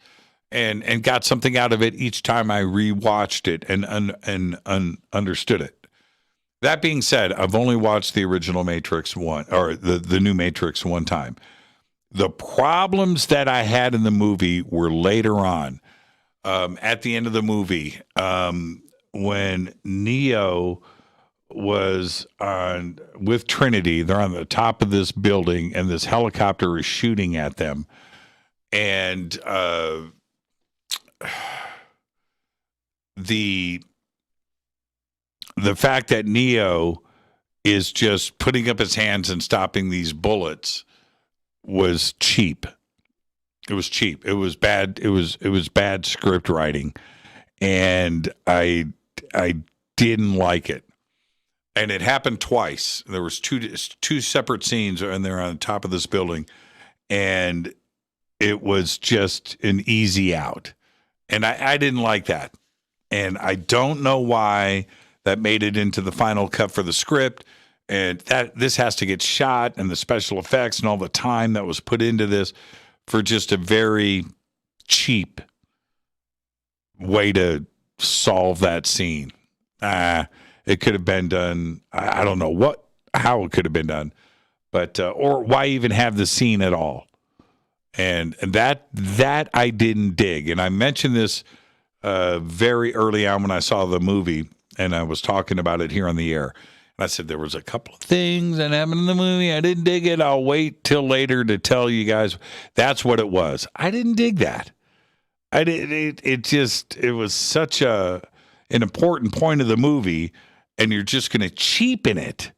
and got something out of it each time I rewatched it and understood it. That being said, I've only watched the original Matrix one, or the new Matrix one time. The problems that I had in the movie were later on. At the end of the movie, when Neo was with Trinity, they're on the top of this building, and this helicopter is shooting at them. And the fact that Neo is just putting up his hands and stopping these bullets was cheap. It was cheap. It was bad. It was bad script writing, and I didn't like it. And it happened twice. There was two separate scenes, and they're on the top of this building, and it was just an easy out. And I didn't like that. And I don't know why that made it into the final cut for the script. And that this has to get shot, and the special effects and all the time that was put into this for just a very cheap way to solve that scene. It could have been done. I don't know how it could have been done, but or why even have the scene at all? And that I didn't dig. And I mentioned this very early on when I saw the movie, and I was talking about it here on the air. And I said there was a couple of things that happened in the movie. I didn't dig it. I'll wait till later to tell you guys. That's what it was. I didn't dig that. It was such an important point of the movie, and you're just going to cheapen it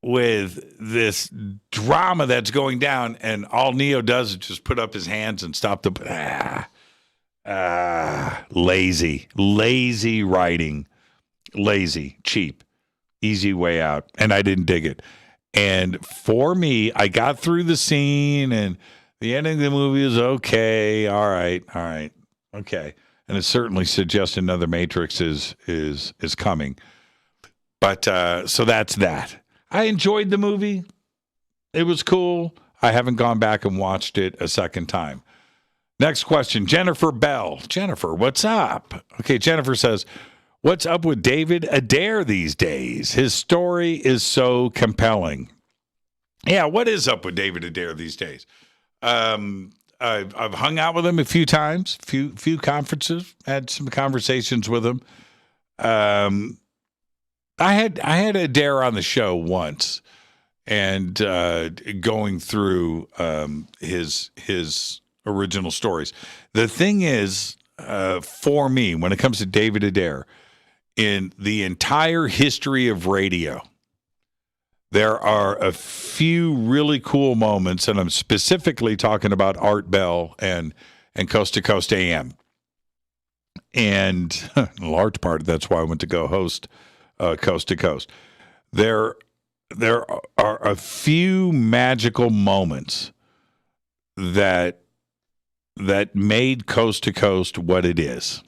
with this drama that's going down, and all Neo does is just put up his hands and stop the lazy writing, lazy, cheap, easy way out, and I didn't dig it. And for me, I got through the scene, and the ending of the movie is okay. All right, okay, and it certainly suggests another Matrix is coming. But so that's that. I enjoyed the movie. It was cool. I haven't gone back and watched it a second time. Next question, Jennifer Bell. Jennifer, what's up? Okay, Jennifer says, what's up with David Adair these days? His story is so compelling. Yeah, what is up with David Adair these days? I've hung out with him a few times, few conferences, had some conversations with him. I had Adair on the show once, and going through his original stories. The thing is, for me, when it comes to David Adair, in the entire history of radio, there are a few really cool moments, and I'm specifically talking about Art Bell and Coast to Coast AM. And in large part, that's why I went to go host Coast to Coast. There are a few magical moments that made Coast to Coast what it is.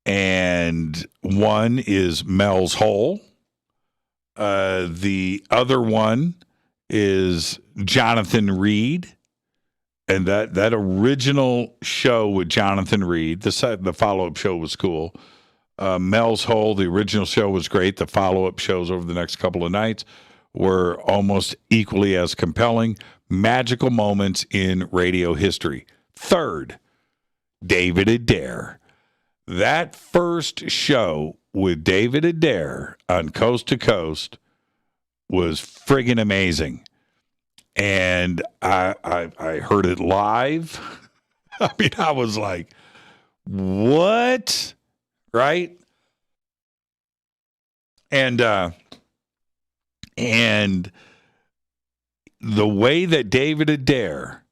And one is Mel's Hole. The other one is Jonathan Reed. And that original show with Jonathan Reed, the follow-up show was cool. Mel's Hole, the original show was great. The follow-up shows over the next couple of nights were almost equally as compelling. Magical moments in radio history. Third, David Adair. That first show with David Adair on Coast to Coast was friggin' amazing. And I heard it live. I mean, I was like, what? Right? And the way that David Adair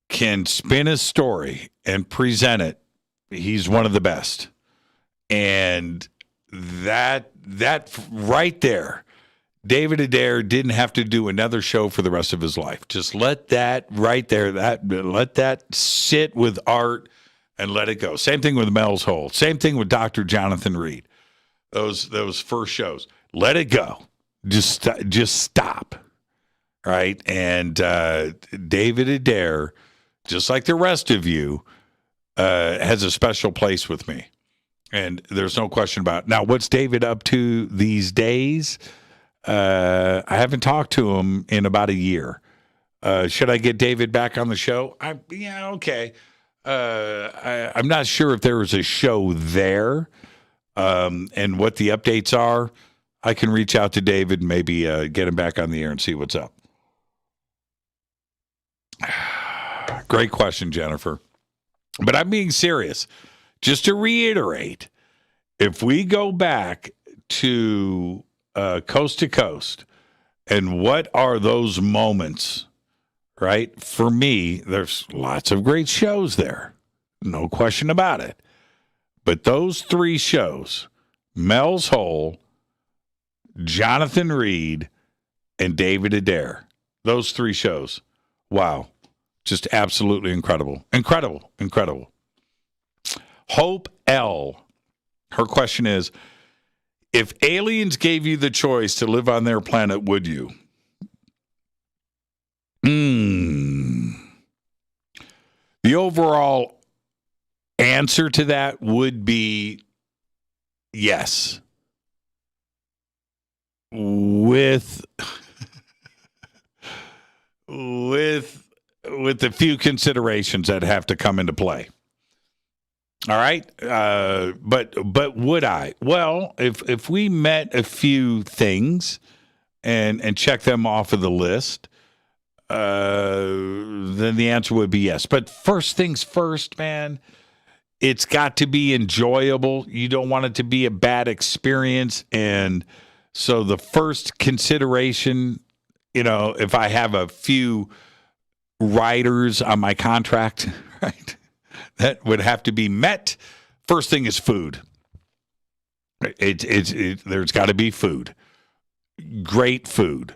can spin a story and present it, he's one of the best. And that right there, David Adair didn't have to do another show for the rest of his life. Just let that right there, let that sit with Art and let it go. Same thing with Mel's Hole. Same thing with Dr. Jonathan Reed. Those first shows. Let it go. Just stop. Right? And David Adair, just like the rest of you, has a special place with me. And there's no question about it. Now, what's David up to these days? I haven't talked to him in about a year. Should I get David back on the show? Yeah, okay. I'm not sure if there was a show there and what the updates are. I can reach out to David and maybe get him back on the air and see what's up. Great question, Jennifer. But I'm being serious. Just to reiterate, if we go back to Coast to Coast, and what are those moments, right? For me, there's lots of great shows there. No question about it. But those three shows, Mel's Hole, Jonathan Reed, and David Adair, those three shows, wow, just absolutely incredible. Incredible. Hope L, her question is, if aliens gave you the choice to live on their planet, would you? The overall answer to that would be yes. With the few considerations that have to come into play. All right, but would I? Well, if we met a few things and check them off of the list, then the answer would be yes. But first things first, man, it's got to be enjoyable. You don't want it to be a bad experience, and so the first consideration, if I have a few riders on my contract, right? That would have to be met. First thing is food. There's got to be food. Great food.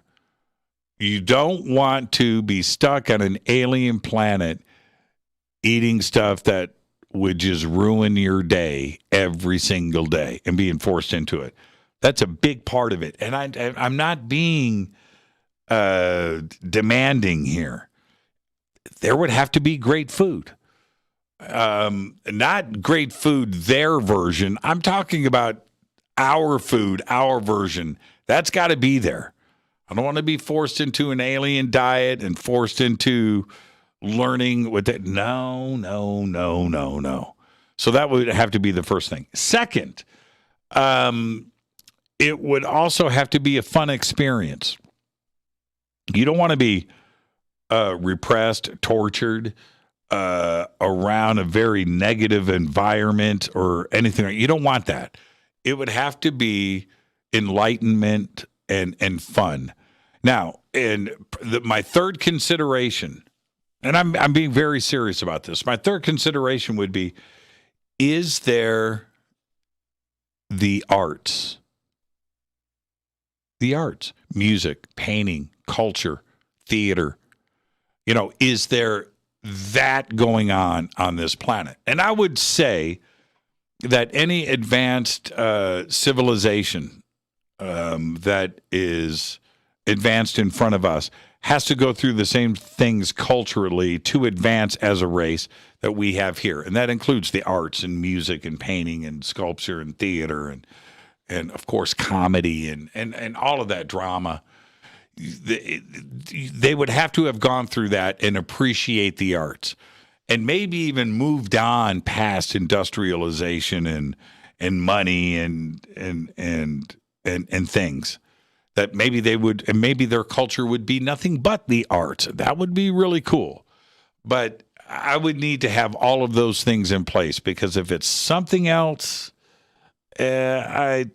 You don't want to be stuck on an alien planet eating stuff that would just ruin your day every single day and being forced into it. That's a big part of it. And I'm not being demanding here. There would have to be great food. Not great food, their version. I'm talking about our food, our version. That's got to be there. I don't want to be forced into an alien diet and forced into learning with it. No. So that would have to be the first thing. Second, it would also have to be a fun experience. You don't want to be repressed, tortured, around a very negative environment or anything. You don't want that. It would have to be enlightenment and fun. Now, my third consideration, and I'm being very serious about this. My third consideration would be, is there the arts? The arts, music, painting, culture, theater. Is there that going on this planet? And I would say that any advanced civilization that is advanced in front of us has to go through the same things culturally to advance as a race that we have here. And that includes the arts and music and painting and sculpture and theater and of course comedy and all of that drama. They would have to have gone through that and appreciate the arts, and maybe even moved on past industrialization and money and things that maybe they would, and maybe their culture would be nothing but the arts. That would be really cool. But I would need to have all of those things in place, because if it's something else, No,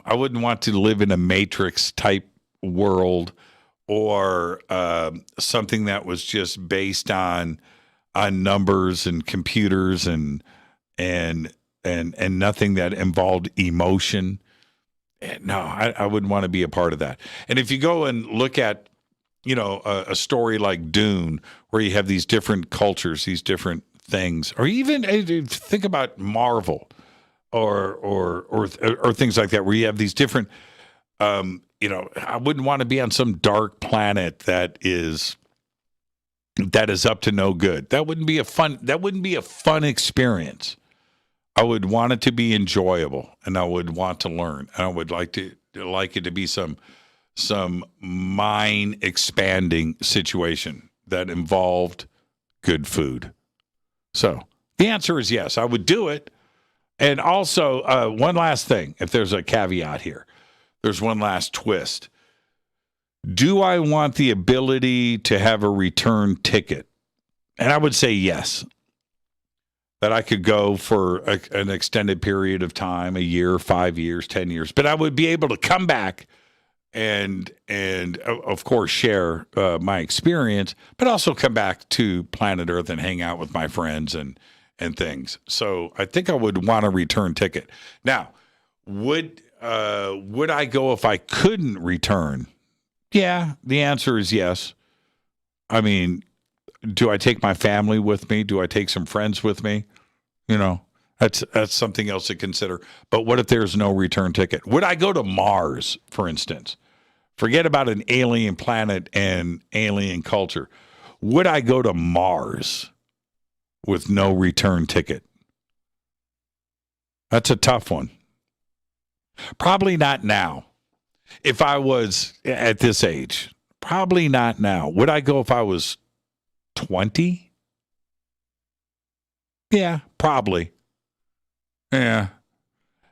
I wouldn't want to live in a Matrix type world or something that was just based on numbers and computers and nothing that involved emotion. No, I wouldn't want to be a part of that. And if you go and look at, a story like Dune, where you have these different cultures, these different things, or even think about Marvel. or things like that, where you have these different. I wouldn't want to be on some dark planet that is up to no good. That wouldn't be a fun experience. I would want it to be enjoyable, and I would want to learn, and I would like it to be some mind expanding situation that involved good food. So the answer is yes, I would do it. And also, one last thing, if there's a caveat here, there's one last twist. Do I want the ability to have a return ticket? And I would say yes. That I could go for an extended period of time, a year, 5 years, 10 years. But I would be able to come back and of course, share my experience, but also come back to planet Earth and hang out with my friends and things. So I think I would want a return ticket. Now, would I go if I couldn't return? Yeah, the answer is yes. I mean, do I take my family with me? Do I take some friends with me? That's something else to consider. But what if there's no return ticket? Would I go to Mars, for instance? Forget about an alien planet and alien culture. Would I go to Mars with no return ticket? That's a tough one. Probably not now. If I was at this age, probably not now. Would I go if I was 20? Yeah, probably. Yeah.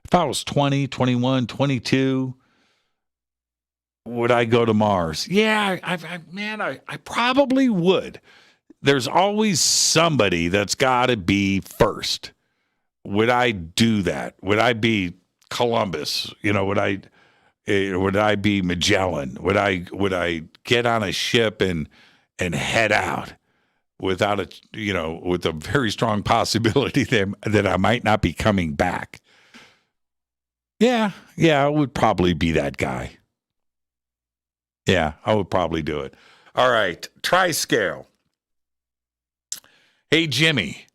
If I was 20, 21, 22, would I go to Mars? Yeah, I probably would. There's always somebody that's got to be first. Would I do that? Would I be Columbus? Would I be Magellan? Would I get on a ship and head out with a very strong possibility that I might not be coming back? Yeah, I would probably be that guy. Yeah, I would probably do it. All right, Tri-Scale. Hey, Jimmy,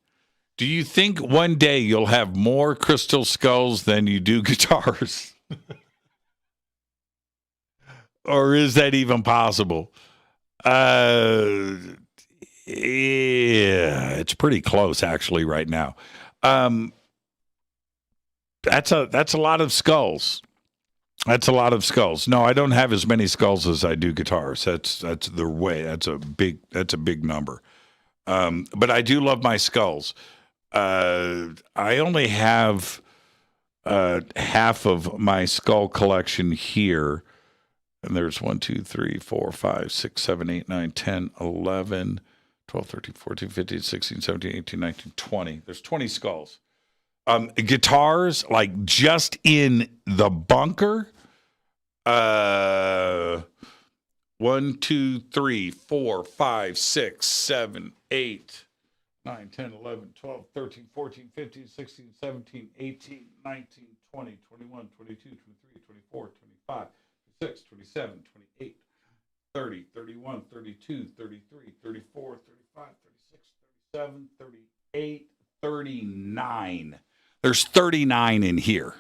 do you think one day you'll have more crystal skulls than you do guitars? Or is that even possible? Yeah, it's pretty close actually right now. That's a lot of skulls. That's a lot of skulls. No, I don't have as many skulls as I do guitars. That's the way. That's a big number. But I do love my skulls. I only have half of my skull collection here. And there's 1, 2, 3, 4, 5, 6, 7, 8, 9, 10, 11, 12, 13, 14, 15, 16, 17, 18, 19, 20. There's 20 skulls. Guitars, like just in the bunker, 1, 2, 3, 4, 5, 6, 7, 8, 9, 10, 11, 12, 13, 14, 15, 16, 17, 18, 19, 20, 21, 22, 23, 24, 25, 26, 27, 28, 30, 31, 32, 33, 34, 35, 36, 37, 38, 39. There's 39 in here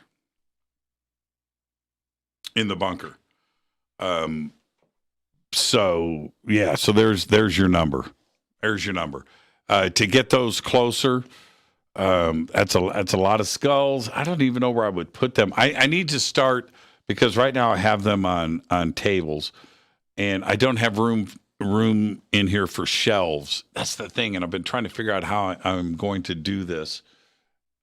in the bunker. So there's your number. There's your number. To get those closer, that's a lot of skulls. I don't even know where I would put them. I need to start, because right now I have them on tables, and I don't have room in here for shelves. That's the thing, and I've been trying to figure out how I'm going to do this.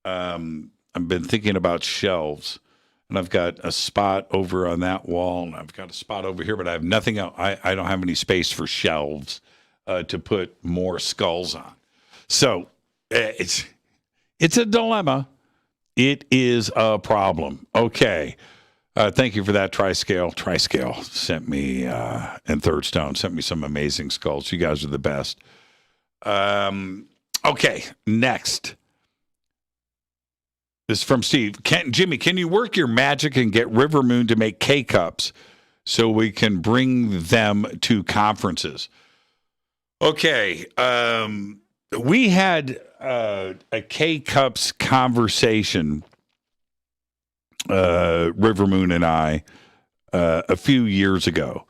I've been thinking about shelves, and I've got a spot over on that wall, and I've got a spot over here, but I have nothing else. I don't have any space for shelves to put more skulls on. So it's a dilemma. It is a problem. Okay. Thank you for that, Tri-Scale. Tri-Scale sent me, and Third Stone sent me some amazing skulls. You guys are the best. Okay, next. This is from Steve. Jimmy, can you work your magic and get River Moon to make K-Cups so we can bring them to conferences? Okay, we had a K-Cups conversation River Moon and I a few years ago.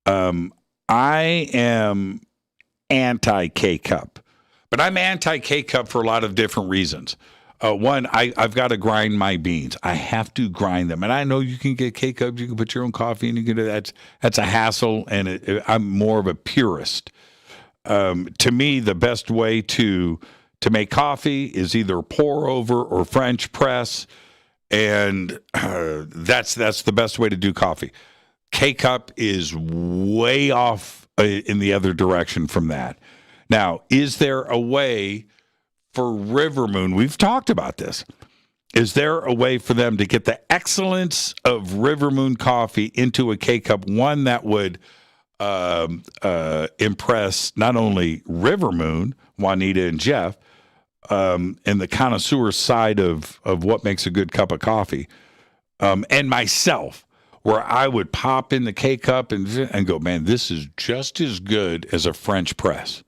I am anti-K-Cup, but I'm anti-K-Cup for a lot of different reasons. One, I've got to grind my beans. I have to grind them. And I know you can get K-Cups, you can put your own coffee in, you can do that. That's a hassle, and I'm more of a purist. To me, the best way to make coffee is either pour over or French press, and that's the best way to do coffee. K-Cup is way off in the other direction from that. Now, is there a way for River Moon? We've talked about this. Is there a way for them to get the excellence of River Moon coffee into a K-Cup, one that would impress not only River Moon, Juanita and Jeff, and the connoisseur side of what makes a good cup of coffee, and myself, where I would pop in the K-Cup and go, man, this is just as good as a French press.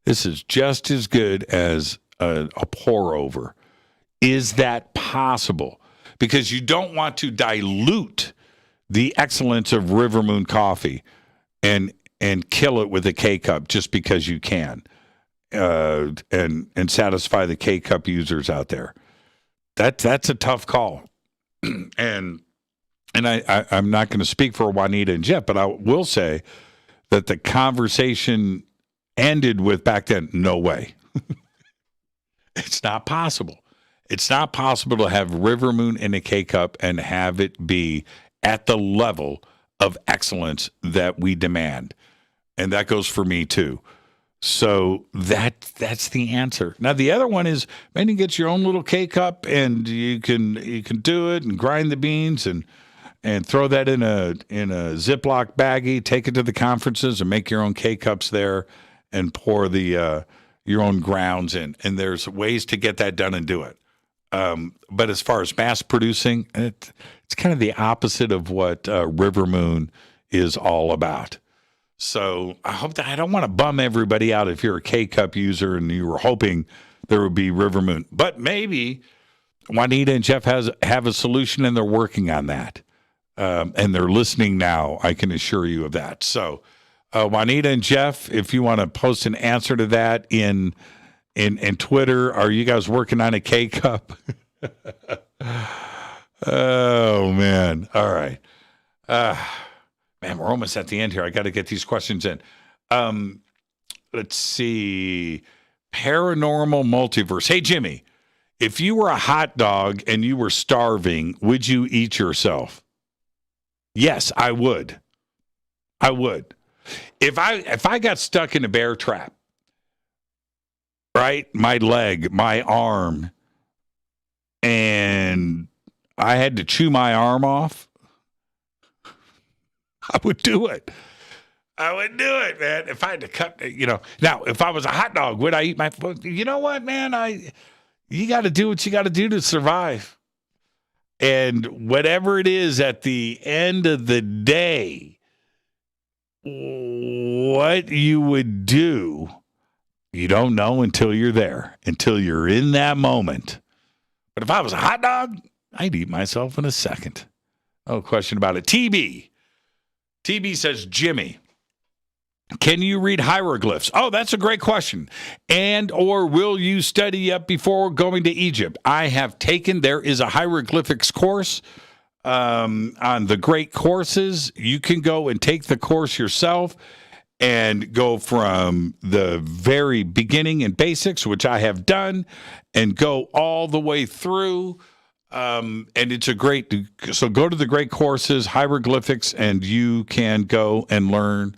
This is just as good as a pour over. Is that possible? Because you don't want to dilute the excellence of River Moon coffee and kill it with a K-Cup just because you can, and satisfy the K-Cup users out there. That's a tough call. And I'm not going to speak for Juanita and Jeff, but I will say that the conversation ended with back then, no way. It's not possible. It's not possible to have River Moon in a K-Cup and have it be at the level of excellence that we demand. And that goes for me too. So that's the answer. Now the other one is, man, you get your own little K-Cup and you can do it and grind the beans and throw that in a Ziploc baggie, take it to the conferences and make your own K-Cups there and pour your own grounds in. And there's ways to get that done and do it. But as far as mass producing, it's kind of the opposite of what River Moon is all about. So I hope that I don't want to bum everybody out if you're a K-Cup user and you were hoping there would be River Moon. But maybe Juanita and Jeff have a solution and they're working on that. And they're listening now, I can assure you of that. So Juanita and Jeff, if you want to post an answer to that in Twitter, are you guys working on a K-Cup? Oh, man. All right. Man, we're almost at the end here. I got to get these questions in. Let's see. Paranormal Multiverse. Hey, Jimmy, if you were a hot dog and you were starving, would you eat yourself? Yes, I would. I would. If I got stuck in a bear trap, right, my leg, my arm, and I had to chew my arm off, I would do it. I would do it, man. If I had to cut, Now, if I was a hot dog, would I eat my foot? You know what, man? You got to do what you got to do to survive. And whatever it is at the end of the day, what you would do, you don't know until you're there, until you're in that moment. But if I was a hot dog, I'd eat myself in a second. No question about it. TB says, Jimmy, can you read hieroglyphs? Oh, that's a great question. And or will you study up before going to Egypt? I have taken, there is a hieroglyphics course on the great courses. You can go and take the course yourself and go from the very beginning and basics, which I have done, and go all the way through. And it's so go to the great courses, hieroglyphics, and you can go and learn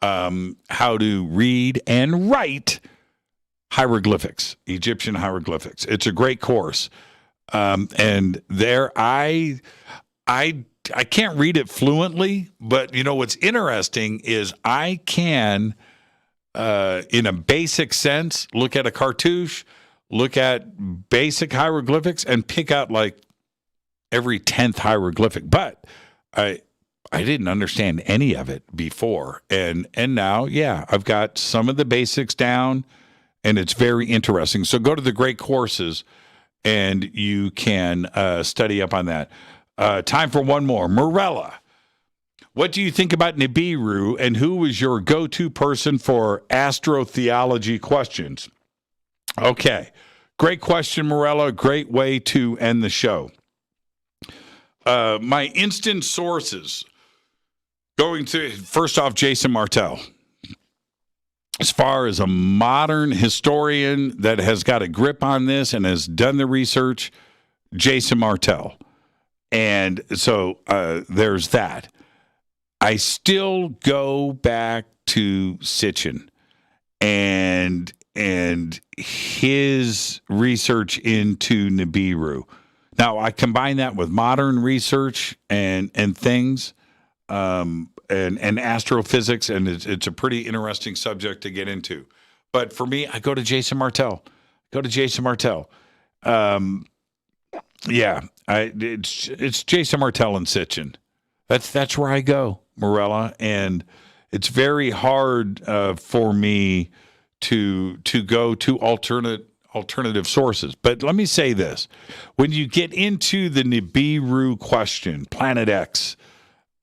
how to read and write hieroglyphics, Egyptian hieroglyphics. It's a great course. And there I can't read it fluently, but what's interesting is I can, in a basic sense, look at a cartouche, look at basic hieroglyphics, and pick out like every 10th hieroglyphic. But I didn't understand any of it before. And now, yeah, I've got some of the basics down, and it's very interesting. So go to the great courses and you can study up on that. Time for one more. Morella, what do you think about Nibiru, and who is your go-to person for astrotheology questions? Okay. Great question, Morella. Great way to end the show. My instant sources, going to, first off, Jason Martell. As far as a modern historian that has got a grip on this and has done the research, Jason Martell. And so there's that. I still go back to Sitchin and his research into Nibiru. Now, I combine that with modern research and things, and astrophysics, and it's a pretty interesting subject to get into. But for me, I go to Jason Martell. It's Jason Martell and Sitchin. That's where I go, Morella, and it's very hard for me to go to alternative sources. But let me say this: when you get into the Nibiru question, Planet X,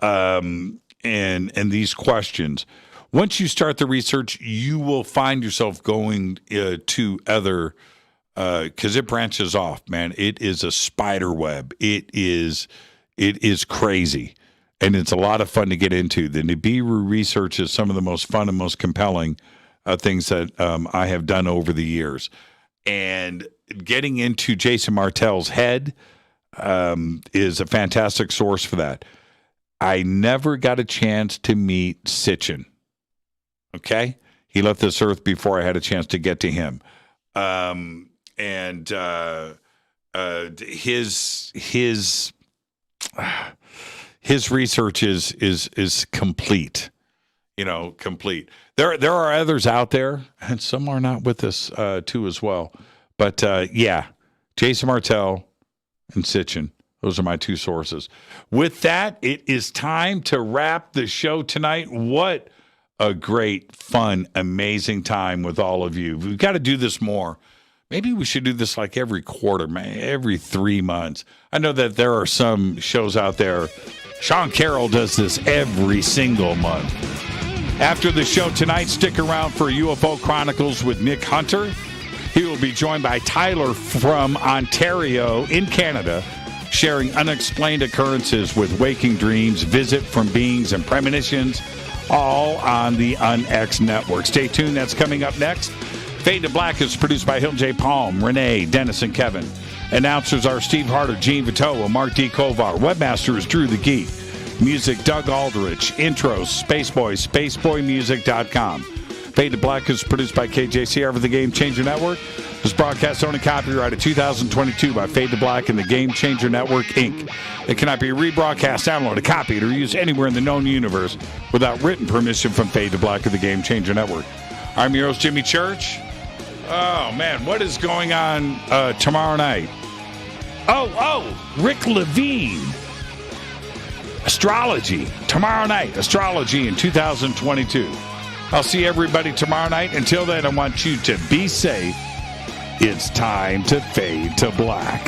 and these questions, once you start the research, you will find yourself going to other, because it branches off, man. It is a spider web. It is crazy, and it's a lot of fun to get into. The Nibiru research is some of the most fun and most compelling things that I have done over the years. And getting into Jason Martell's head is a fantastic source for that. I never got a chance to meet Sitchin. Okay? He left this earth before I had a chance to get to him. His research is complete. Complete. There are others out there, and some are not with us too as well. But Jason Martell and Sitchin. Those are my two sources. With that, it is time to wrap the show tonight. What a great, fun, amazing time with all of you. We've got to do this more. Maybe we should do this like every quarter, every 3 months. I know that there are some shows out there. Sean Carroll does this every single month. After the show tonight, stick around for UFO Chronicles with Nick Hunter. He will be joined by Tyler from Ontario in Canada, sharing unexplained occurrences with waking dreams, visit from beings, and premonitions, all on the UnX Network. Stay tuned. That's coming up next. Fade to Black is produced by Hilton J. Palm, Renee, Dennis, and Kevin. Announcers are Steve Harder, Gene Vitoa, Mark D. Kovar. Webmaster is Drew the Geek. Music, Doug Aldrich. Intros, Spaceboy, SpaceboyMusic.com. Fade to Black is produced by KJCR for the Game Changer Network. This broadcast owned and copyrighted 2022 by Fade to Black and the Game Changer Network, Inc. It cannot be rebroadcast, downloaded, copied, or used anywhere in the known universe without written permission from Fade to Black of the Game Changer Network. I'm your host, Jimmy Church. Oh, man, what is going on tomorrow night? Rick Levine. Astrology. Tomorrow night, Astrology in 2022. I'll see everybody tomorrow night. Until then, I want you to be safe. It's time to fade to black.